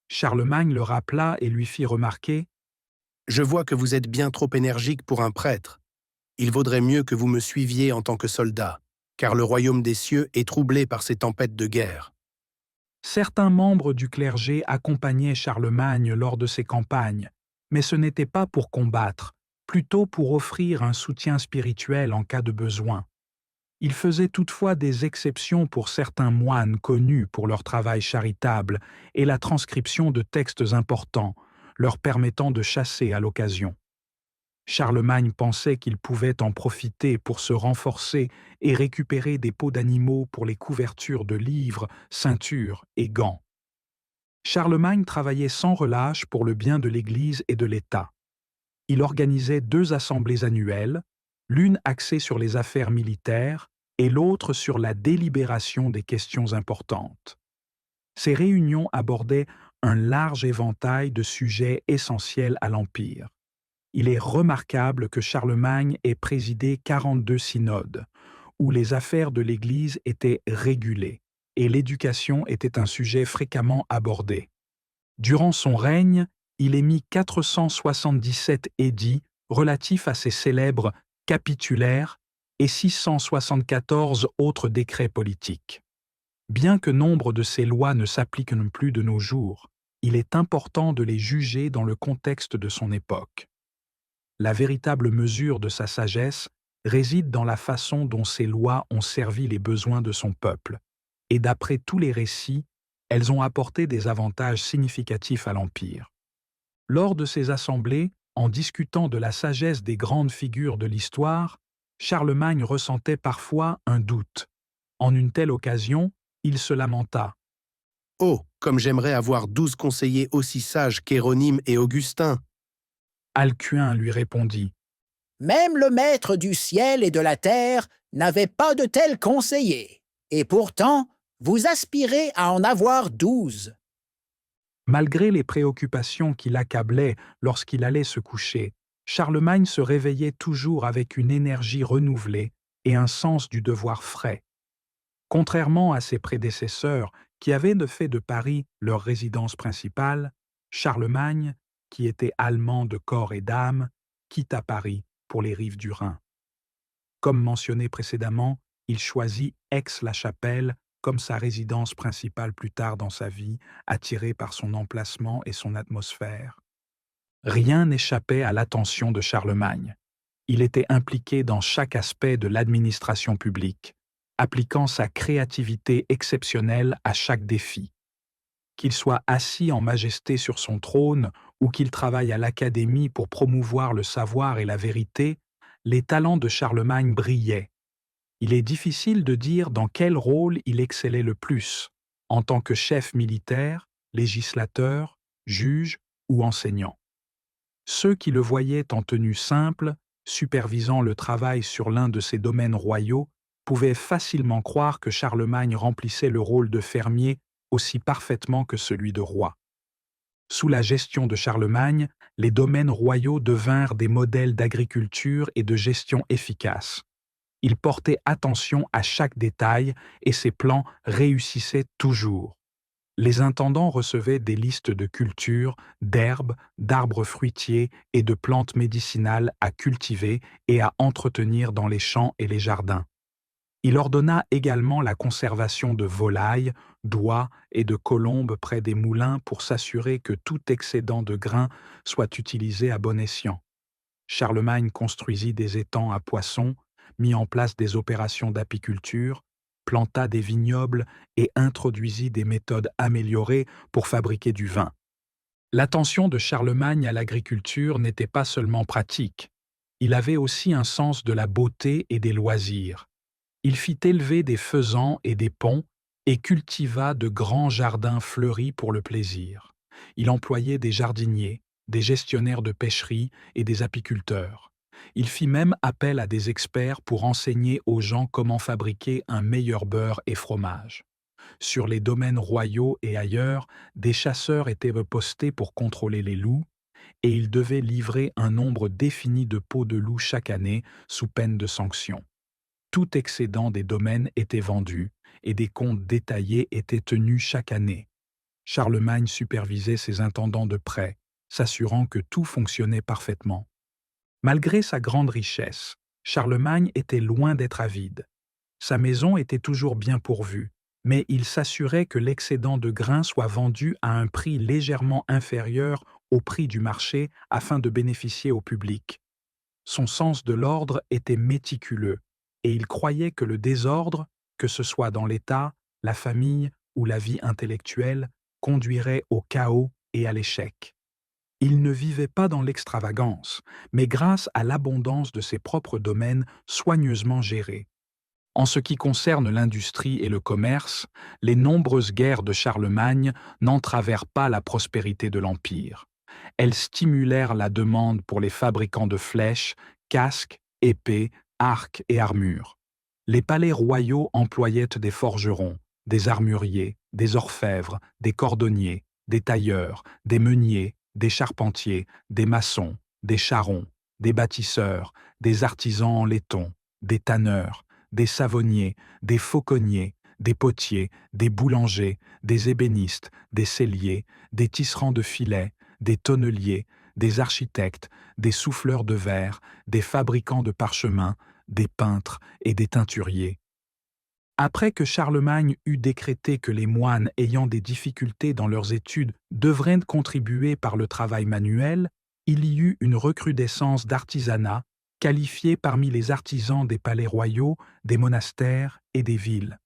Charlemagne le rappela et lui fit remarquer « Je vois que vous êtes bien trop énergique pour un prêtre. Il vaudrait mieux que vous me suiviez en tant que soldat, car le royaume des cieux est troublé par ces tempêtes de guerre. » Certains membres du clergé accompagnaient Charlemagne lors de ses campagnes, mais ce n'était pas pour combattre, plutôt pour offrir un soutien spirituel en cas de besoin. Il faisait toutefois des exceptions pour certains moines connus pour leur travail charitable et la transcription de textes importants, leur permettant de chasser à l'occasion. Charlemagne pensait qu'il pouvait en profiter pour se renforcer et récupérer des peaux d'animaux pour les couvertures de livres, ceintures et gants. Charlemagne travaillait sans relâche pour le bien de l'Église et de l'État. Il organisait 2 assemblées annuelles, l'une axée sur les affaires militaires et l'autre sur la délibération des questions importantes. Ces réunions abordaient un large éventail de sujets essentiels à l'Empire. Il est remarquable que Charlemagne ait présidé 42 synodes, où les affaires de l'Église étaient régulées et l'éducation était un sujet fréquemment abordé. Durant son règne, il émit 477 édits relatifs à ses célèbres capitulaires et 674 autres décrets politiques. Bien que nombre de ces lois ne s'appliquent plus de nos jours, il est important de les juger dans le contexte de son époque. La véritable mesure de sa sagesse réside dans la façon dont ces lois ont servi les besoins de son peuple, et d'après tous les récits, elles ont apporté des avantages significatifs à l'Empire. Lors de ces assemblées, en discutant de la sagesse des grandes figures de l'histoire, Charlemagne ressentait parfois un doute. En une telle occasion, il se lamenta. « Oh, comme j'aimerais avoir 12 conseillers aussi sages qu'Héronyme et Augustin !» Alcuin lui répondit. « Même le maître du ciel et de la terre n'avait pas de tels conseillers, et pourtant, vous aspirez à en avoir 12. » Malgré les préoccupations qui l'accablaient lorsqu'il allait se coucher, Charlemagne se réveillait toujours avec une énergie renouvelée et un sens du devoir frais. Contrairement à ses prédécesseurs qui avaient fait de Paris leur résidence principale, Charlemagne, qui était allemand de corps et d'âme, quitta Paris pour les rives du Rhin. Comme mentionné précédemment, il choisit Aix-la-Chapelle comme sa résidence principale plus tard dans sa vie, attiré par son emplacement et son atmosphère. Rien n'échappait à l'attention de Charlemagne. Il était impliqué dans chaque aspect de l'administration publique, appliquant sa créativité exceptionnelle à chaque défi. Qu'il soit assis en majesté sur son trône ou qu'il travaille à l'Académie pour promouvoir le savoir et la vérité, les talents de Charlemagne brillaient. Il est difficile de dire dans quel rôle il excellait le plus, en tant que chef militaire, législateur, juge ou enseignant. Ceux qui le voyaient en tenue simple, supervisant le travail sur l'un de ses domaines royaux, pouvaient facilement croire que Charlemagne remplissait le rôle de fermier aussi parfaitement que celui de roi. Sous la gestion de Charlemagne, les domaines royaux devinrent des modèles d'agriculture et de gestion efficaces. Il portait attention à chaque détail et ses plans réussissaient toujours. Les intendants recevaient des listes de cultures, d'herbes, d'arbres fruitiers et de plantes médicinales à cultiver et à entretenir dans les champs et les jardins. Il ordonna également la conservation de volailles, d'oies et de colombes près des moulins pour s'assurer que tout excédent de grains soit utilisé à bon escient. Charlemagne construisit des étangs à poissons, mit en place des opérations d'apiculture, planta des vignobles et introduisit des méthodes améliorées pour fabriquer du vin. L'attention de Charlemagne à l'agriculture n'était pas seulement pratique. Il avait aussi un sens de la beauté et des loisirs. Il fit élever des faisans et des ponts et cultiva de grands jardins fleuris pour le plaisir. Il employait des jardiniers, des gestionnaires de pêcherie et des apiculteurs. Il fit même appel à des experts pour enseigner aux gens comment fabriquer un meilleur beurre et fromage. Sur les domaines royaux et ailleurs, des chasseurs étaient postés pour contrôler les loups, et ils devaient livrer un nombre défini de peaux de loup chaque année sous peine de sanction. Tout excédent des domaines était vendu, et des comptes détaillés étaient tenus chaque année. Charlemagne supervisait ses intendants de près, s'assurant que tout fonctionnait parfaitement. Malgré sa grande richesse, Charlemagne était loin d'être avide. Sa maison était toujours bien pourvue, mais il s'assurait que l'excédent de grains soit vendu à un prix légèrement inférieur au prix du marché afin de bénéficier au public. Son sens de l'ordre était méticuleux, et il croyait que le désordre, que ce soit dans l'État, la famille ou la vie intellectuelle, conduirait au chaos et à l'échec. Il ne vivait pas dans l'extravagance, mais grâce à l'abondance de ses propres domaines soigneusement gérés. En ce qui concerne l'industrie et le commerce, les nombreuses guerres de Charlemagne n'entravèrent pas la prospérité de l'Empire. Elles stimulèrent la demande pour les fabricants de flèches, casques, épées, arcs et armures. Les palais royaux employaient des forgerons, des armuriers, des orfèvres, des cordonniers, des tailleurs, des meuniers, des charpentiers, des maçons, des charrons, des bâtisseurs, des artisans en laiton, des tanneurs, des savonniers, des fauconniers, des potiers, des boulangers, des ébénistes, des selliers, des tisserands de filets, des tonneliers, des architectes, des souffleurs de verre, des fabricants de parchemins, des peintres et des teinturiers. Après que Charlemagne eut décrété que les moines ayant des difficultés dans leurs études devraient contribuer par le travail manuel, il y eut une recrudescence d'artisanat, qualifié parmi les artisans des palais royaux, des monastères et des villes.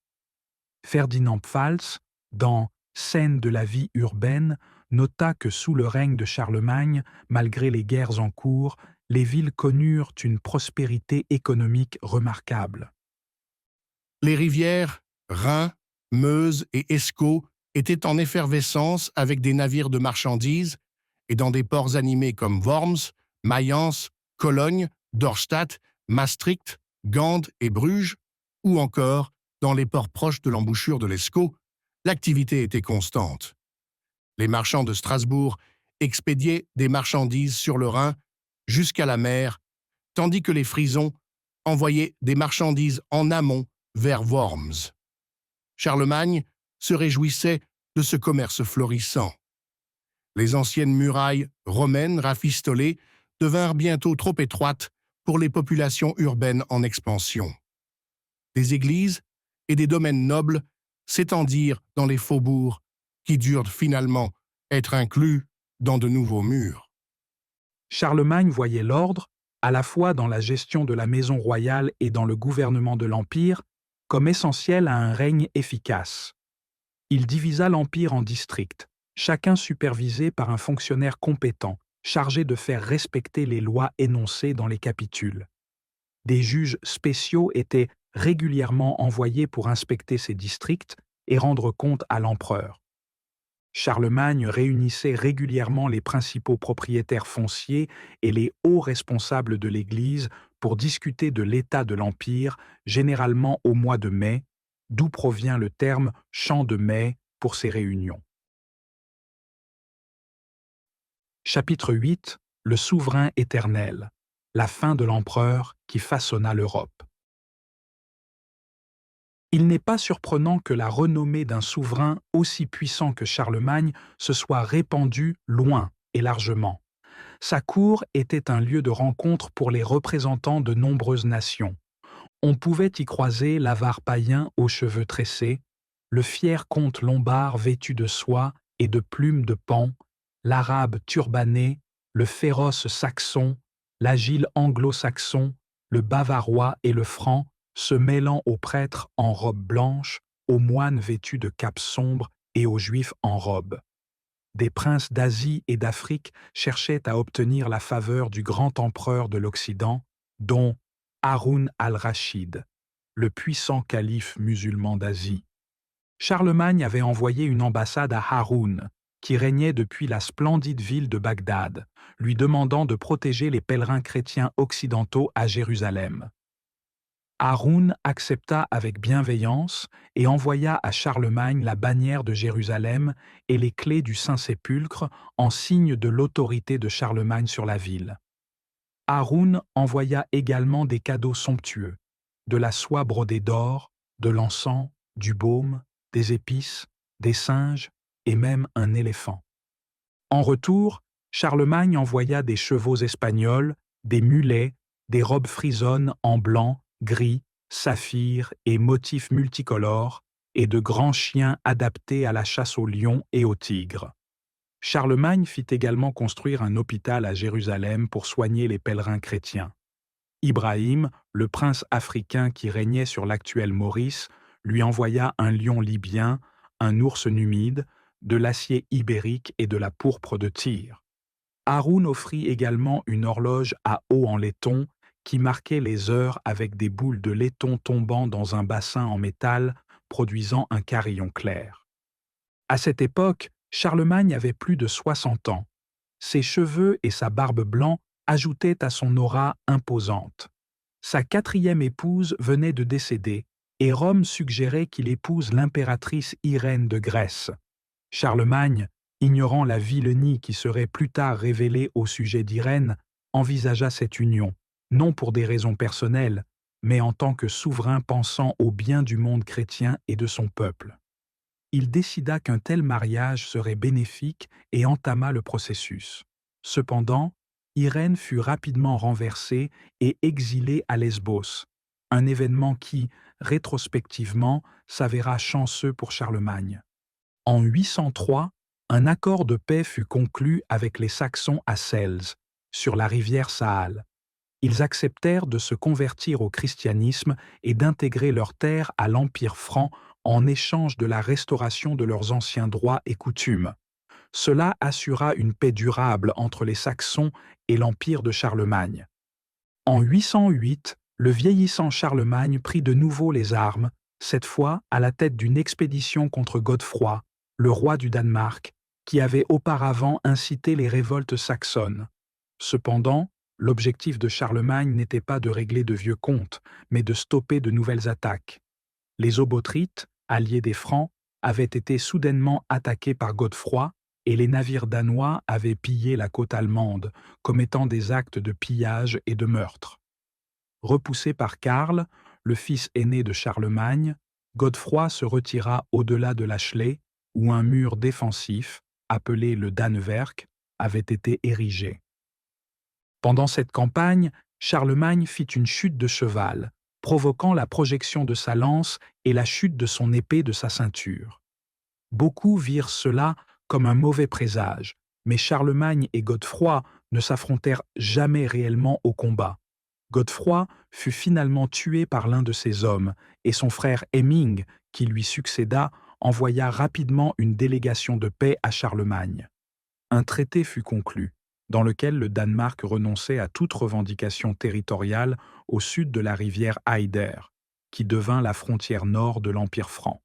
Ferdinand Pfalz, dans Scènes de la vie urbaine, nota que sous le règne de Charlemagne, malgré les guerres en cours, les villes connurent une prospérité économique remarquable. Les rivières, Rhin, Meuse et Escaut étaient en effervescence avec des navires de marchandises et dans des ports animés comme Worms, Mayence, Cologne, Dorstadt, Maastricht, Gand et Bruges, ou encore dans les ports proches de l'embouchure de l'Escaut, l'activité était constante. Les marchands de Strasbourg expédiaient des marchandises sur le Rhin jusqu'à la mer, tandis que les Frisons envoyaient des marchandises en amont vers Worms. Charlemagne se réjouissait de ce commerce florissant. Les anciennes murailles romaines rafistolées devinrent bientôt trop étroites pour les populations urbaines en expansion. Des églises et des domaines nobles s'étendirent dans les faubourgs qui durent finalement être inclus dans de nouveaux murs. Charlemagne voyait l'ordre, à la fois dans la gestion de la maison royale et dans le gouvernement de l'Empire, comme essentiel à un règne efficace. Il divisa l'Empire en districts, chacun supervisé par un fonctionnaire compétent, chargé de faire respecter les lois énoncées dans les capitules. Des juges spéciaux étaient régulièrement envoyés pour inspecter ces districts et rendre compte à l'empereur. Charlemagne réunissait régulièrement les principaux propriétaires fonciers et les hauts responsables de l'Église pour discuter de l'état de l'Empire, généralement au mois de mai, d'où provient le terme « champ de mai » pour ces réunions. Chapitre 8 – Le souverain éternel, la fin de l'empereur qui façonna l'Europe. Il n'est pas surprenant que la renommée d'un souverain aussi puissant que Charlemagne se soit répandue loin et largement. Sa cour était un lieu de rencontre pour les représentants de nombreuses nations. On pouvait y croiser l'avare païen aux cheveux tressés, le fier comte lombard vêtu de soie et de plumes de paon, l'arabe turbané, le féroce saxon, l'agile anglo-saxon, le bavarois et le franc, se mêlant aux prêtres en robe blanche, aux moines vêtus de capes sombres et aux juifs en robe. Des princes d'Asie et d'Afrique cherchaient à obtenir la faveur du grand empereur de l'Occident, dont Haroun al-Rachid, le puissant calife musulman d'Asie. Charlemagne avait envoyé une ambassade à Haroun, qui régnait depuis la splendide ville de Bagdad, lui demandant de protéger les pèlerins chrétiens occidentaux à Jérusalem. Haroun accepta avec bienveillance et envoya à Charlemagne la bannière de Jérusalem et les clés du Saint-Sépulcre en signe de l'autorité de Charlemagne sur la ville. Haroun envoya également des cadeaux somptueux, de la soie brodée d'or, de l'encens, du baume, des épices, des singes et même un éléphant. En retour, Charlemagne envoya des chevaux espagnols, des mulets, des robes frisonnes en blanc, gris, saphir et motifs multicolores, et de grands chiens adaptés à la chasse aux lions et aux tigres. Charlemagne fit également construire un hôpital à Jérusalem pour soigner les pèlerins chrétiens. Ibrahim, le prince africain qui régnait sur l'actuelle Maurice, lui envoya un lion libyen, un ours numide, de l'acier ibérique et de la pourpre de Tyr. Haroun offrit également une horloge à eau en laiton qui marquait les heures avec des boules de laiton tombant dans un bassin en métal produisant un carillon clair. À cette époque, Charlemagne avait plus de 60 ans. Ses cheveux et sa barbe blanc ajoutaient à son aura imposante. Sa 4e épouse venait de décéder et Rome suggérait qu'il épouse l'impératrice Irène de Grèce. Charlemagne, ignorant la vilenie qui serait plus tard révélée au sujet d'Irène, envisagea cette union, non pour des raisons personnelles, mais en tant que souverain pensant au bien du monde chrétien et de son peuple. Il décida qu'un tel mariage serait bénéfique et entama le processus. Cependant, Irène fut rapidement renversée et exilée à Lesbos, un événement qui, rétrospectivement, s'avéra chanceux pour Charlemagne. En 803, un accord de paix fut conclu avec les Saxons à Sels, sur la rivière Saale. Ils acceptèrent de se convertir au christianisme et d'intégrer leurs terres à l'Empire franc en échange de la restauration de leurs anciens droits et coutumes. Cela assura une paix durable entre les Saxons et l'Empire de Charlemagne. En 808, le vieillissant Charlemagne prit de nouveau les armes, cette fois à la tête d'une expédition contre Godefroy, le roi du Danemark, qui avait auparavant incité les révoltes saxonnes. Cependant, l'objectif de Charlemagne n'était pas de régler de vieux comptes, mais de stopper de nouvelles attaques. Les Obotrites, alliés des Francs, avaient été soudainement attaqués par Godefroy et les navires danois avaient pillé la côte allemande, commettant des actes de pillage et de meurtre. Repoussé par Karl, le fils aîné de Charlemagne, Godefroy se retira au-delà de la Schlei, où un mur défensif, appelé le Dannewerk, avait été érigé. Pendant cette campagne, Charlemagne fit une chute de cheval, provoquant la projection de sa lance et la chute de son épée de sa ceinture. Beaucoup virent cela comme un mauvais présage, mais Charlemagne et Godefroy ne s'affrontèrent jamais réellement au combat. Godefroy fut finalement tué par l'un de ses hommes, et son frère Hemming, qui lui succéda, envoya rapidement une délégation de paix à Charlemagne. Un traité fut conclu, dans lequel le Danemark renonçait à toute revendication territoriale au sud de la rivière Eider, qui devint la frontière nord de l'Empire franc.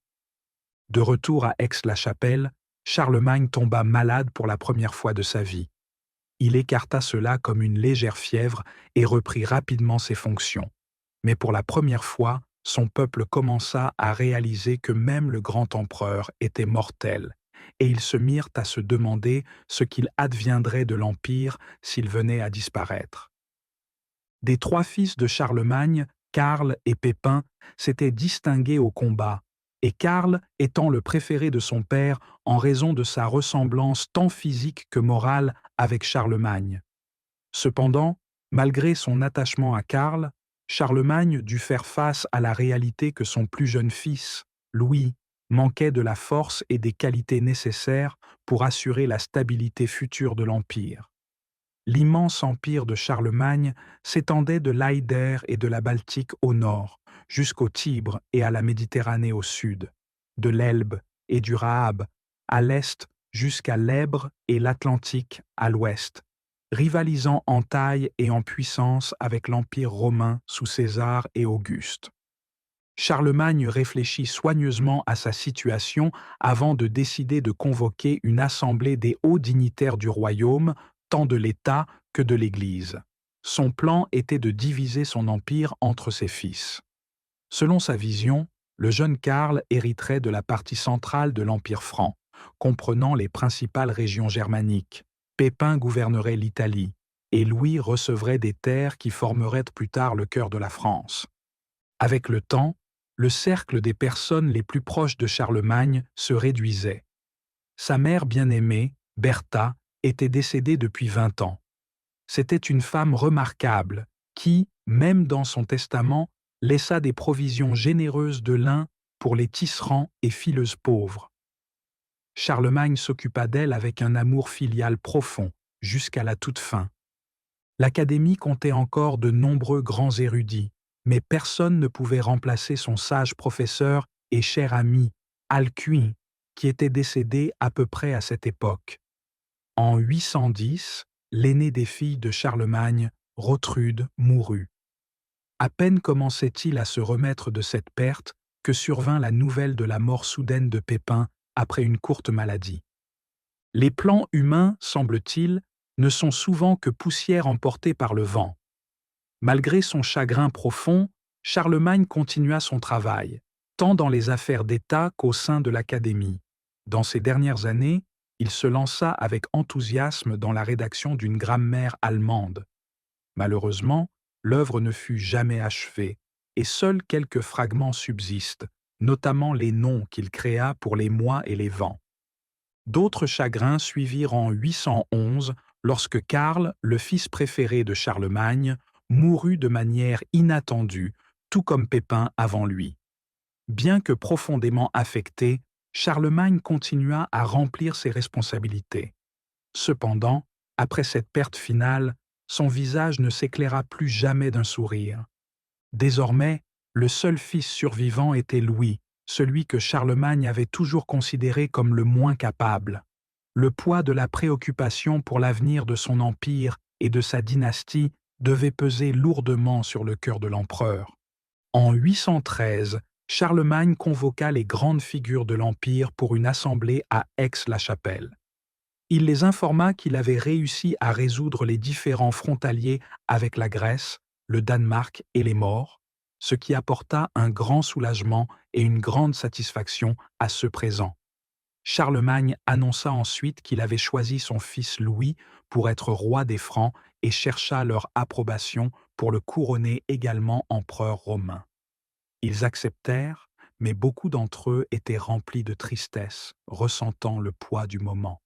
De retour à Aix-la-Chapelle, Charlemagne tomba malade pour la première fois de sa vie. Il écarta cela comme une légère fièvre et reprit rapidement ses fonctions. Mais pour la première fois, son peuple commença à réaliser que même le grand empereur était mortel, et ils se mirent à se demander ce qu'il adviendrait de l'Empire s'il venait à disparaître. Des 3 fils de Charlemagne, Karl et Pépin, s'étaient distingués au combat, et Karl étant le préféré de son père en raison de sa ressemblance tant physique que morale avec Charlemagne. Cependant, malgré son attachement à Karl, Charlemagne dut faire face à la réalité que son plus jeune fils, Louis, manquait de la force et des qualités nécessaires pour assurer la stabilité future de l'Empire. L'immense empire de Charlemagne s'étendait de l'Eider et de la Baltique au nord, jusqu'au Tibre et à la Méditerranée au sud, de l'Elbe et du Rahab à l'est jusqu'à l'Èbre et l'Atlantique à l'ouest, rivalisant en taille et en puissance avec l'Empire romain sous César et Auguste. Charlemagne réfléchit soigneusement à sa situation avant de décider de convoquer une assemblée des hauts dignitaires du royaume, tant de l'État que de l'Église. Son plan était de diviser son empire entre ses fils. Selon sa vision, le jeune Karl hériterait de la partie centrale de l'Empire franc, comprenant les principales régions germaniques. Pépin gouvernerait l'Italie, et Louis recevrait des terres qui formeraient plus tard le cœur de la France. Avec le temps, le cercle des personnes les plus proches de Charlemagne se réduisait. Sa mère bien-aimée, Bertha, était décédée depuis 20 ans. C'était une femme remarquable qui, même dans son testament, laissa des provisions généreuses de lin pour les tisserands et fileuses pauvres. Charlemagne s'occupa d'elle avec un amour filial profond, jusqu'à la toute fin. L'Académie comptait encore de nombreux grands érudits, mais personne ne pouvait remplacer son sage professeur et cher ami, Alcuin, qui était décédé à peu près à cette époque. En 810, l'aînée des filles de Charlemagne, Rotrude, mourut. À peine commençait-il à se remettre de cette perte que survint la nouvelle de la mort soudaine de Pépin après une courte maladie. Les plans humains, semble-t-il, ne sont souvent que poussière emportée par le vent. Malgré son chagrin profond, Charlemagne continua son travail, tant dans les affaires d'État qu'au sein de l'Académie. Dans ces dernières années, il se lança avec enthousiasme dans la rédaction d'une grammaire allemande. Malheureusement, l'œuvre ne fut jamais achevée, et seuls quelques fragments subsistent, notamment les noms qu'il créa pour les mois et les vents. D'autres chagrins suivirent en 811, lorsque Karl, le fils préféré de Charlemagne, mourut de manière inattendue, tout comme Pépin avant lui. Bien que profondément affecté, Charlemagne continua à remplir ses responsabilités. Cependant, après cette perte finale, son visage ne s'éclaira plus jamais d'un sourire. Désormais, le seul fils survivant était Louis, celui que Charlemagne avait toujours considéré comme le moins capable. Le poids de la préoccupation pour l'avenir de son empire et de sa dynastie devait peser lourdement sur le cœur de l'empereur. En 813, Charlemagne convoqua les grandes figures de l'Empire pour une assemblée à Aix-la-Chapelle. Il les informa qu'il avait réussi à résoudre les différends frontaliers avec la Grèce, le Danemark et les Maures, ce qui apporta un grand soulagement et une grande satisfaction à ceux présents. Charlemagne annonça ensuite qu'il avait choisi son fils Louis pour être roi des Francs et chercha leur approbation pour le couronner également empereur romain. Ils acceptèrent, mais beaucoup d'entre eux étaient remplis de tristesse, ressentant le poids du moment.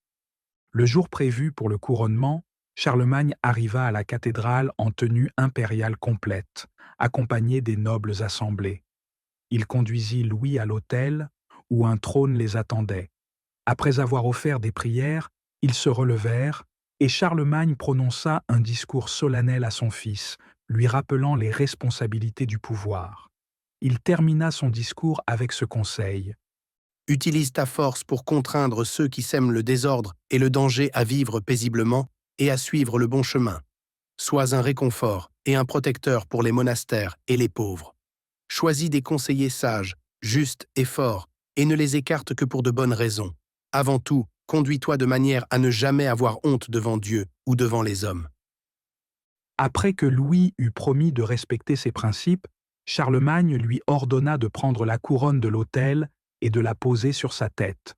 Le jour prévu pour le couronnement, Charlemagne arriva à la cathédrale en tenue impériale complète, accompagné des nobles assemblés. Il conduisit Louis à l'autel, où un trône les attendait. Après avoir offert des prières, ils se relevèrent, et Charlemagne prononça un discours solennel à son fils, lui rappelant les responsabilités du pouvoir. Il termina son discours avec ce conseil. « Utilise ta force pour contraindre ceux qui sèment le désordre et le danger à vivre paisiblement et à suivre le bon chemin. Sois un réconfort et un protecteur pour les monastères et les pauvres. Choisis des conseillers sages, justes et forts, et ne les écarte que pour de bonnes raisons. Avant tout, conduis-toi de manière à ne jamais avoir honte devant Dieu ou devant les hommes. » Après que Louis eut promis de respecter ses principes, Charlemagne lui ordonna de prendre la couronne de l'autel et de la poser sur sa tête.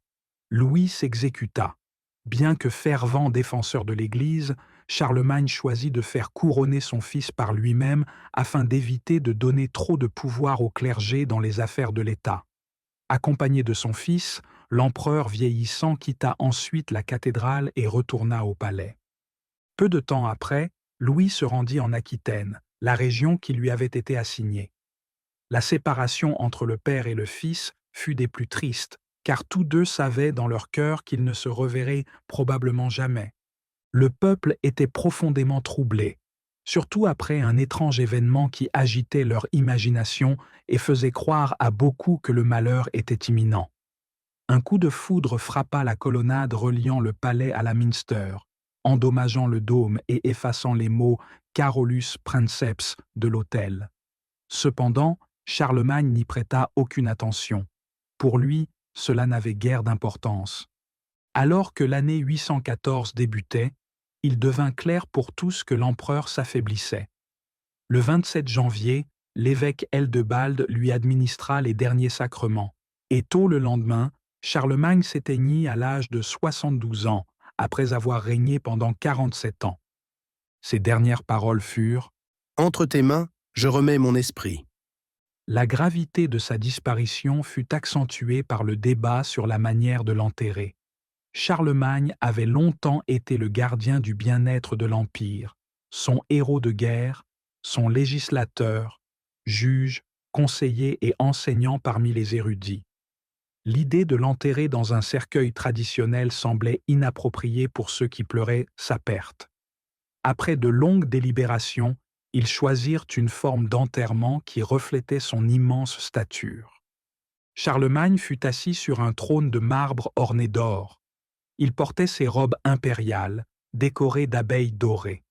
Louis s'exécuta. Bien que fervent défenseur de l'Église, Charlemagne choisit de faire couronner son fils par lui-même afin d'éviter de donner trop de pouvoir au clergé dans les affaires de l'État. Accompagné de son fils, l'empereur vieillissant quitta ensuite la cathédrale et retourna au palais. Peu de temps après, Louis se rendit en Aquitaine, la région qui lui avait été assignée. La séparation entre le père et le fils fut des plus tristes, car tous deux savaient dans leur cœur qu'ils ne se reverraient probablement jamais. Le peuple était profondément troublé, surtout après un étrange événement qui agitait leur imagination et faisait croire à beaucoup que le malheur était imminent. Un coup de foudre frappa la colonnade reliant le palais à la Minster, endommageant le dôme et effaçant les mots « Carolus Princeps » de l'autel. Cependant, Charlemagne n'y prêta aucune attention. Pour lui, cela n'avait guère d'importance. Alors que l'année 814 débutait, il devint clair pour tous que l'empereur s'affaiblissait. Le 27 janvier, l'évêque Eldebald lui administra les derniers sacrements, et tôt le lendemain, Charlemagne s'éteignit à l'âge de 72 ans, après avoir régné pendant 47 ans. Ses dernières paroles furent « Entre tes mains, je remets mon esprit. » La gravité de sa disparition fut accentuée par le débat sur la manière de l'enterrer. Charlemagne avait longtemps été le gardien du bien-être de l'Empire, son héros de guerre, son législateur, juge, conseiller et enseignant parmi les érudits. L'idée de l'enterrer dans un cercueil traditionnel semblait inappropriée pour ceux qui pleuraient sa perte. Après de longues délibérations, ils choisirent une forme d'enterrement qui reflétait son immense stature. Charlemagne fut assis sur un trône de marbre orné d'or. Il portait ses robes impériales, décorées d'abeilles dorées.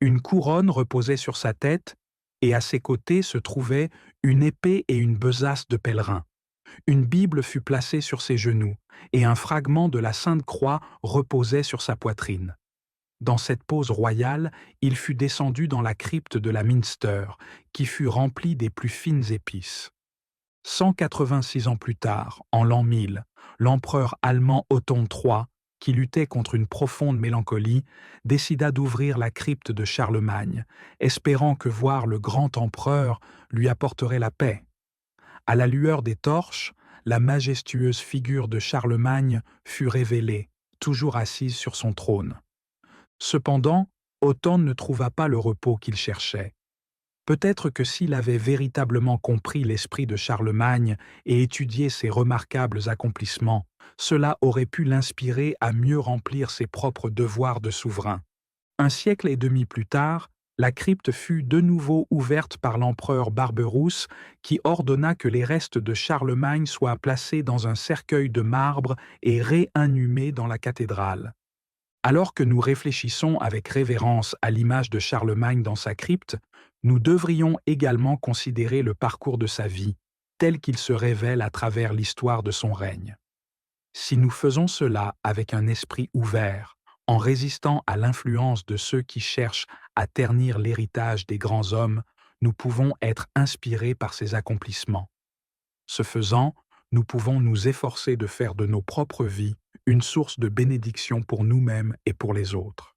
Une couronne reposait sur sa tête, et à ses côtés se trouvaient une épée et une besace de pèlerin. Une Bible fut placée sur ses genoux, et un fragment de la Sainte Croix reposait sur sa poitrine. Dans cette pose royale, il fut descendu dans la crypte de la Minster, qui fut remplie des plus fines épices. 186 ans plus tard, en l'an 1000, l'empereur allemand Otton III, qui luttait contre une profonde mélancolie, décida d'ouvrir la crypte de Charlemagne, espérant que voir le grand empereur lui apporterait la paix. À la lueur des torches, la majestueuse figure de Charlemagne fut révélée, toujours assise sur son trône. Cependant, Otton ne trouva pas le repos qu'il cherchait. Peut-être que s'il avait véritablement compris l'esprit de Charlemagne et étudié ses remarquables accomplissements, cela aurait pu l'inspirer à mieux remplir ses propres devoirs de souverain. Un siècle et demi plus tard, la crypte fut de nouveau ouverte par l'empereur Barberousse, qui ordonna que les restes de Charlemagne soient placés dans un cercueil de marbre et réinhumés dans la cathédrale. Alors que nous réfléchissons avec révérence à l'image de Charlemagne dans sa crypte, nous devrions également considérer le parcours de sa vie, tel qu'il se révèle à travers l'histoire de son règne. Si nous faisons cela avec un esprit ouvert, en résistant à l'influence de ceux qui cherchent à ternir l'héritage des grands hommes, nous pouvons être inspirés par ses accomplissements. Ce faisant, nous pouvons nous efforcer de faire de nos propres vies une source de bénédiction pour nous-mêmes et pour les autres.